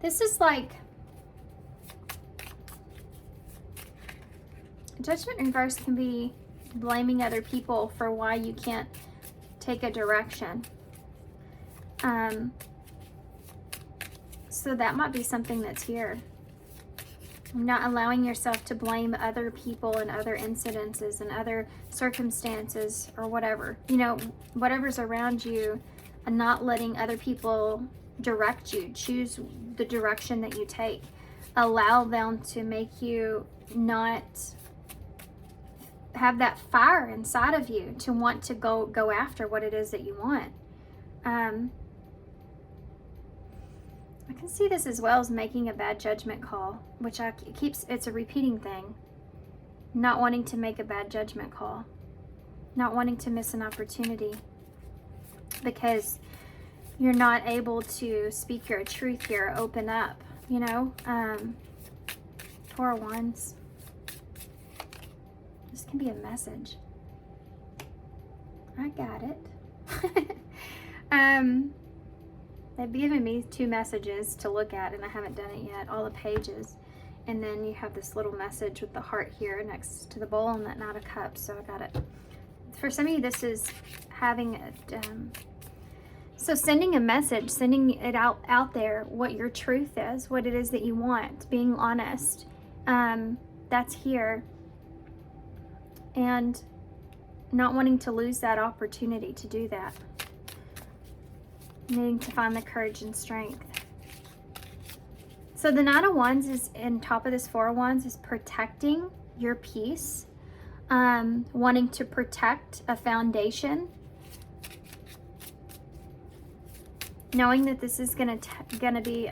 This is like judgment in reverse can be blaming other people for why you can't take a direction. So that might be something that's here. Not allowing yourself to blame other people and other incidences and other circumstances or whatever. You know, whatever's around you, and not letting other people direct you. Choose the direction that you take. Allow them to make you not have that fire inside of you to want to go after what it is that you want. I can see this as well as making a bad judgment call, which it's a repeating thing. Not wanting to make a bad judgment call. Not wanting to miss an opportunity because you're not able to speak your truth here, open up, you know. Four of Wands. This can be a message. I got it. They've given me 2 messages to look at and I haven't done it yet, all the pages. And then you have this little message with the heart here next to the bowl and that Knight of Cups, so I got it. For some of you, this is having a, so sending a message, sending it out there, what your truth is, what it is that you want, being honest. That's here. And not wanting to lose that opportunity to do that. Needing to find the courage and strength. So the Knight of Wands is in top of this Four of Wands is protecting your peace, wanting to protect a foundation, knowing that this is gonna be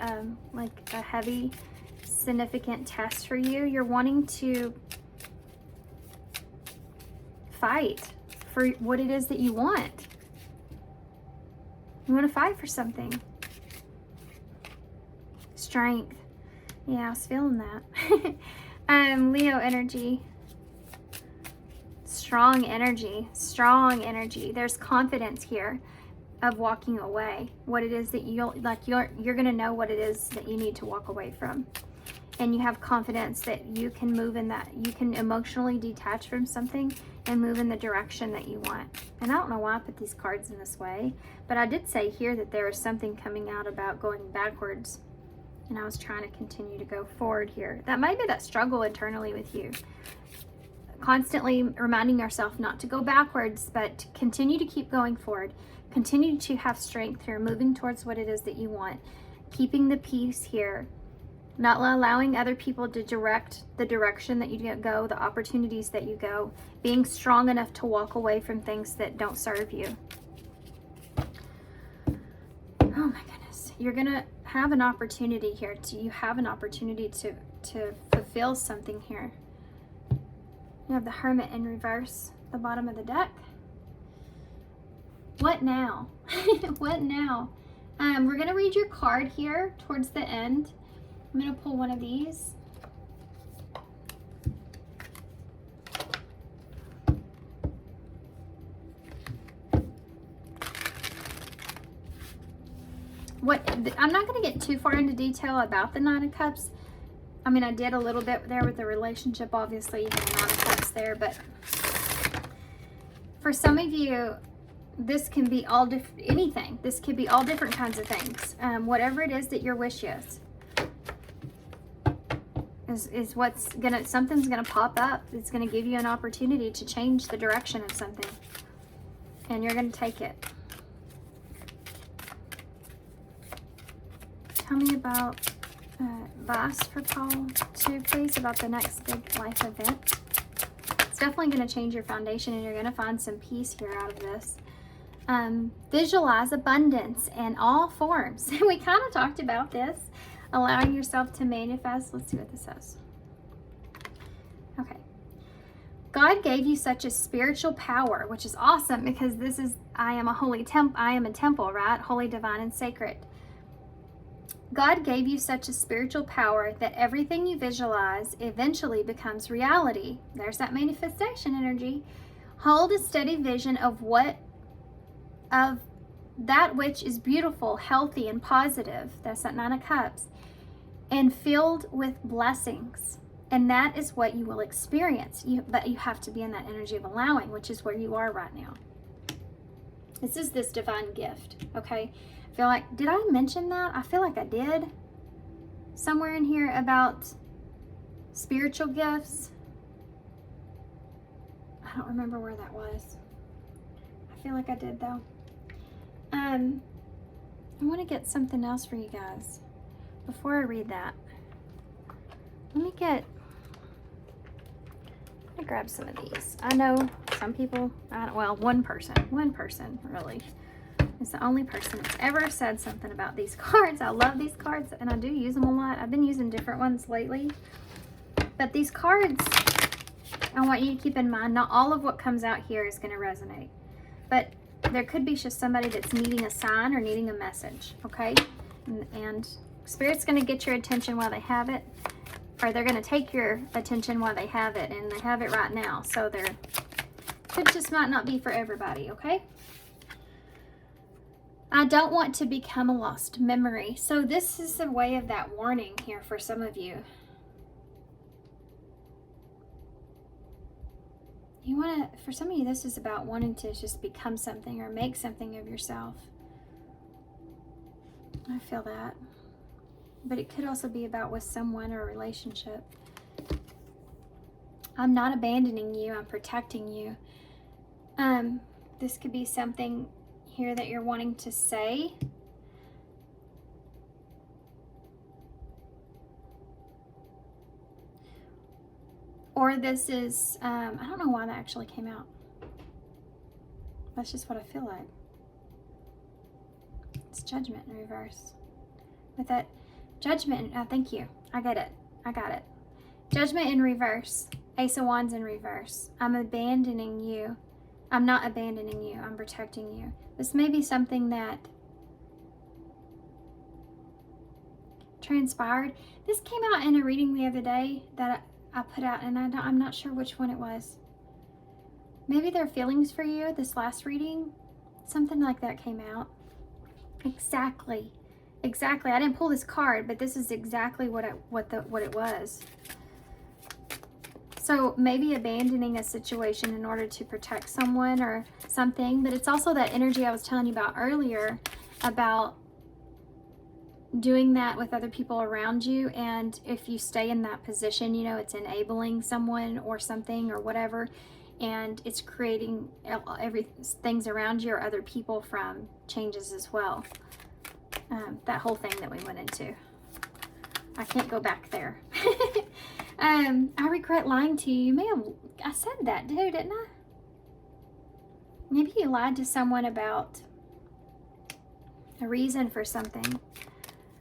like a heavy, significant test for you. You're wanting to fight for what it is that you want. You want to fight for something. Strength. Yeah, I was feeling that. Leo energy. Strong energy. Strong energy. There's confidence here of walking away. What it is that you're going to know what it is that you need to walk away from. And you have confidence that you can move in that. You can emotionally detach from something and move in the direction that you want. And I don't know why I put these cards in this way, but I did say here that there was something coming out about going backwards. And I was trying to continue to go forward here. That might be that struggle internally with you. Constantly reminding yourself not to go backwards, but to continue to keep going forward. Continue to have strength here, moving towards what it is that you want. Keeping the peace here. Not allowing other people to direct the direction that you go, the opportunities that you go. Being strong enough to walk away from things that don't serve you. Oh my goodness. You're going to have an opportunity here. You have an opportunity to fulfill something here. You have the Hermit in reverse, the bottom of the deck. What now? What now? We're going to read your card here towards the end. I'm going to pull one of these. I'm not going to get too far into detail about the Nine of Cups. I mean, I did a little bit there with the relationship. Obviously, you have a Nine of Cups there, but for some of you, this can be all different, anything. This could be all different kinds of things. Whatever it is that your wish is what's something's gonna pop up. It's gonna give you an opportunity to change the direction of something, and you're gonna take it. Tell me about advice for Paul too, please, about the next big life event. It's definitely gonna change your foundation, and you're gonna find some peace here out of this. Visualize abundance in all forms. We kind of talked about this. Allowing yourself to manifest. Let's see what this says. Okay. God gave you such a spiritual power, which is awesome because this is, I am a temple, right? Holy, divine, and sacred. God gave you such a spiritual power that everything you visualize eventually becomes reality. There's that manifestation energy. Hold a steady vision of that which is beautiful, healthy, and positive. That's that 9 of Cups. And filled with blessings. And that is what you will experience. But you have to be in that energy of allowing, which is where you are right now. This is this divine gift, okay? I feel like, did I mention that? I feel like I did. Somewhere in here about spiritual gifts. I don't remember where that was. I feel like I did though. I want to get something else for you guys. Before I read that, let me grab some of these. I know some people, one person really is the only person that's ever said something about these cards. I love these cards and I do use them a lot. I've been using different ones lately. But these cards, I want you to keep in mind, not all of what comes out here is going to resonate. But there could be just somebody that's needing a sign or needing a message, okay? And Spirit's going to get your attention while they have it, or they're going to take your attention while they have it, and they have it right now. So it just might not be for everybody, okay? I don't want to become a lost memory. So this is a way of that warning here for some of you. You want to, for some of you, this is about wanting to just become something or make something of yourself. I feel that. But it could also be about with someone or a relationship. I'm not abandoning you. I'm protecting you. This could be something here that you're wanting to say. Or this is, I don't know why that actually came out. That's just what I feel like. It's Judgment in reverse. With that Judgment, thank you. I got it. Judgment in reverse. Ace of Wands in reverse. I'm abandoning you. I'm not abandoning you. I'm protecting you. This may be something that transpired. This came out in a reading the other day that I put out, and I'm not sure which one it was. Maybe their feelings for you, this last reading, something like that came out. Exactly. I didn't pull this card, but this is exactly what it was. So maybe abandoning a situation in order to protect someone or something, but it's also that energy I was telling you about earlier about doing that with other people around you, and if you stay in that position, you know, it's enabling someone or something or whatever, and it's creating things around you or other people from changes as well. That whole thing that we went into. I can't go back there. I regret lying to you. I said that, didn't I? Maybe you lied to someone about a reason for something.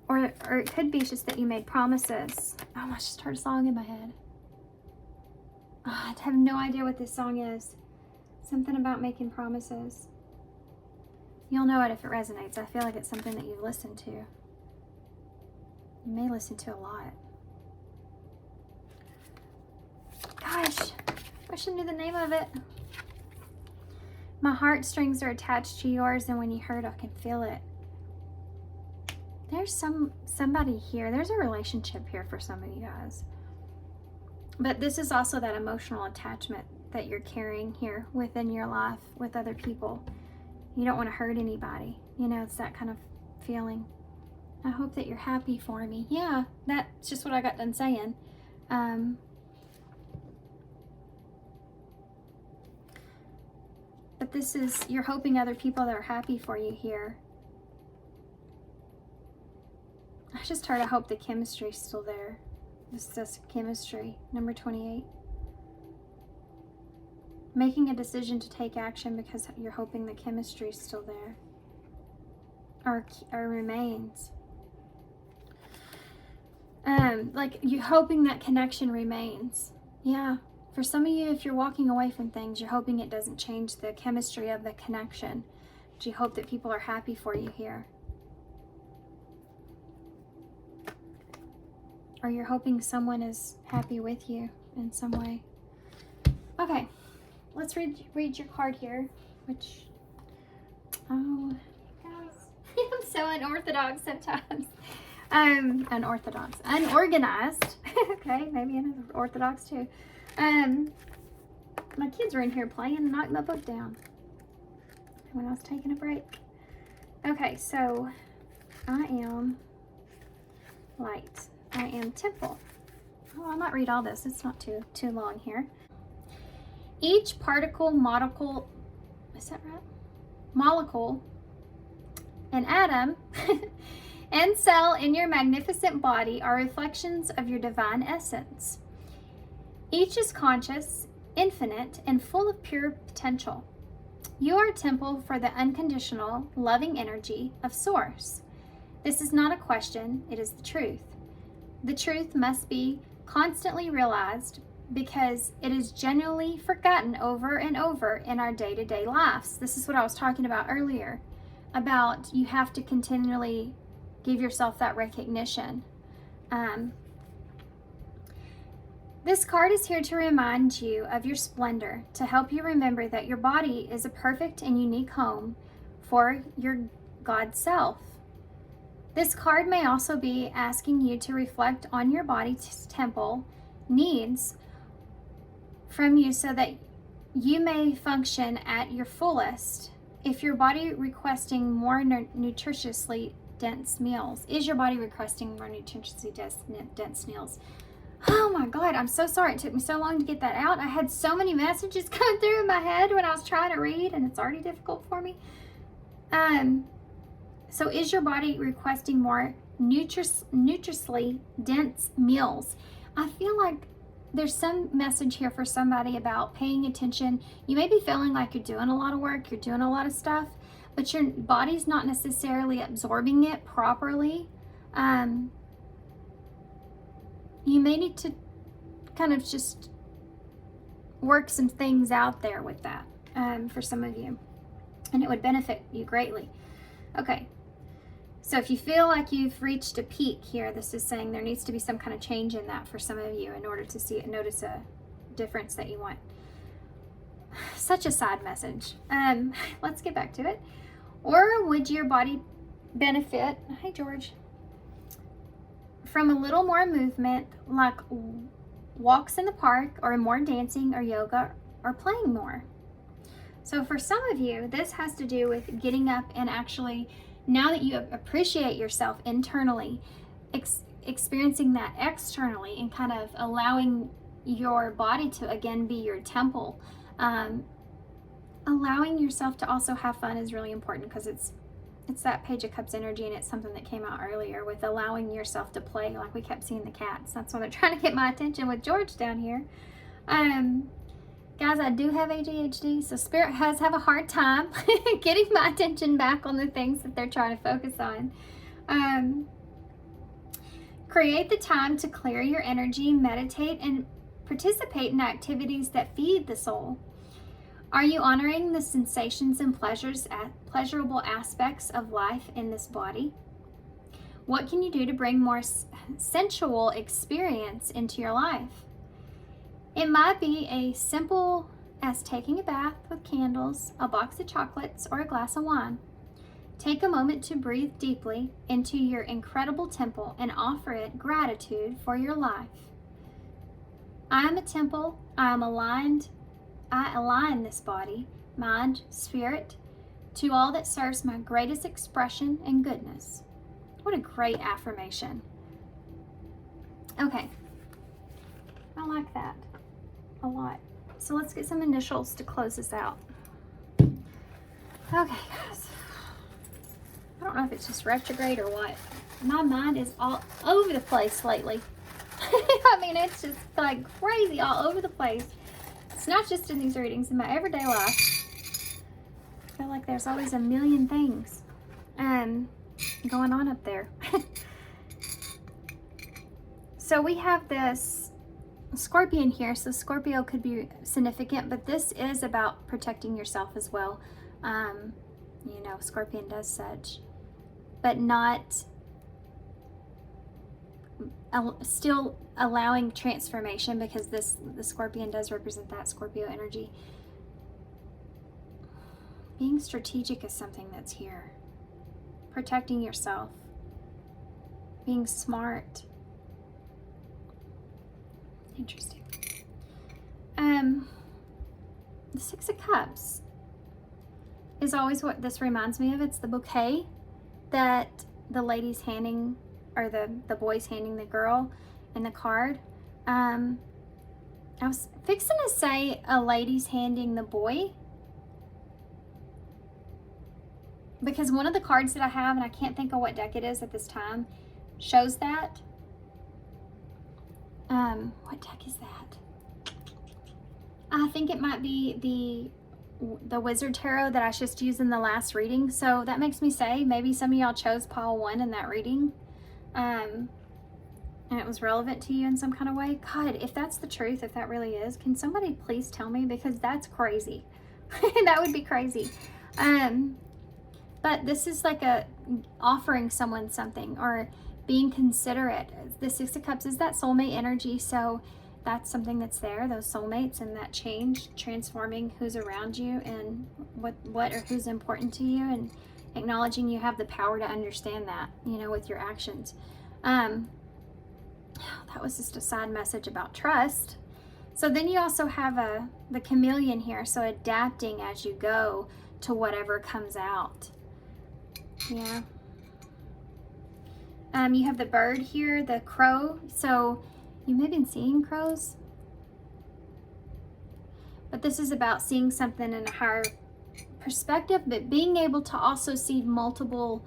Or it could be just that you made promises. Oh, I just heard a song in my head. Oh, I have no idea what this song is. Something about making promises. You'll know it if it resonates. I feel like it's something that you've listened to. You may listen to a lot. Gosh, wish I knew the name of it. My heartstrings are attached to yours, and when you hurt, I can feel it. There's somebody here. There's a relationship here for some of you guys. But this is also that emotional attachment that you're carrying here within your life with other people. You don't want to hurt anybody. You know, it's that kind of feeling. I hope that you're happy for me. Yeah, that's just what I got done saying. But this is, you're hoping other people that are happy for you here. I just heard, I hope the chemistry's still there. This says chemistry, number 28. Making a decision to take action because you're hoping the chemistry's still there. Or remains. Like you're hoping that connection remains. Yeah, For some of you, if you're walking away from things, you're hoping it doesn't change the chemistry of the connection. But you hope that people are happy for you here. Or you're hoping someone is happy with you in some way. Okay, let's read your card here, which, oh, guys, I'm so unorthodox sometimes. Unorganized. Okay, maybe unorthodox too. My kids were in here playing and knocked my book down when I was taking a break. Okay, so I am light. I am temple. Oh, I might read all this. It's not too long here. Each particle, molecule, is that right? Molecule, and atom, and cell in your magnificent body are reflections of your divine essence. Each is conscious, infinite, and full of pure potential. You are a temple for the unconditional, loving energy of Source. This is not a question, it is the truth. The truth must be constantly realized because it is genuinely forgotten over and over in our day-to-day lives. This is what I was talking about earlier, about you have to continually give yourself that recognition. This card is here to remind you of your splendor, to help you remember that your body is a perfect and unique home for your God self. This card may also be asking you to reflect on your body's temple needs from you so that you may function at your fullest. If your body requesting more nutritiously dense meals, is your body requesting more nutritiously dense meals? Oh my God, I'm so sorry it took me so long to get that out. I had so many messages come through in my head when I was trying to read, and it's already difficult for me. So is your body requesting more nutritiously dense meals? I feel like there's some message here for somebody about paying attention. You may be feeling like you're doing a lot of work, you're doing a lot of stuff, but your body's not necessarily absorbing it properly. You may need to kind of just work some things out there with that for some of you, and it would benefit you greatly. Okay, so if you feel like you've reached a peak here, this is saying there needs to be some kind of change in that for some of you in order to see it, notice a difference that you want. Such a side message. Let's get back to it. Or would your body benefit, hey George, from a little more movement, like walks in the park, or more dancing or yoga, or playing more? So for some of you, this has to do with getting up and actually, now that you appreciate yourself internally, experiencing that externally, and kind of allowing your body to again be your temple. Allowing yourself to also have fun is really important, because it's that Page of Cups energy, and it's something that came out earlier with allowing yourself to play. Like we kept seeing the cats. That's why they're trying to get my attention with George down here. Guys, I do have ADHD, so Spirit has a hard time getting my attention back on the things that they're trying to focus on. Create the time to clear your energy, meditate, and participate in activities that feed the soul. Are you honoring the sensations and pleasurable aspects of life in this body? What can you do to bring more sensual experience into your life? It might be as simple as taking a bath with candles, a box of chocolates, or a glass of wine. Take a moment to breathe deeply into your incredible temple and offer it gratitude for your life. I am a temple. I align this body, mind, spirit, to all that serves my greatest expression and goodness. What a great affirmation. Okay, I like that a lot. So let's get some initials to close this out. Okay, guys. I don't know if it's just retrograde or what. My mind is all over the place lately. I mean, it's just like crazy all over the place. It's not just in these readings, in my everyday life. I feel like there's always a million things going on up there. So we have this Scorpion here, so Scorpio could be significant, but this is about protecting yourself as well. You know, Scorpion does such, but not still allowing transformation, because the Scorpion does represent that Scorpio energy. Being strategic is something that's here. Protecting yourself. Being smart. Interesting. The Six of Cups is always what this reminds me of. It's the bouquet that the lady's handing, or the boy's handing the girl in the card. I was fixing to say a lady's handing the boy, because one of the cards that I have, and I can't think of what deck it is at this time, shows that. What deck is that? I think it might be the Wizard Tarot that I just used in the last reading. So that makes me say maybe some of y'all chose pile 1 in that reading. And it was relevant to you in some kind of way. God, if that's the truth, if that really is, can somebody please tell me? Because that's crazy. That would be crazy. But this is like offering someone something, or being considerate. The Six of Cups is that soulmate energy, so that's something that's there, those soulmates, and that change, transforming who's around you and what or who's important to you, and acknowledging you have the power to understand that, you know, with your actions. That was just a side message about trust. So then you also have the chameleon here, so adapting as you go to whatever comes out. Yeah. You have the bird here, the crow. So you may have been seeing crows, but this is about seeing something in a higher perspective, but being able to also see multiple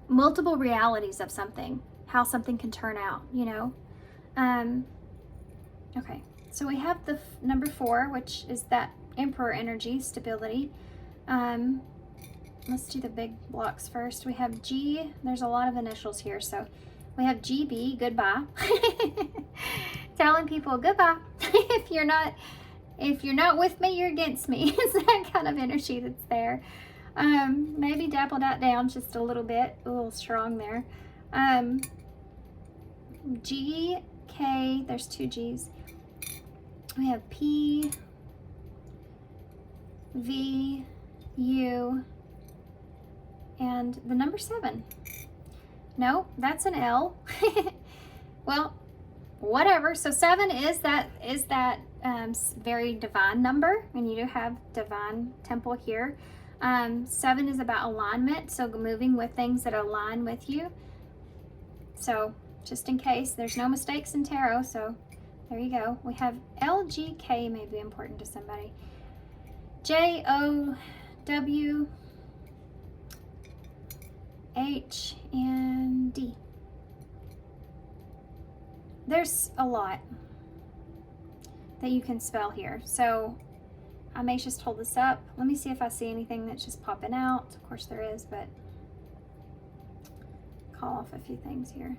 realities of something, how something can turn out, you know. Okay, so we have the number 4, which is that Emperor energy, stability. Let's do the big blocks first. We have G. There's a lot of initials here, so we have GB, goodbye. Telling people goodbye. If you're not with me, you're against me. It's that kind of energy that's there. Maybe dapple that down just a little bit, a little strong there. G, K, there's 2 G's. We have P, V, U, and the number 7. No, that's an L. Well, whatever. So 7 is that very divine number, and you do have divine temple here. 7 is about alignment, so moving with things that align with you. So just in case, there's no mistakes in tarot, so there you go. We have L, G, K may be important to somebody. J, O, W, H, and D. There's a lot that you can spell here, so I may just hold this up. Let me see if I see anything that's just popping out. Of course there is, but call off a few things here.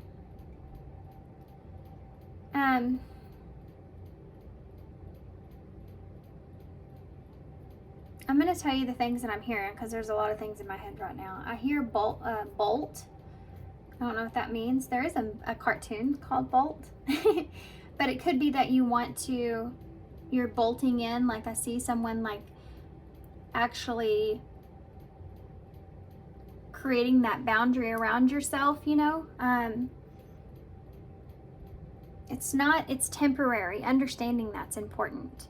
I'm going to tell you the things that I'm hearing, because there's a lot of things in my head right now. I hear bolt. I don't know what that means. There is a cartoon called Bolt. But it could be that you're bolting in. Like I see someone like actually creating that boundary around yourself, you know. It's temporary. Understanding that's important.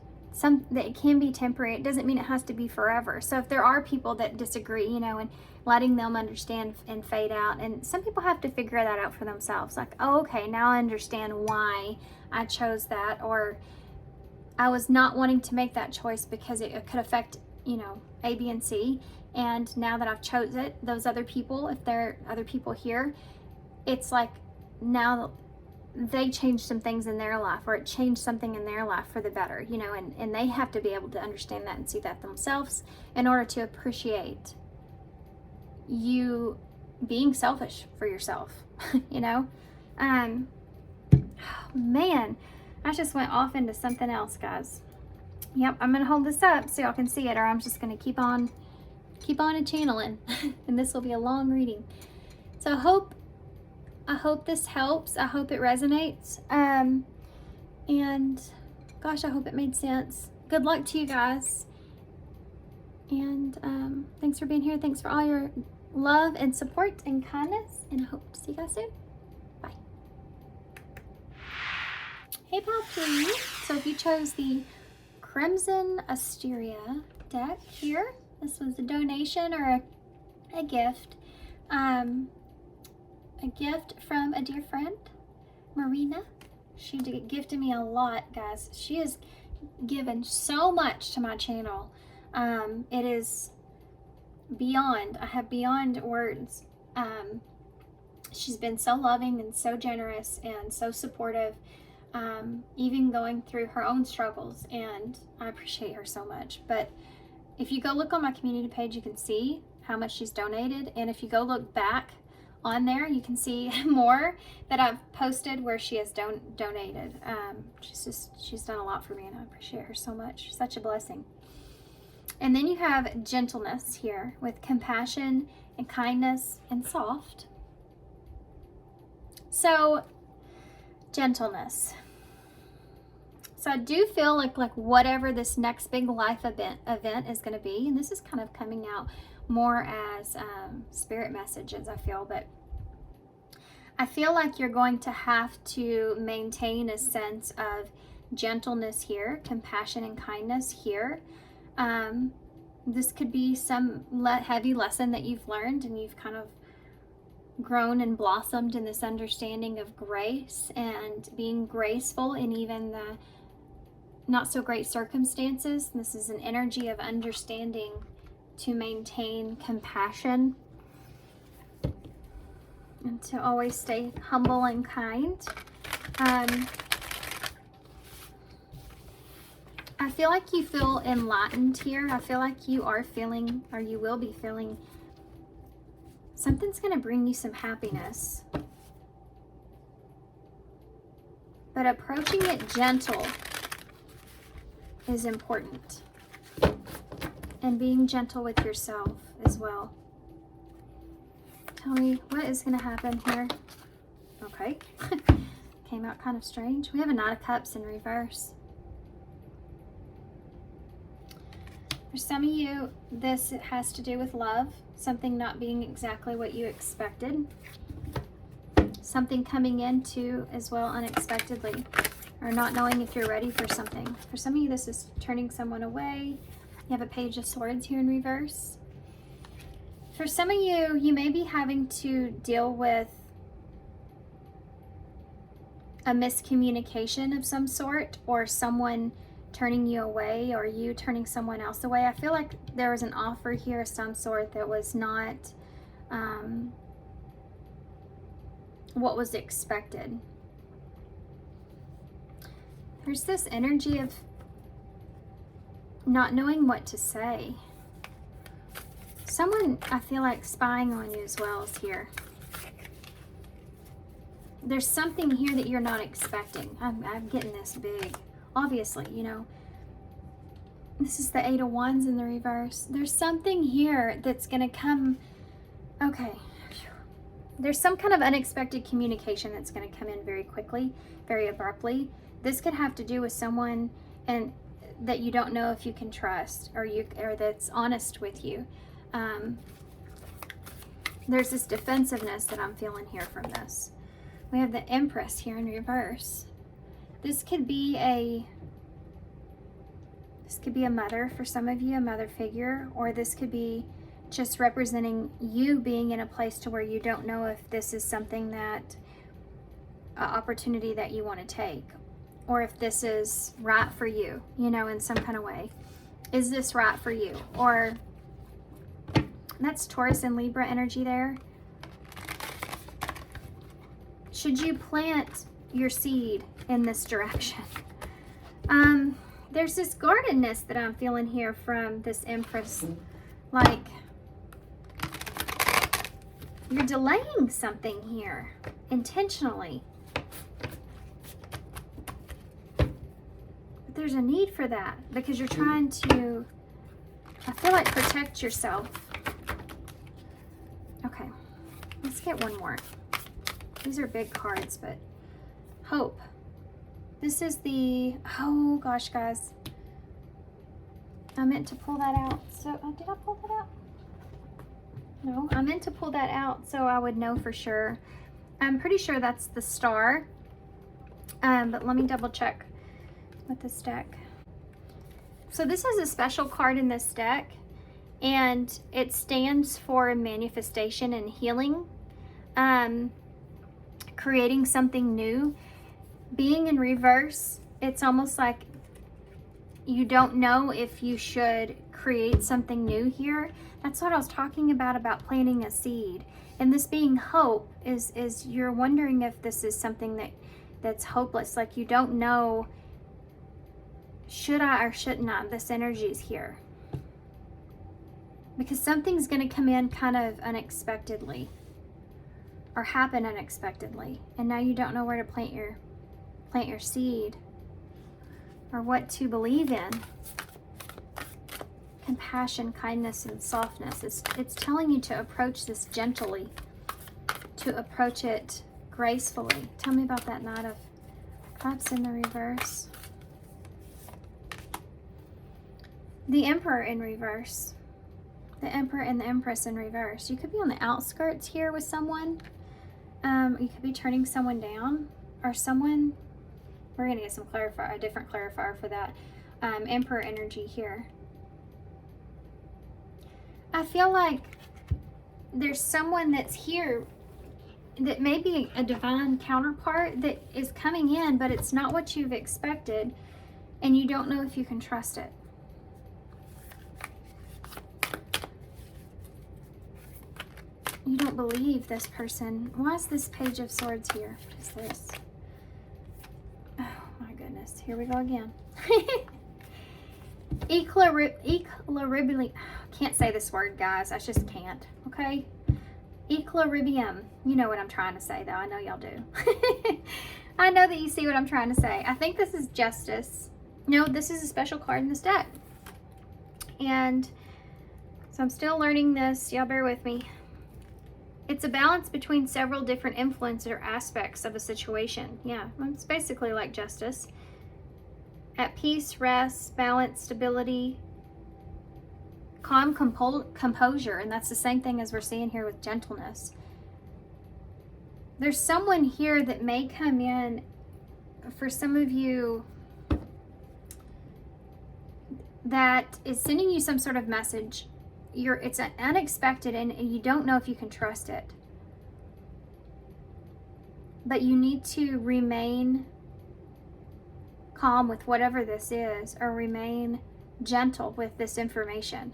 That it can be temporary. It doesn't mean it has to be forever. So if there are people that disagree, you know, and letting them understand and fade out, and some people have to figure that out for themselves. Like, oh, okay, now I understand why I chose that, or I was not wanting to make that choice because it could affect, you know, A, B, and C. And now that I've chose it, those other people, if there are other people here, it's like now they changed some things in their life, or it changed something in their life for the better, you know, and they have to be able to understand that and see that themselves in order to appreciate you being selfish for yourself, you know. man, I just went off into something else, guys. Yep, I'm gonna hold this up so y'all can see it, or I'm just gonna keep on channeling and this will be a long reading. So I hope this helps. I hope it resonates. And gosh, I hope it made sense. Good luck to you guys. And thanks for being here. Thanks for all your love and support and kindness. And I hope to see you guys soon. Bye. Hey, Poppy. So if you chose the Crimson Asteria deck here, this was a donation or a gift. A gift from a dear friend, Marina. She gifted me a lot, guys. She has given so much to my channel. It is beyond, I have beyond words. She's been so loving and so generous and so supportive, even going through her own struggles, and I appreciate her so much. But if you go look on my community page, you can see how much she's donated, and if you go look back on there, you can see more that I've posted where she has donated. She's done a lot for me, and I appreciate her so much. She's such a blessing. And then you have Gentleness here with compassion and kindness and soft. So Gentleness. So I do feel like whatever this next big life event is going to be, and this is kind of coming out more as spirit messages, I feel, but I feel like you're going to have to maintain a sense of gentleness here, compassion and kindness here. This could be some heavy lesson that you've learned, and you've kind of grown and blossomed in this understanding of grace and being graceful in even the not so great circumstances. This is an energy of understanding to maintain compassion and to always stay humble and kind. I feel like you feel enlightened here. I feel like you are feeling, or you will be feeling, something's going to bring you some happiness. But approaching it gentle is important. And being gentle with yourself as well. Tell me, what is going to happen here? Okay. Came out kind of strange. We have a Knight of Cups in reverse. For some of you, this has to do with love. Something not being exactly what you expected. Something coming into as well unexpectedly. Or not knowing if you're ready for something. For some of you, this is turning someone away. You have a Page of Swords here in reverse. For some of you, you may be having to deal with a miscommunication of some sort, or someone turning you away, or you turning someone else away. I feel like there was an offer here of some sort that was not what was expected. There's this energy of not knowing what to say. Someone, I feel like, spying on you as well is here. There's something here that you're not expecting. I'm getting this big. Obviously, you know, this is the Eight of Wands in the reverse. There's something here that's going to come. Okay. There's some kind of unexpected communication that's going to come in very quickly, very abruptly. This could have to do with someone and that you don't know if you can trust, or that's honest with you. There's this defensiveness that I'm feeling here from this. We have the Empress here in reverse. This could be a mother for some of you, a mother figure, or this could be just representing you being in a place to where you don't know if this is something that opportunity that you want to take, or if this is right for you, you know, in some kind of way. Is this right for you? Or that's Taurus and Libra energy there. Should you plant your seed in this direction? There's this guardedness that I'm feeling here from this Empress. Like, you're delaying something here intentionally. there's a need for that because you're trying to, I feel like, protect yourself. Okay, let's get one more. These are big cards, but hope. This is the, oh gosh, guys. I meant to pull that out. So, did I pull that out? No, I meant to pull that out so I would know for sure. I'm pretty sure that's the star. But let me double check with this deck. So this is a special card in this deck, and it stands for manifestation and healing, creating something new. Being in reverse, it's almost like you don't know if you should create something new here. That's what I was talking about planting a seed. And this being hope is you're wondering if this is something that's hopeless. Like you don't know, should I or shouldn't I? This energy is here. Because something's going to come in kind of unexpectedly or happen unexpectedly. And now you don't know where to plant your seed or what to believe in. Compassion, kindness, and softness. It's telling you to approach this gently, to approach it gracefully. Tell me about that Knight of Cups in the reverse. The Emperor in reverse. The Emperor and the Empress in reverse. You could be on the outskirts here with someone. You could be turning someone down, or someone, we're going to get some a different clarifier for that. Emperor energy here. I feel like there's someone that's here that may be a divine counterpart that is coming in, but it's not what you've expected, and you don't know if you can trust it. You don't believe this person. Why is this Page of Swords here? What is this? Oh my goodness. Here we go again. Equilibrium. Can't say this word, guys. I just can't. Okay? Equilibrium. You know what I'm trying to say, though. I know y'all do. I know that you see what I'm trying to say. I think this is Justice. No, this is a special card in this deck. And so I'm still learning this. Y'all bear with me. It's a balance between several different influences or aspects of a situation. Yeah, it's basically like Justice. At peace, rest, balance, stability, calm, composure. And that's the same thing as we're seeing here with Gentleness. There's someone here that may come in, for some of you, that is sending you some sort of message. It's unexpected and you don't know if you can trust it. But you need to remain calm with whatever this is, or remain gentle with this information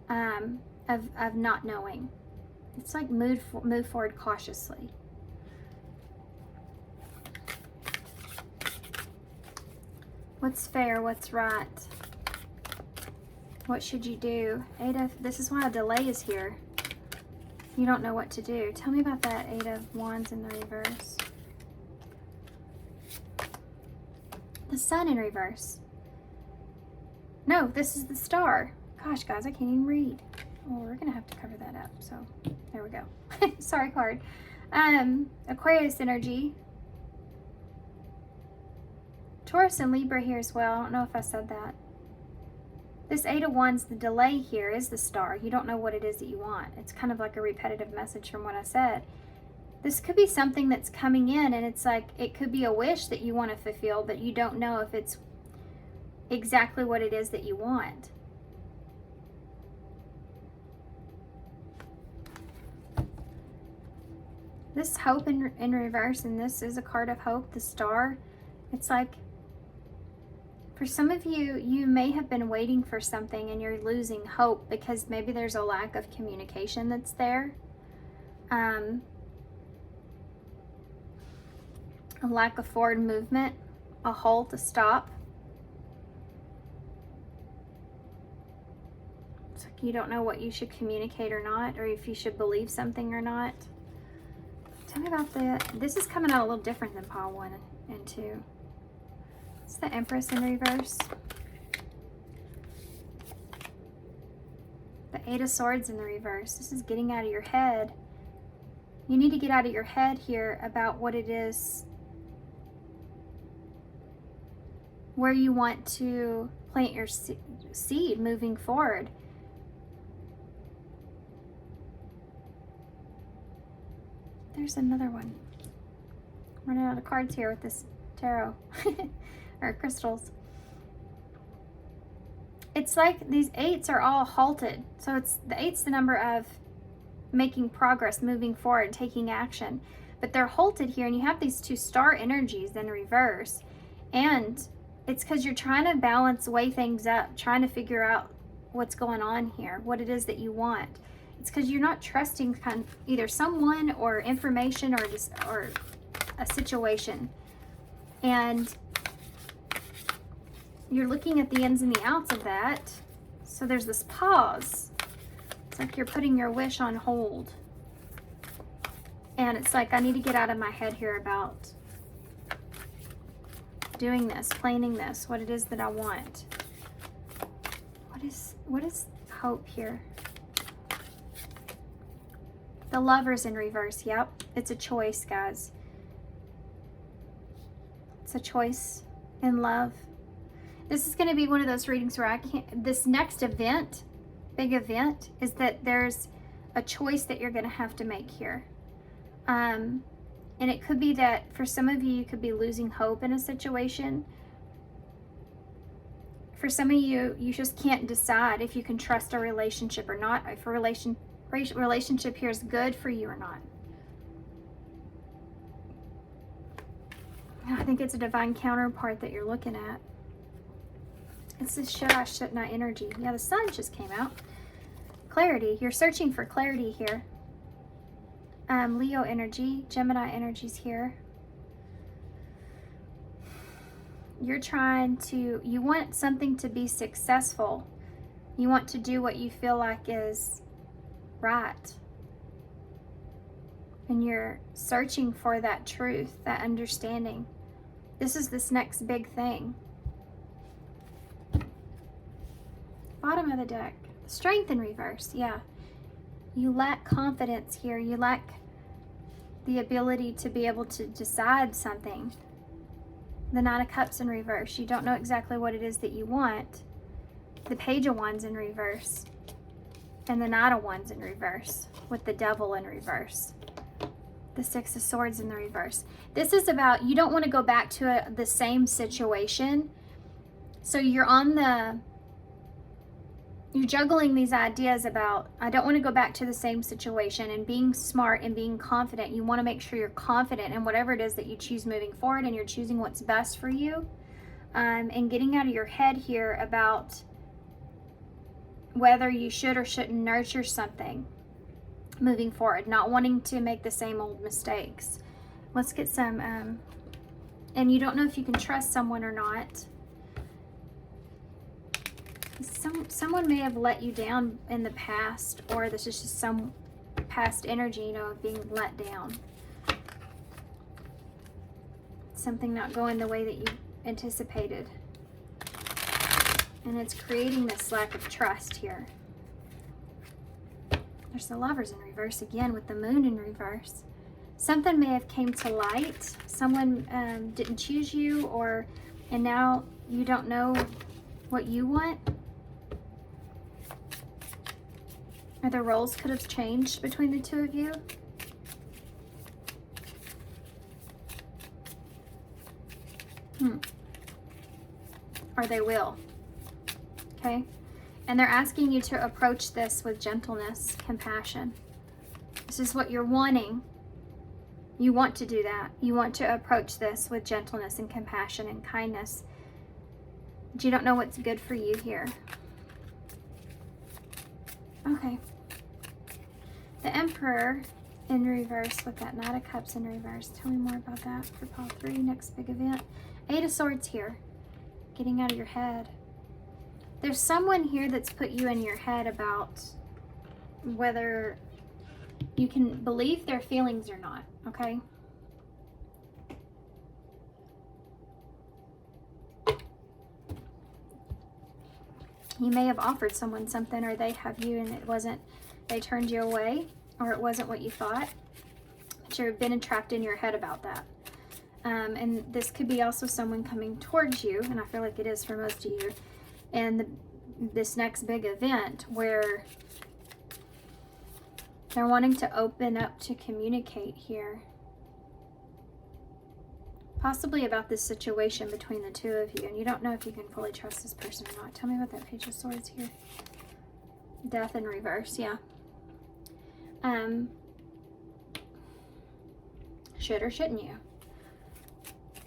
of not knowing. It's like move forward cautiously. What's fair? What's right? What should you do? This is why a delay is here. You don't know what to do. Tell me about that Eight of Wands in the reverse. The Sun in reverse. No, this is the Star. Gosh, guys, I can't even read. Oh, we're going to have to cover that up. So, there we go. Sorry, card. Aquarius energy. Taurus and Libra here as well. I don't know if I said that. This Eight of Wands, the delay here is the Star. You don't know what it is that you want. It's kind of like a repetitive message from what I said. This could be something that's coming in, and it's like, it could be a wish that you want to fulfill, but you don't know if it's exactly what it is that you want. This Hope in reverse, and this is a card of hope, the Star. It's like, for some of you, you may have been waiting for something and you're losing hope because maybe there's a lack of communication that's there. A lack of forward movement, a halt, a stop. It's like you don't know what you should communicate or not, or if you should believe something or not. Tell me about this is coming out a little different than pile 1 and 2. It's the Empress in reverse. The Eight of Swords in the reverse. This is getting out of your head. You need to get out of your head here about what it is, where you want to plant your seed moving forward. There's another one. Running out of cards here with this tarot or crystals. It's like these eights are all halted. So it's the eight's the number of making progress, moving forward, taking action. But they're halted here, and you have these two star energies in reverse. And it's because you're trying to balance, weigh things up, trying to figure out what's going on here, what it is that you want. It's because you're not trusting either someone or information or a situation. And you're looking at the ins and the outs of that. So there's this pause. It's like you're putting your wish on hold. And it's like, I need to get out of my head here about doing this, planning this, what it is that I want. What is hope here? The Lovers in reverse. Yep, it's a choice, guys. It's a choice in love. This is going to be one of those readings where this next event, big event, is that there's a choice that you're going to have to make here. And it could be that for some of you, you could be losing hope in a situation. For some of you, you just can't decide if you can trust a relationship or not, if a relationship here is good for you or not. I think it's a divine counterpart that you're looking at. It's this should I, should not energy. Yeah, the sun just came out. Clarity. You're searching for clarity here. Leo energy, Gemini energies here. You're trying to, you want something to be successful. You want to do what you feel like is right. And you're searching for that truth, that understanding. This is this next big thing. Bottom of the deck. Strength in reverse, yeah. You lack confidence here. You lack the ability to be able to decide something. The Nine of Cups in reverse. You don't know exactly what it is that you want. The Page of Wands in reverse. And the Knight of Wands in reverse. With the Devil in reverse. The Six of Swords in the reverse. This is about, you don't want to go back to the same situation. So you're juggling these ideas about, I don't want to go back to the same situation, and being smart and being confident. You want to make sure you're confident in whatever it is that you choose moving forward, and you're choosing what's best for you. And getting out of your head here about whether you should or shouldn't nurture something moving forward, not wanting to make the same old mistakes. Let's get some, and you don't know if you can trust someone or not. Someone may have let you down in the past, or this is just some past energy, you know, of being let down. Something not going the way that you anticipated. And it's creating this lack of trust here. There's the Lovers in reverse again with the Moon in reverse. Something may have came to light. Someone didn't choose you, and now you don't know what you want. Or the roles could have changed between the two of you. Or they will. Okay? And they're asking you to approach this with gentleness, compassion. This is what you're wanting. You want to do that. You want to approach this with gentleness and compassion and kindness. But you don't know what's good for you here. Okay. The Emperor in reverse with that Knight of Cups in reverse. Tell me more about that for pile 3, next big event. Eight of Swords here. Getting out of your head. There's someone here that's put you in your head about whether you can believe their feelings or not, okay? You may have offered someone something, or they have you, and it wasn't, they turned you away, or it wasn't what you thought. But you've been entrapped in your head about that. And this could be also someone coming towards you, and I feel like it is for most of you, and this next big event where they're wanting to open up to communicate here. Possibly about this situation between the two of you, and you don't know if you can fully trust this person or not. Tell me about that Page of Swords here. Death in reverse, yeah. Should or shouldn't you?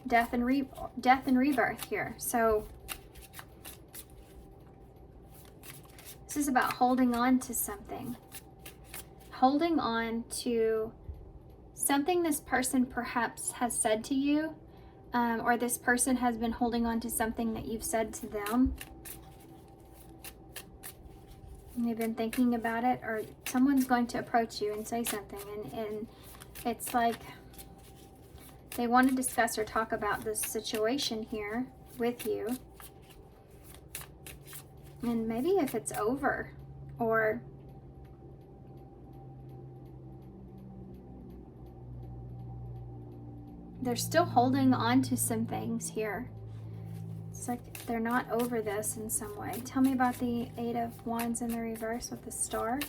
Death and rebirth here. So this is about holding on to something. Holding on to something this person perhaps has said to you, or this person has been holding on to something that you've said to them. And they've been thinking about it, or someone's going to approach you and say something, and it's like they want to discuss or talk about this situation here with you. And maybe if it's over, or they're still holding on to some things here. It's like they're not over this in some way. Tell me about the Eight of Wands in the reverse with the Star.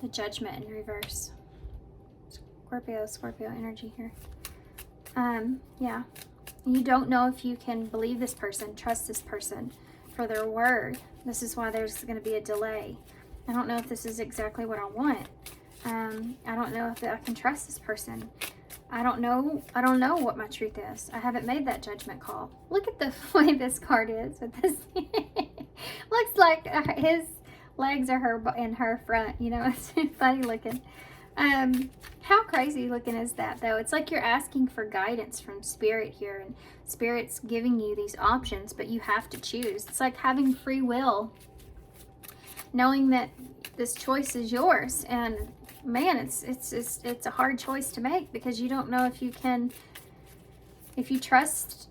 The Judgment in reverse. Scorpio energy here. Yeah. You don't know if you can believe this person, trust this person for their word. This is why there's going to be a delay. I don't know if this is exactly what I want. I don't know if I can trust this person. I don't know what my truth is. I haven't made that judgment call. Look at the way this card is with this. Looks like his legs are in her front. You know, it's funny looking. How crazy looking is that, though? It's like you're asking for guidance from Spirit here, and Spirit's giving you these options, but you have to choose. It's like having free will, knowing that this choice is yours. And man, it's a hard choice to make, because you don't know if you trust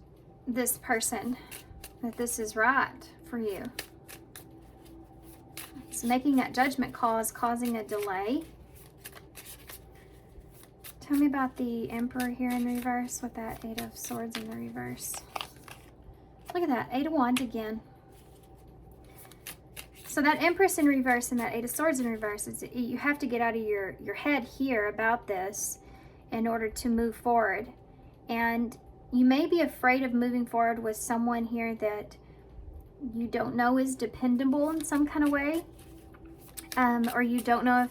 this person, that this is right for you. It's making that judgment call is causing a delay. Tell me about the Emperor here in reverse with that Eight of Swords in the reverse. Look at that, Eight of Wands again. So that Empress in reverse and that Eight of Swords in reverse, you have to get out of your head here about this in order to move forward. And you may be afraid of moving forward with someone here that you don't know is dependable in some kind of way. Or you don't know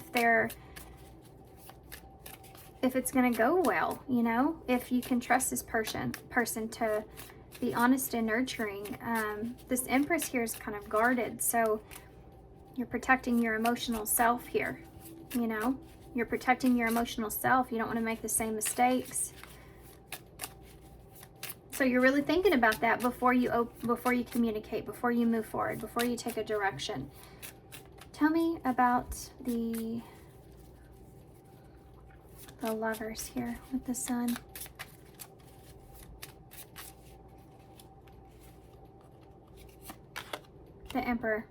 if it's going to go well, you know, if you can trust this person to be honest and nurturing. This Empress here is kind of guarded, so you're protecting your emotional self here, you know. You're protecting your emotional self. You don't want to make the same mistakes. So you're really thinking about that before you communicate, before you move forward, before you take a direction. Tell me about the Lovers here with the Sun. The Emperor.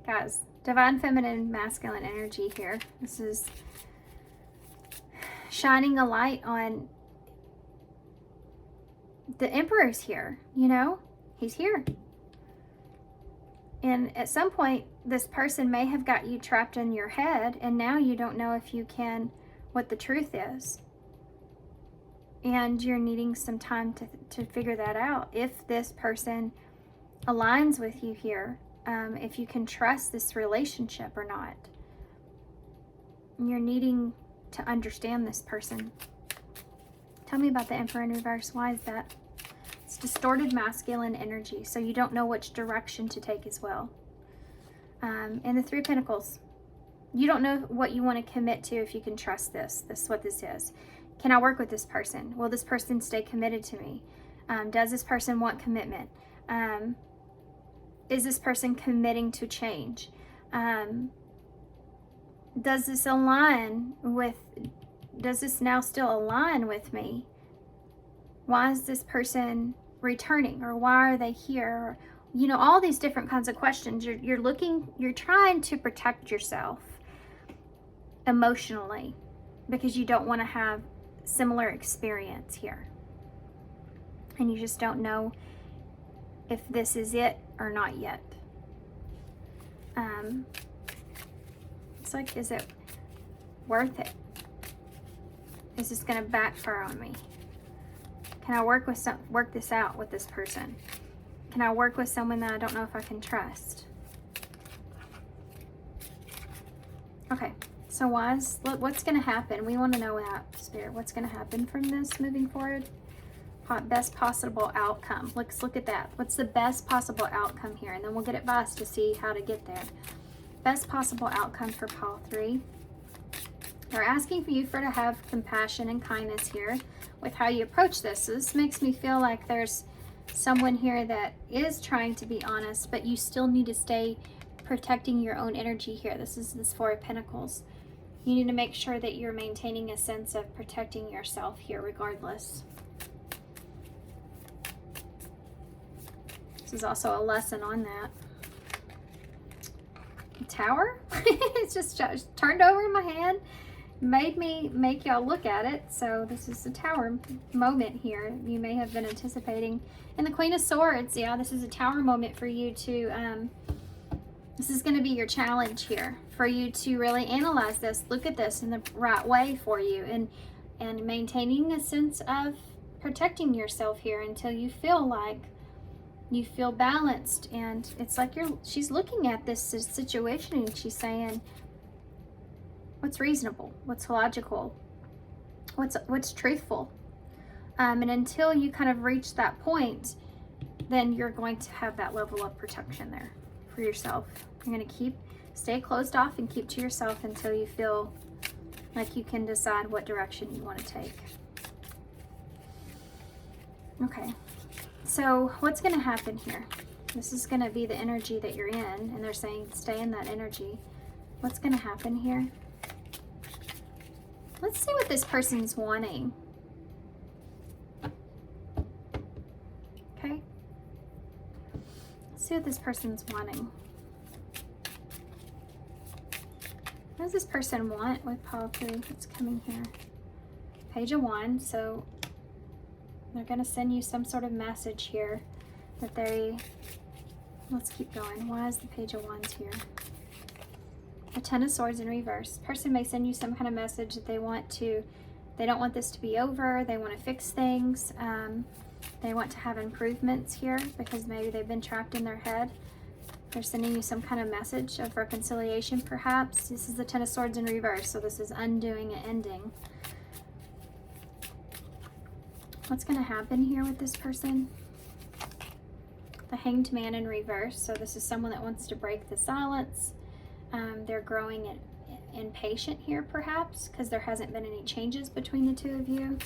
Guys, divine feminine masculine energy here. This is shining a light on the Emperor's here, you know? He's here. And at some point, this person may have got you trapped in your head, and now you don't know if you can, what the truth is. And you're needing some time to figure that out. If this person aligns with you here, if you can trust this relationship or not. And you're needing to understand this person. Tell me about the Emperor in reverse. Why is that? It's distorted masculine energy, so you don't know which direction to take as well. And the Three of Pentacles. You don't know what you want to commit to if you can trust this. This is what this is. Can I work with this person? Will this person stay committed to me? Does this person want commitment? Is this person committing to change? Does this now still align with me? Why is this person returning, or why are they here? Or, you know, all these different kinds of questions. You're trying to protect yourself emotionally because you don't want to have similar experience here. And you just don't know if this is it or not yet. It's like, is it worth it? Is this going to backfire on me? Can I work this out with this person? Can I work with someone that I don't know if I can trust? Okay, so what's going to happen? We want to know that, Spirit. What's going to happen from this moving forward? Best possible outcome. Let's look at that. What's the best possible outcome here? And then we'll get advice to see how to get there. Best possible outcome for pile 3. They're asking for you to have compassion and kindness here with how you approach this. So this makes me feel like there's someone here that is trying to be honest, but you still need to stay protecting your own energy here. This is this 4 of Pentacles. You need to make sure that you're maintaining a sense of protecting yourself here regardless. This is also a lesson on that. Tower. It's just turned over in my hand, made me make y'all look at it. So this is a tower moment here. You may have been anticipating. And the Queen of Swords, yeah, this is a tower moment for you to this is going to be your challenge here, for you to really analyze this, look at this in the right way for you, and maintaining a sense of protecting yourself here until you feel like you feel balanced. And it's like she's looking at this situation and she's saying, what's reasonable, what's logical, what's truthful. And until you kind of reach that point, then you're going to have that level of protection there for yourself. You're going to stay closed off and keep to yourself until you feel like you can decide what direction you want to take. Okay. So what's going to happen here? This is going to be the energy that you're in, and they're saying stay in that energy. What's going to happen here? Let's see what this person's wanting. Okay. Let's see what this person's wanting. What does this person want with pile 3? What's coming here? Page of Wands. So they're going to send you some sort of message here that let's keep going. Why is the Page of Wands here? A Ten of Swords in reverse. Person may send you some kind of message that they don't want this to be over. They want to fix things. They want to have improvements here because maybe they've been trapped in their head. They're sending you some kind of message of reconciliation perhaps. This is the Ten of Swords in reverse, so this is undoing and ending. What's going to happen here with this person? The Hanged Man in reverse. So this is someone that wants to break the silence. They're growing impatient here perhaps because there hasn't been any changes between the two of you.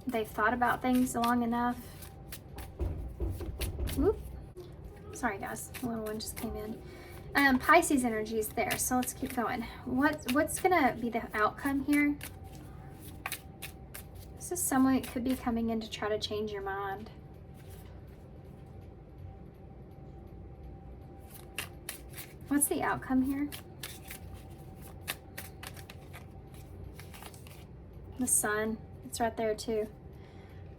They've thought about things long enough. Whoop. Sorry guys, a little one just came in. Pisces energy is there, so let's keep going. What's going to be the outcome here? This is someone that could be coming in to try to change your mind. What's the outcome here? The Sun. It's right there too.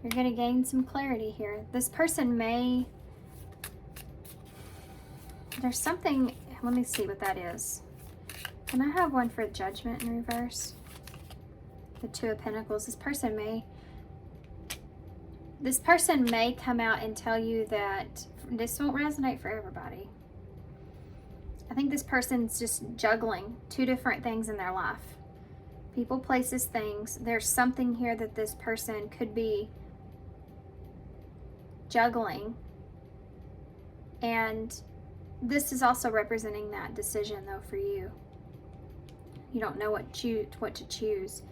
You're going to gain some clarity here. This person may... There's something... Let me see what that is. Can I have one for Judgment in reverse? The Two of Pentacles. This person may come out and tell you that this won't resonate for everybody. I think this person's just juggling 2 different things in their life. People, places, things. There's something here that this person could be juggling. And this is also representing that decision though for you. You don't know what to choose.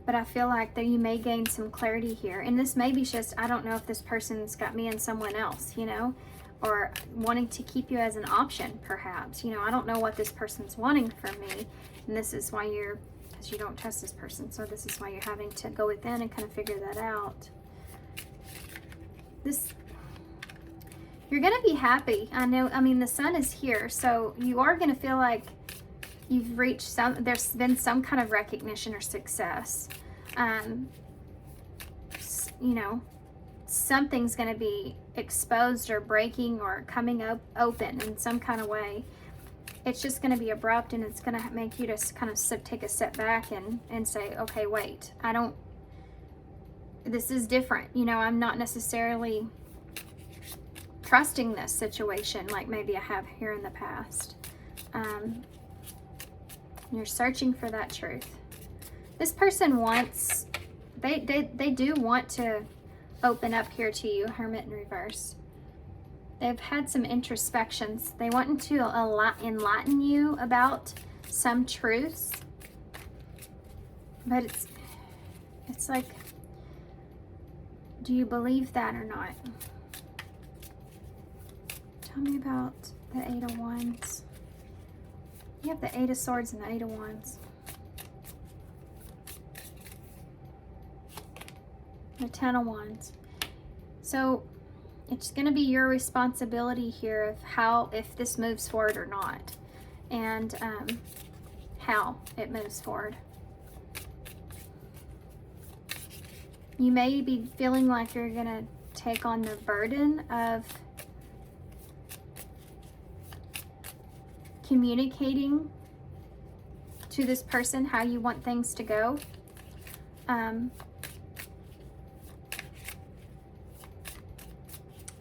But I feel like that you may gain some clarity here. And this may be just, I don't know if this person's got me and someone else, you know, or wanting to keep you as an option, perhaps. You know, I don't know what this person's wanting from me. And this is why because you don't trust this person. So this is why you're having to go within and kind of figure that out. this, you're going to be happy. I know, I mean, the sun is here, so you are going to feel like you've reached there's been some kind of recognition or success. You know, something's going to be exposed or breaking or coming up open in some kind of way. It's just going to be abrupt, and it's going to make you just kind of take a step back and say, okay, wait, this is different. You know, I'm not necessarily trusting this situation like maybe I have here in the past. You're searching for that truth. This person wants, they do want to open up here to you, Hermit in reverse. They've had some introspections. They want to enlighten you about some truths. But it's like, do you believe that or not? Tell me about the Eight of Wands. You have the Eight of Swords and the Eight of Wands. The Ten of Wands. So it's going to be your responsibility here of if this moves forward or not, and how it moves forward. You may be feeling like you're going to take on the burden of communicating to this person how you want things to go.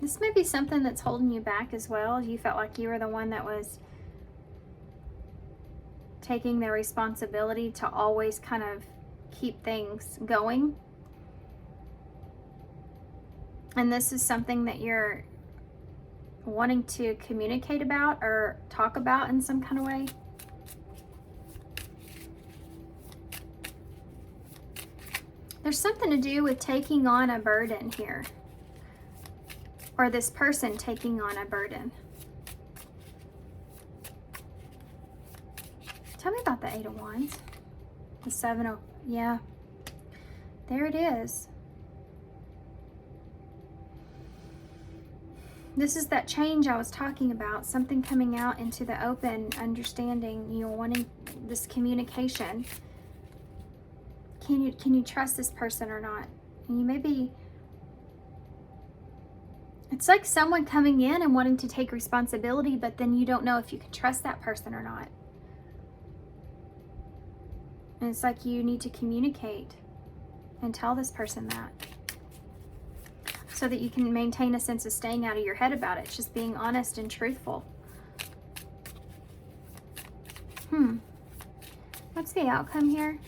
This may be something that's holding you back as well. You felt like you were the one that was taking the responsibility to always kind of keep things going. And this is something that you're wanting to communicate about or talk about in some kind of way. There's something to do with taking on a burden here. Or this person taking on a burden. Tell me about the Eight of Wands. The Seven of, yeah. There it is. This is that change I was talking about. Something coming out into the open, understanding, you know, wanting this communication. Can you trust this person or not? And you may be, it's like someone coming in and wanting to take responsibility, but then you don't know if you can trust that person or not. And it's like you need to communicate and tell this person that, so that you can maintain a sense of staying out of your head about it. It's just being honest and truthful. What's the outcome here?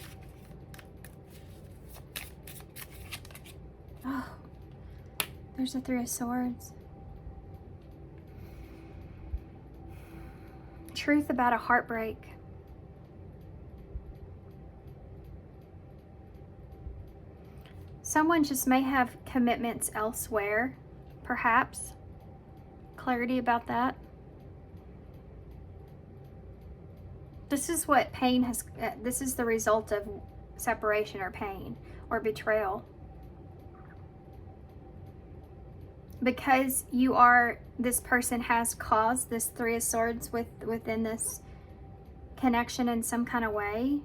Oh, there's a Three of Swords. Truth about a heartbreak. Someone just may have commitments elsewhere, perhaps. Clarity about that. This is what pain has, this is the result of separation or pain or betrayal. Because you are, this person has caused this Three of Swords within this connection in some kind of way.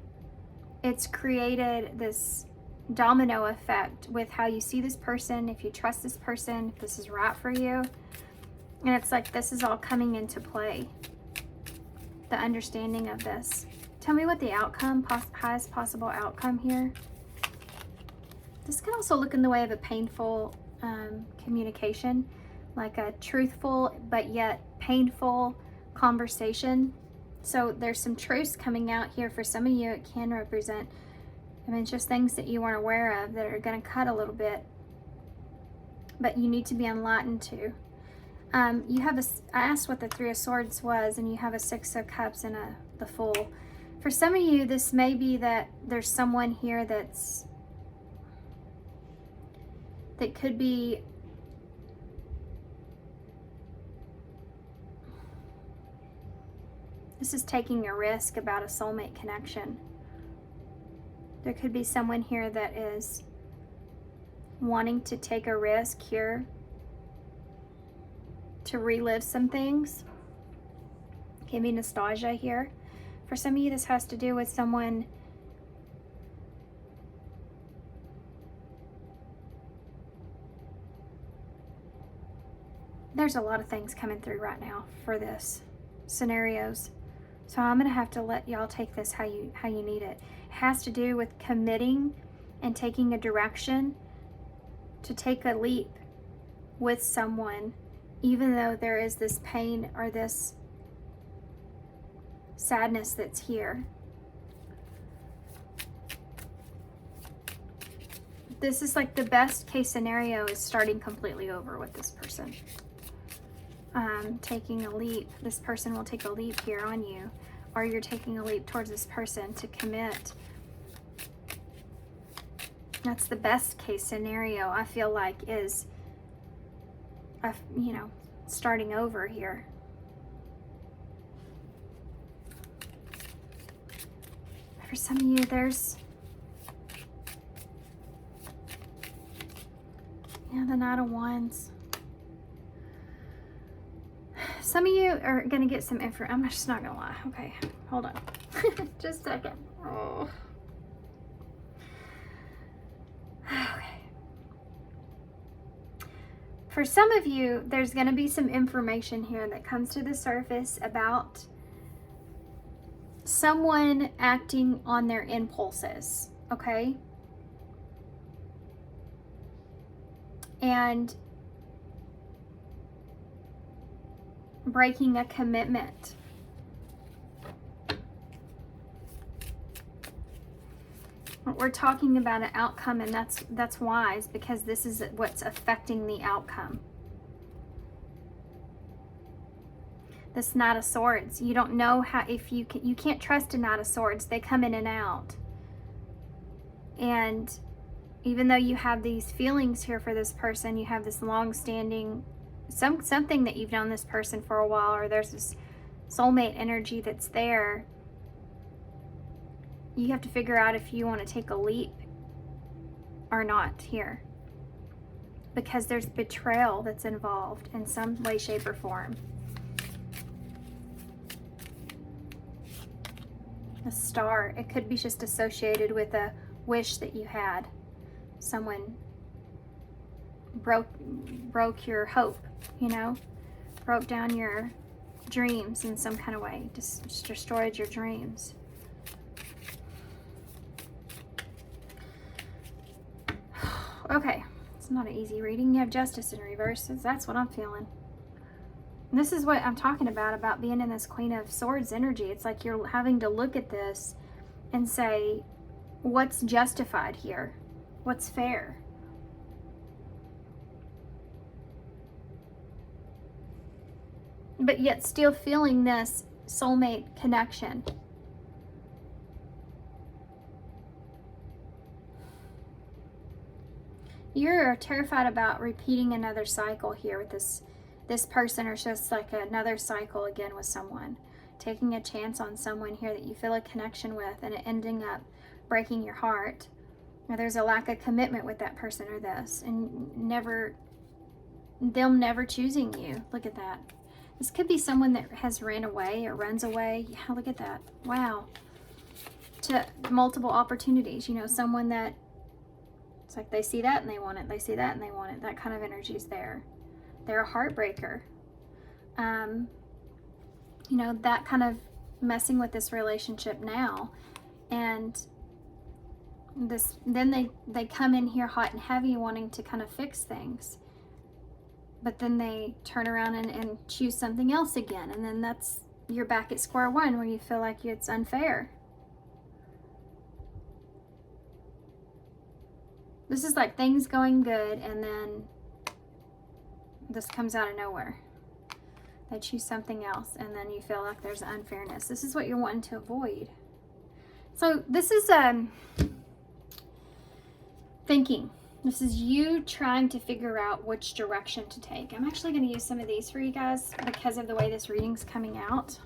It's created this domino effect with how you see this person, if you trust this person, if this is right for you. And it's like this is all coming into play. The understanding of this. Tell me what the outcome, highest possible outcome here. This can also look in the way of a painful communication, like a truthful but yet painful conversation. So there's some truths coming out here. For some of you, it can represent, I mean, it's just things that you weren't aware of that are going to cut a little bit, but you need to be enlightened to. You have I asked what the Three of Swords was, and you have a Six of Cups and the Fool. For some of you, this may be that there's someone here that could be this is taking a risk about a soulmate connection. There could be someone here that is wanting to take a risk here to relive some things. Can be nostalgia here. For some of you, this has to do with someone there's a lot of things coming through right now for this scenarios. So I'm going to have to let y'all take this how you need it. It has to do with committing and taking a direction to take a leap with someone, even though there is this pain or this sadness that's here. This is like the best case scenario is starting completely over with this person. Taking a leap. This person will take a leap here on you, or you're taking a leap towards this person to commit. That's the best case scenario, I feel like, is, you know, starting over here. For some of you, there's, yeah, the Knight of Wands. Some of you are going to get some info. I'm just not going to lie. Okay, hold on. Just a second. Oh. Okay. For some of you, there's going to be some information here that comes to the surface about someone acting on their impulses, okay? And breaking a commitment. We're talking about an outcome, and that's wise, because this is what's affecting the outcome. This Knight of Swords, you don't know how, if you can't trust a Knight of Swords. They come in and out. And even though you have these feelings here for this person, you have this long-standing something that you've known this person for a while, or there's this soulmate energy that's there. You have to figure out if you want to take a leap or not here, because there's betrayal that's involved in some way, shape, or form. A Star, it could be just associated with a wish that you had. Someone broke your hope, you know, broke down your dreams in some kind of way, just destroyed your dreams. Okay, it's not an easy reading. You have Justice in reverse. That's what I'm feeling. And this is what I'm talking about being in this Queen of Swords energy. It's like you're having to look at this and say, what's justified here? What's fair? But yet still feeling this soulmate connection. You're terrified about repeating another cycle here with this person, or just like another cycle again with someone. Taking a chance on someone here that you feel a connection with, and it ending up breaking your heart. Or there's a lack of commitment with that person or this, and them never choosing you. Look at that. This could be someone that has ran away or runs away. Yeah, look at that. Wow. To multiple opportunities. You know, someone that, it's like they see that and they want it. They see that and they want it. That kind of energy is there. They're a heartbreaker. You know, that kind of messing with this relationship now. And this, then they come in here hot and heavy wanting to kind of fix things. But then they turn around and choose something else again. And then you're back at square one, where you feel like it's unfair. This is like things going good, and then this comes out of nowhere. They choose something else, and then you feel like there's unfairness. This is what you're wanting to avoid. So this is thinking. This is you trying to figure out which direction to take. I'm actually going to use some of these for you guys because of the way this reading's coming out.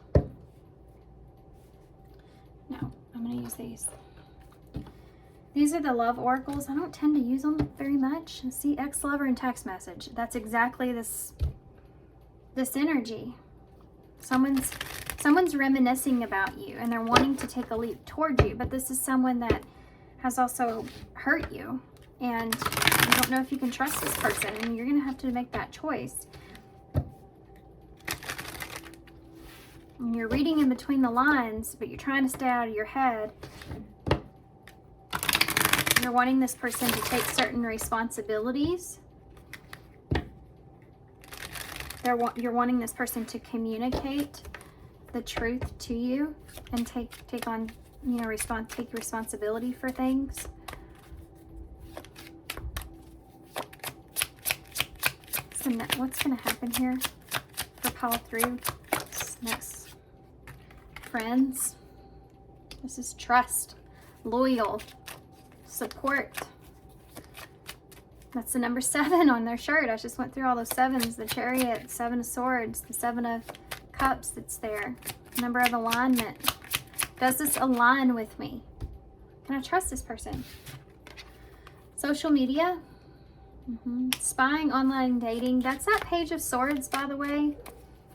No, I'm going to use these. These are the love oracles. I don't tend to use them very much. See, ex-lover and text message. That's exactly this this energy. Someone's reminiscing about you and they're wanting to take a leap toward you, but this is someone that has also hurt you, and you don't know if you can trust this person, and you're going to have to make that choice. And you're reading in between the lines, but you're trying to stay out of your head. You're wanting this person to take certain responsibilities. You're wanting this person to communicate the truth to you and take on, you know, take responsibility for things. So what's going to happen here for pile 3? Next, friends. This is trust, loyal, support. That's the number 7 on their shirt. I just went through all those 7s. The Chariot, 7 of Swords, the 7 of Cups that's there. Number of alignment. Does this align with me? Can I trust this person? Social media. Spying, online dating. That's that Page of Swords, by the way.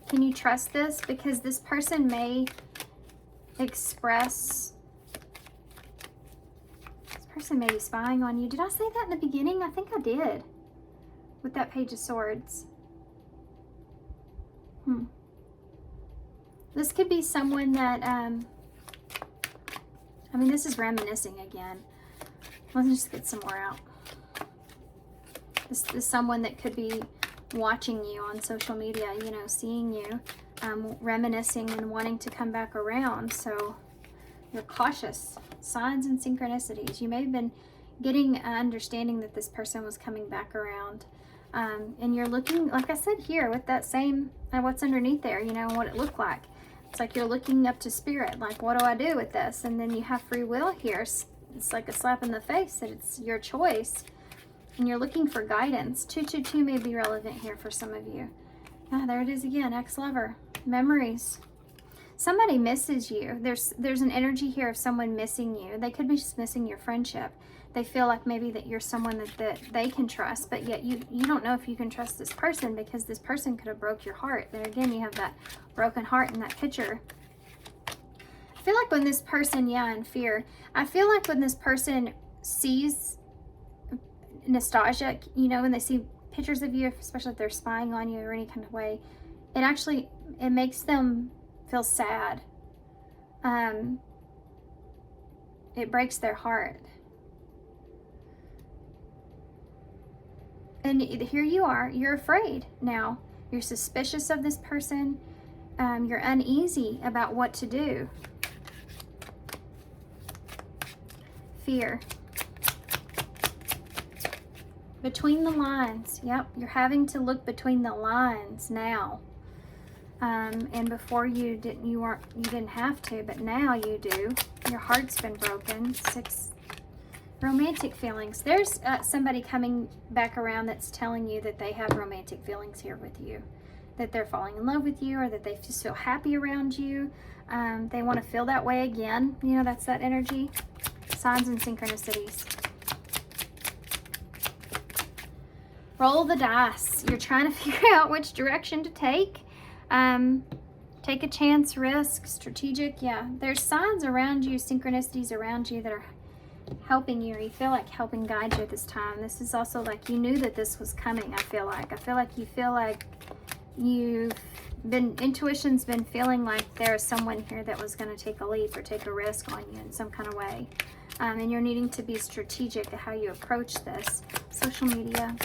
Can you trust this? Because this person may express... This person may be spying on you. Did I say that in the beginning? I think I did. With that Page of Swords. This could be someone that... I mean, this is reminiscing again. Let's just get some more out. This is someone that could be watching you on social media, you know, seeing you, reminiscing and wanting to come back around. So you're cautious. Signs and synchronicities. You may have been getting an understanding that this person was coming back around. And you're looking, like I said here, with that same, what's underneath there, you know, what it looked like. It's like you're looking up to spirit, like, what do I do with this? And then you have free will here. It's like a slap in the face that it's your choice. And you're looking for guidance. 222 may be relevant here for some of you. Ah, there it is again, ex-lover. Memories. Somebody misses you. There's an energy here of someone missing you. They could be just missing your friendship. They feel like maybe that you're someone that they can trust, but yet you don't know if you can trust this person because this person could have broke your heart. There again, you have that broken heart in that picture. I feel like when this person, in fear, I feel like when this person sees nostalgic, you know, when they see pictures of you, especially if they're spying on you or any kind of way, it makes them feel sad. It breaks their heart. And here you are, you're afraid now. You're suspicious of this person. You're uneasy about what to do. Fear. Between the lines. Yep, you're having to look between the lines now. And before you didn't have to, but now you do. Your heart's been broken. 6. Romantic feelings. There's somebody coming back around that's telling you that they have romantic feelings here with you. That they're falling in love with you, or that they just feel happy around you. They want to feel that way again. You know, that's that energy. Signs and synchronicities. Roll the dice. You're trying to figure out which direction to take. Take a chance, risk, strategic. Yeah, there's signs around you, synchronicities around you that are helping you, or you feel like helping guide you at this time. This is also like you knew that this was coming. I feel like you feel like intuition's been feeling like there's someone here that was going to take a leap or take a risk on you in some kind of way. And you're needing to be strategic at how you approach this. Social media.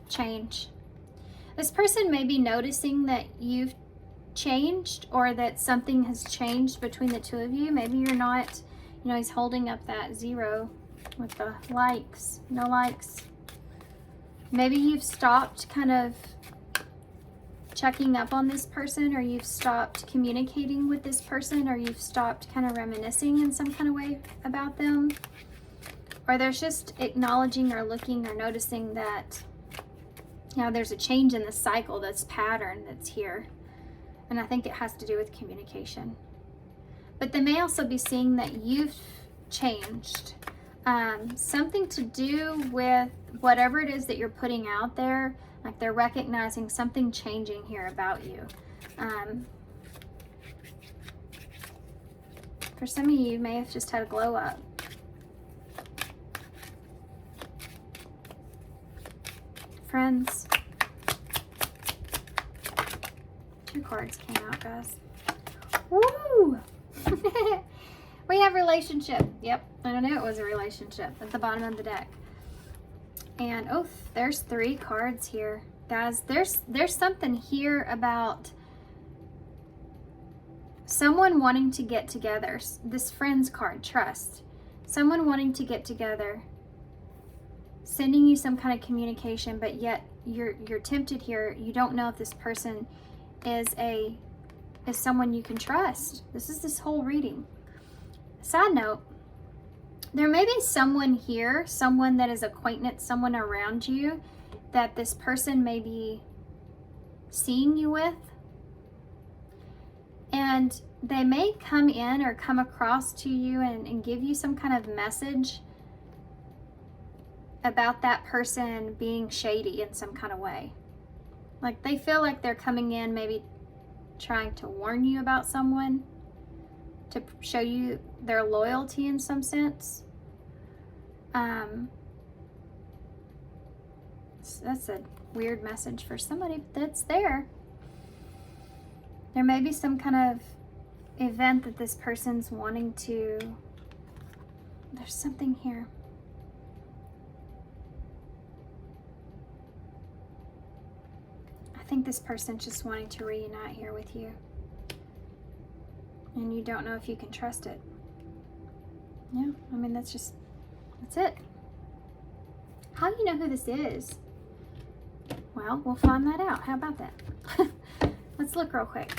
Change. This person may be noticing that you've changed, or that something has changed between the two of you. Maybe you're not, you know, he's holding up that 0 with the likes, no likes. Maybe you've stopped kind of checking up on this person, or you've stopped communicating with this person, or you've stopped kind of reminiscing in some kind of way about them. Or there's just acknowledging or looking or noticing that, you know, there's a change in the cycle, this pattern that's here. And I think it has to do with communication. But they may also be seeing that you've changed. Something to do with whatever it is that you're putting out there. Like they're recognizing something changing here about you. For some of you, you may have just had a glow up. Friends. 2 cards came out, guys. Woo! We have relationship. Yep, I knew it was a relationship at the bottom of the deck. And oh, there's 3 cards here. Guys, there's something here about someone wanting to get together. This friends card, trust. Someone wanting to get together. Sending you some kind of communication, but yet you're tempted here. You don't know if this person is someone you can trust. This is this whole reading. Side note, there may be someone here, someone that is acquaintance, someone around you that this person may be seeing you with. And they may come in or come across to you and give you some kind of message about that person being shady in some kind of way. Like they feel like they're coming in maybe trying to warn you about someone, to show you their loyalty in some sense. So that's a weird message for somebody that's there. There may be some kind of event that this person's wanting to... There's something here. I think this person's just wanting to reunite here with you. And you don't know if you can trust it. Yeah, I mean, that's it. How do you know who this is? Well, we'll find that out. How about that? Let's look real quick.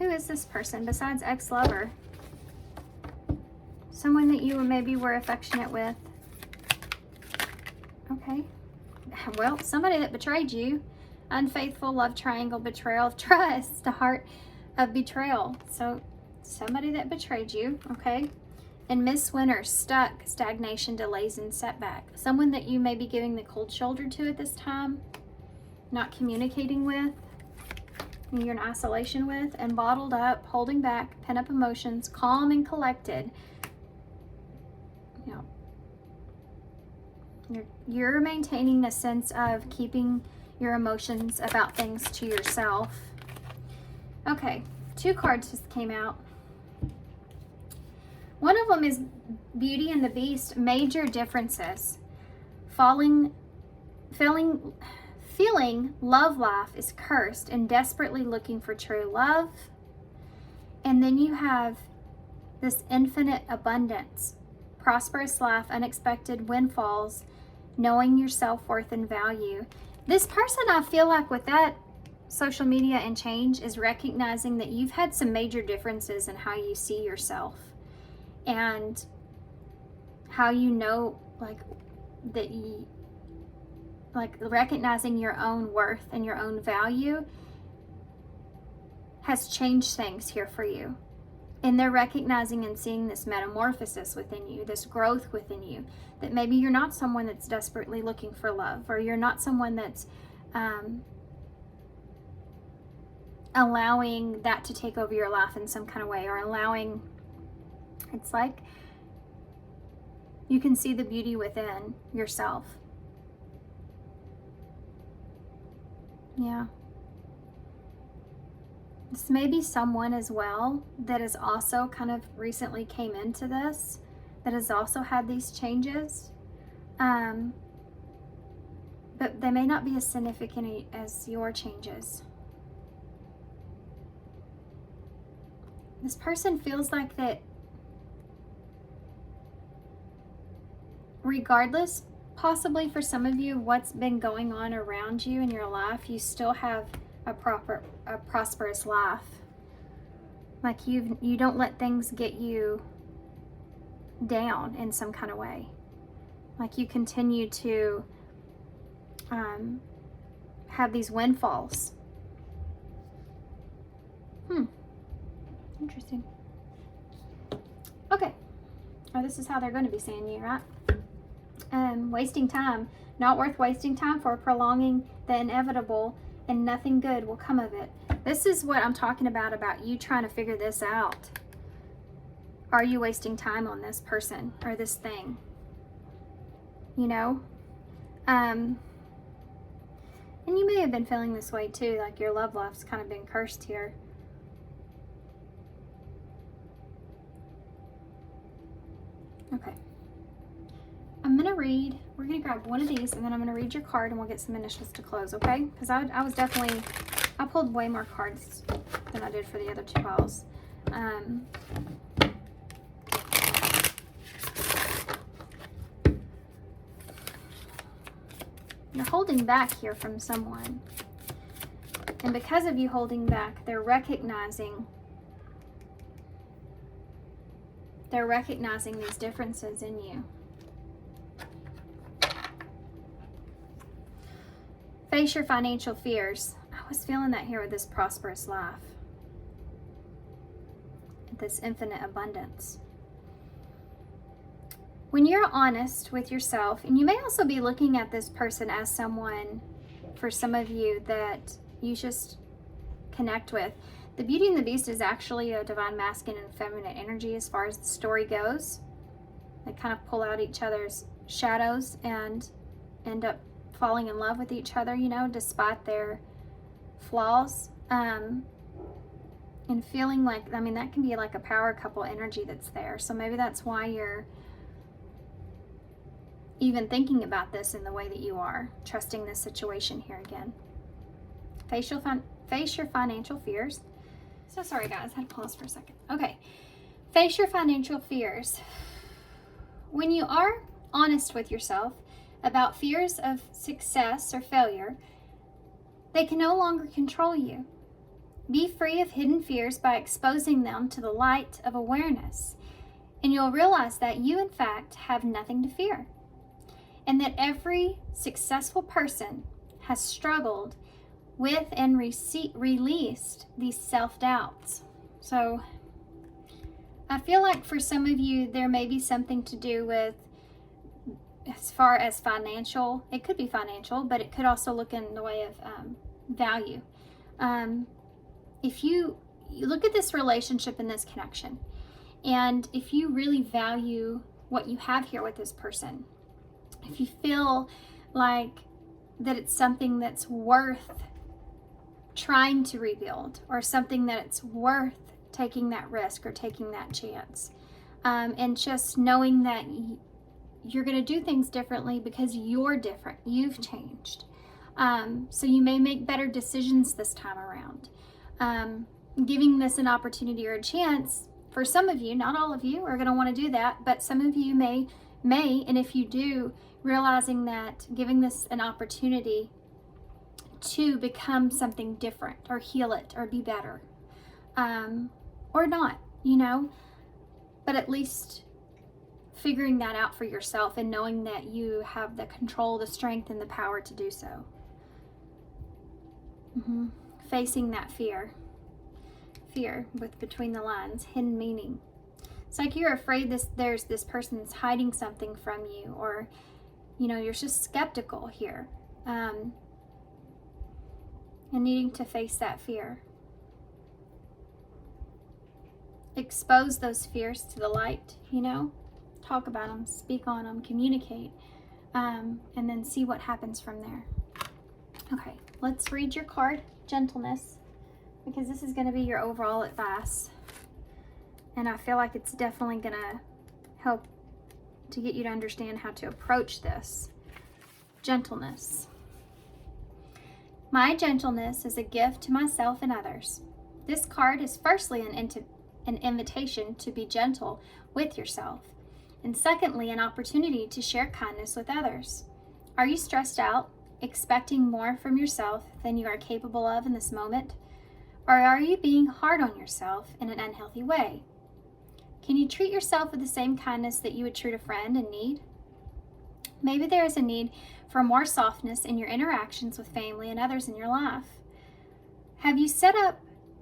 Who is this person besides ex-lover? Someone that you maybe were affectionate with. Okay. Well, somebody that betrayed you. Unfaithful, love triangle, betrayal of trust, the heart of betrayal. So somebody that betrayed you, okay? And Miss Winter, stuck, stagnation, delays, and setback. Someone that you may be giving the cold shoulder to at this time, not communicating with, you're in isolation with, and bottled up, holding back, pent up emotions, calm and collected. You know, you're maintaining a sense of keeping your emotions about things to yourself. Okay, 2 cards just came out. One of them is Beauty and the Beast, major differences. Feeling love life is cursed and desperately looking for true love. And then you have this infinite abundance, prosperous life, unexpected windfalls, knowing your self-worth and value. This person, I feel like with that social media and change, is recognizing that you've had some major differences in how you see yourself and how you know, like, that you, like, recognizing your own worth and your own value has changed things here for you. And they're recognizing and seeing this metamorphosis within you, this growth within you, that maybe you're not someone that's desperately looking for love, or you're not someone that's allowing that to take over your life in some kind of way, or allowing, it's like you can see the beauty within yourself. Yeah. This may be someone as well that has also kind of recently came into this, that has also had these changes. But they may not be as significant as your changes. This person feels like that regardless, possibly for some of you, what's been going on around you in your life, you still have a prosperous life. Like you don't let things get you down in some kind of way. Like you continue to have these windfalls. Interesting. Okay. Oh, this is how they're going to be seeing you, right? Wasting time. Not worth wasting time for, prolonging the inevitable, and nothing good will come of it. This is what I'm talking about you trying to figure this out. Are you wasting time on this person or this thing? You know? And you may have been feeling this way too, like your love life's kind of been cursed here. Okay. I'm going to read, we're going to grab one of these, and then I'm going to read your card, and we'll get some initials to close, okay? Because I was definitely, I pulled way more cards than I did for the other two piles. You're holding back here from someone. And because of you holding back, they're recognizing these differences in you. Face your financial fears. I was feeling that here with this prosperous life. This infinite abundance. When you're honest with yourself, and you may also be looking at this person as someone, for some of you, that you just connect with. The Beauty and the Beast is actually a divine masculine and feminine energy as far as the story goes. They kind of pull out each other's shadows and end up falling in love with each other, you know, despite their flaws. And feeling like, I mean, that can be like a power couple energy that's there. So maybe that's why you're even thinking about this in the way that you are, trusting this situation here again. Face your financial fears. So sorry guys, I had to pause for a second. Okay, face your financial fears. When you are honest with yourself about fears of success or failure, they can no longer control you. Be free of hidden fears by exposing them to the light of awareness, and you'll realize that you, in fact, have nothing to fear, and that every successful person has struggled with and released these self-doubts. So I feel like for some of you, there may be something to do with, as far as financial, it could be financial, but it could also look in the way of value. If you look at this relationship and this connection, and if you really value what you have here with this person, if you feel like that it's something that's worth trying to rebuild, or something that it's worth taking that risk or taking that chance, and just knowing that you're going to do things differently because you're different, you've changed, so you may make better decisions this time around. Giving this an opportunity or a chance, for some of you, not all of you are going to want to do that, but some of you may, and if you do, realizing that giving this an opportunity to become something different, or heal it, or be better, or not, you know, but at least figuring that out for yourself and knowing that you have the control, the strength, and the power to do so. Facing that fear with between the lines, hidden meaning. It's like you're afraid there's this person that's hiding something from you, or, you know, you're just skeptical here, and needing to face that fear. Expose those fears to the light, you know, talk about them, speak on them, communicate, and then see what happens from there. Okay, let's read your card, Gentleness, because this is going to be your overall advice, and I feel like it's definitely going to help to get you to understand how to approach this. Gentleness. My gentleness is a gift to myself and others. This card is firstly an invitation to be gentle with yourself, and secondly, an opportunity to share kindness with others. Are you stressed out, expecting more from yourself than you are capable of in this moment? Or are you being hard on yourself in an unhealthy way? Can you treat yourself with the same kindness that you would treat a friend in need? Maybe there is a need for more softness in your interactions with family and others in your life. Have you set up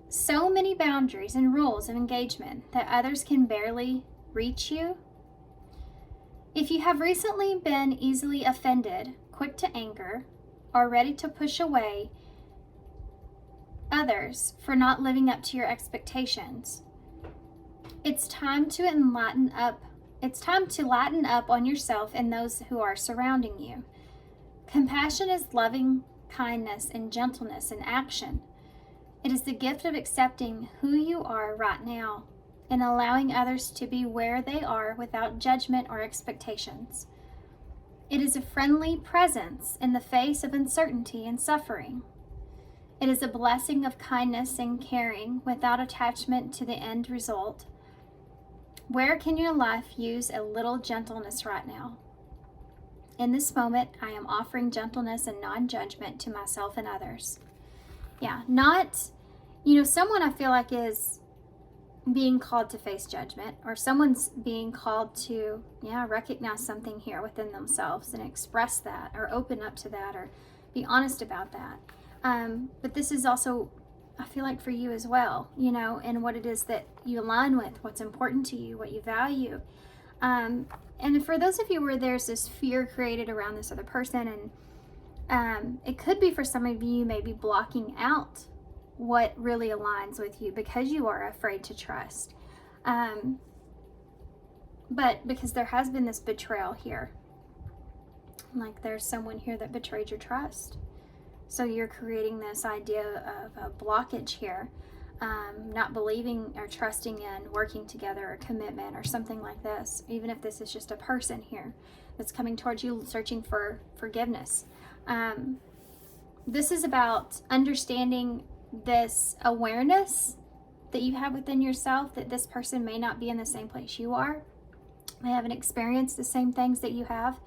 so many boundaries and rules of engagement that others can barely reach you? If you have recently been easily offended, quick to anger, or ready to push away others for not living up to your expectations, it's time to lighten up. It's time to lighten up on yourself and those who are surrounding you. Compassion is loving kindness and gentleness in action. It is the gift of accepting who you are right now and allowing others to be where they are without judgment or expectations. It is a friendly presence in the face of uncertainty and suffering. It is a blessing of kindness and caring without attachment to the end result. Where can your life use a little gentleness right now? In this moment, I am offering gentleness and non-judgment to myself and others. Yeah, not, someone I feel like is being called to face judgment, or someone's being called to, recognize something here within themselves and express that, or open up to that, or be honest about that. But this is also, I feel like, for you as well, and what it is that you align with, what's important to you, what you value. And for those of you where there's this fear created around this other person, and it could be for some of you maybe blocking out what really aligns with you because you are afraid to trust. But because there has been this betrayal here, like there's someone here that betrayed your trust. So you're creating this idea of a blockage here, not believing or trusting in working together or commitment or something like this, even if this is just a person here that's coming towards you searching for forgiveness. This is about understanding this awareness that you have within yourself, that this person may not be in the same place you are. They haven't experienced the same things that you have.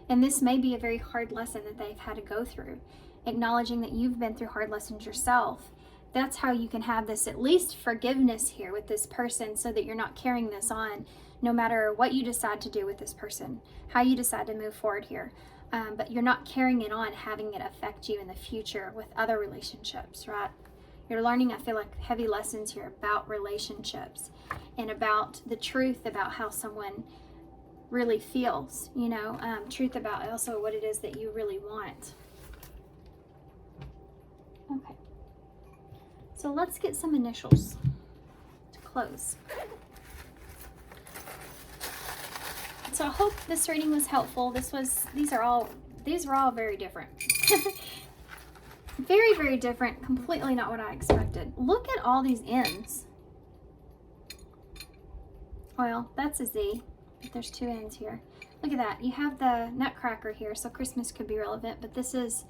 And this may be a very hard lesson that they've had to go through. Acknowledging that you've been through hard lessons yourself. That's how you can have this at least forgiveness here with this person, so that you're not carrying this on no matter what you decide to do with this person, how you decide to move forward here. But you're not carrying it on, having it affect you in the future with other relationships, right? You're learning, I feel like, heavy lessons here about relationships and about the truth about how someone really feels, truth about also what it is that you really want. Okay, so let's get some initials to close. So I hope this reading was helpful. These were all very different. Very, very different. Completely not what I expected. Look at all these N's. Well, that's a Z, but there's two N's here. Look at that. You have the nutcracker here, so Christmas could be relevant, but this is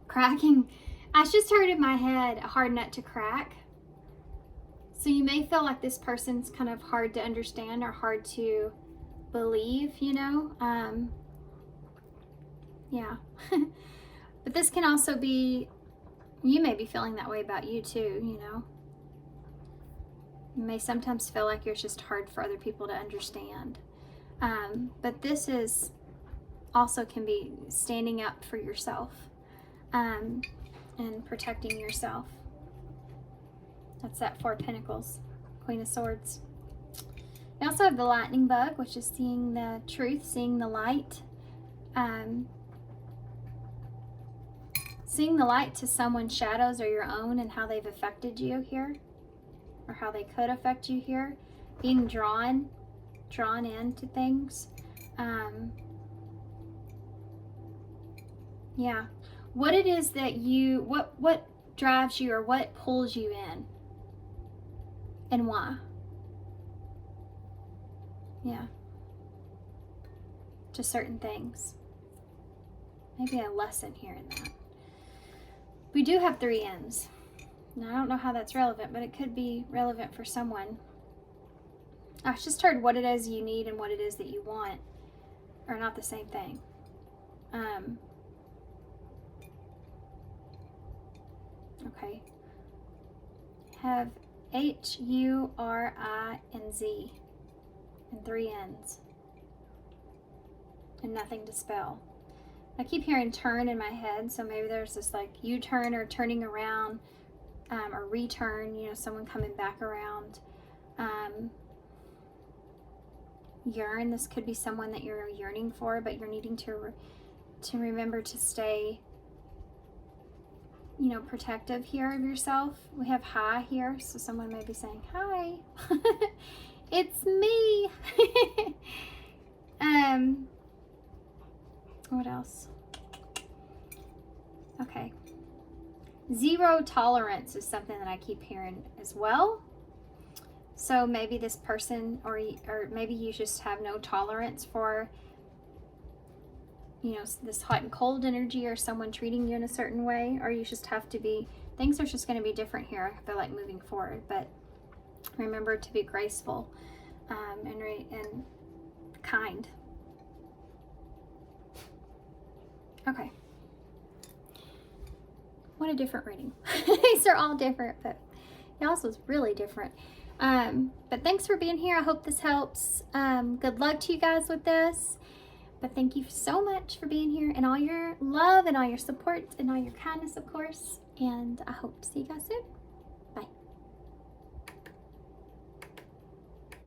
cracking. I just heard in my head a hard nut to crack. So you may feel like this person's kind of hard to understand or hard to believe, yeah. But this can also be, you may be feeling that way about you too, You may sometimes feel like you're just hard for other people to understand. But this is also can be standing up for yourself, and protecting yourself. That's that Four of Pentacles, Queen of Swords. We also have the lightning bug, which is seeing the truth, seeing the light. Seeing the light to someone's shadows or your own and how they've affected you here, or how they could affect you here. Being drawn into things. Yeah. What it is that you, what drives you or what pulls you in, and why. Yeah. To certain things. Maybe a lesson here in that. We do have three N's. Now, I don't know how that's relevant, but it could be relevant for someone. I just heard what it is you need and what it is that you want are not the same thing. Okay. Have H, U, R, I, and Z. And three N's. And nothing to spell. I keep hearing turn in my head, so maybe there's this like U-turn or turning around, or return, someone coming back around. yearn. This could be someone that you're yearning for, but you're needing to remember to stay, you know, protective here of yourself. We have hi here, so someone may be saying, hi, it's me. What else? Okay. Zero tolerance is something that I keep hearing as well. So maybe this person, or maybe you just have no tolerance for, you know, this hot and cold energy, or someone treating you in a certain way, or you just have to be, things are just going to be different here, I feel like, moving forward. But remember to be graceful and kind. Okay. What a different reading. These are all different, but y'all's was really different. But thanks for being here. I hope this helps. Good luck to you guys with this. But thank you so much for being here, and all your love and all your support and all your kindness, of course. And I hope to see you guys soon.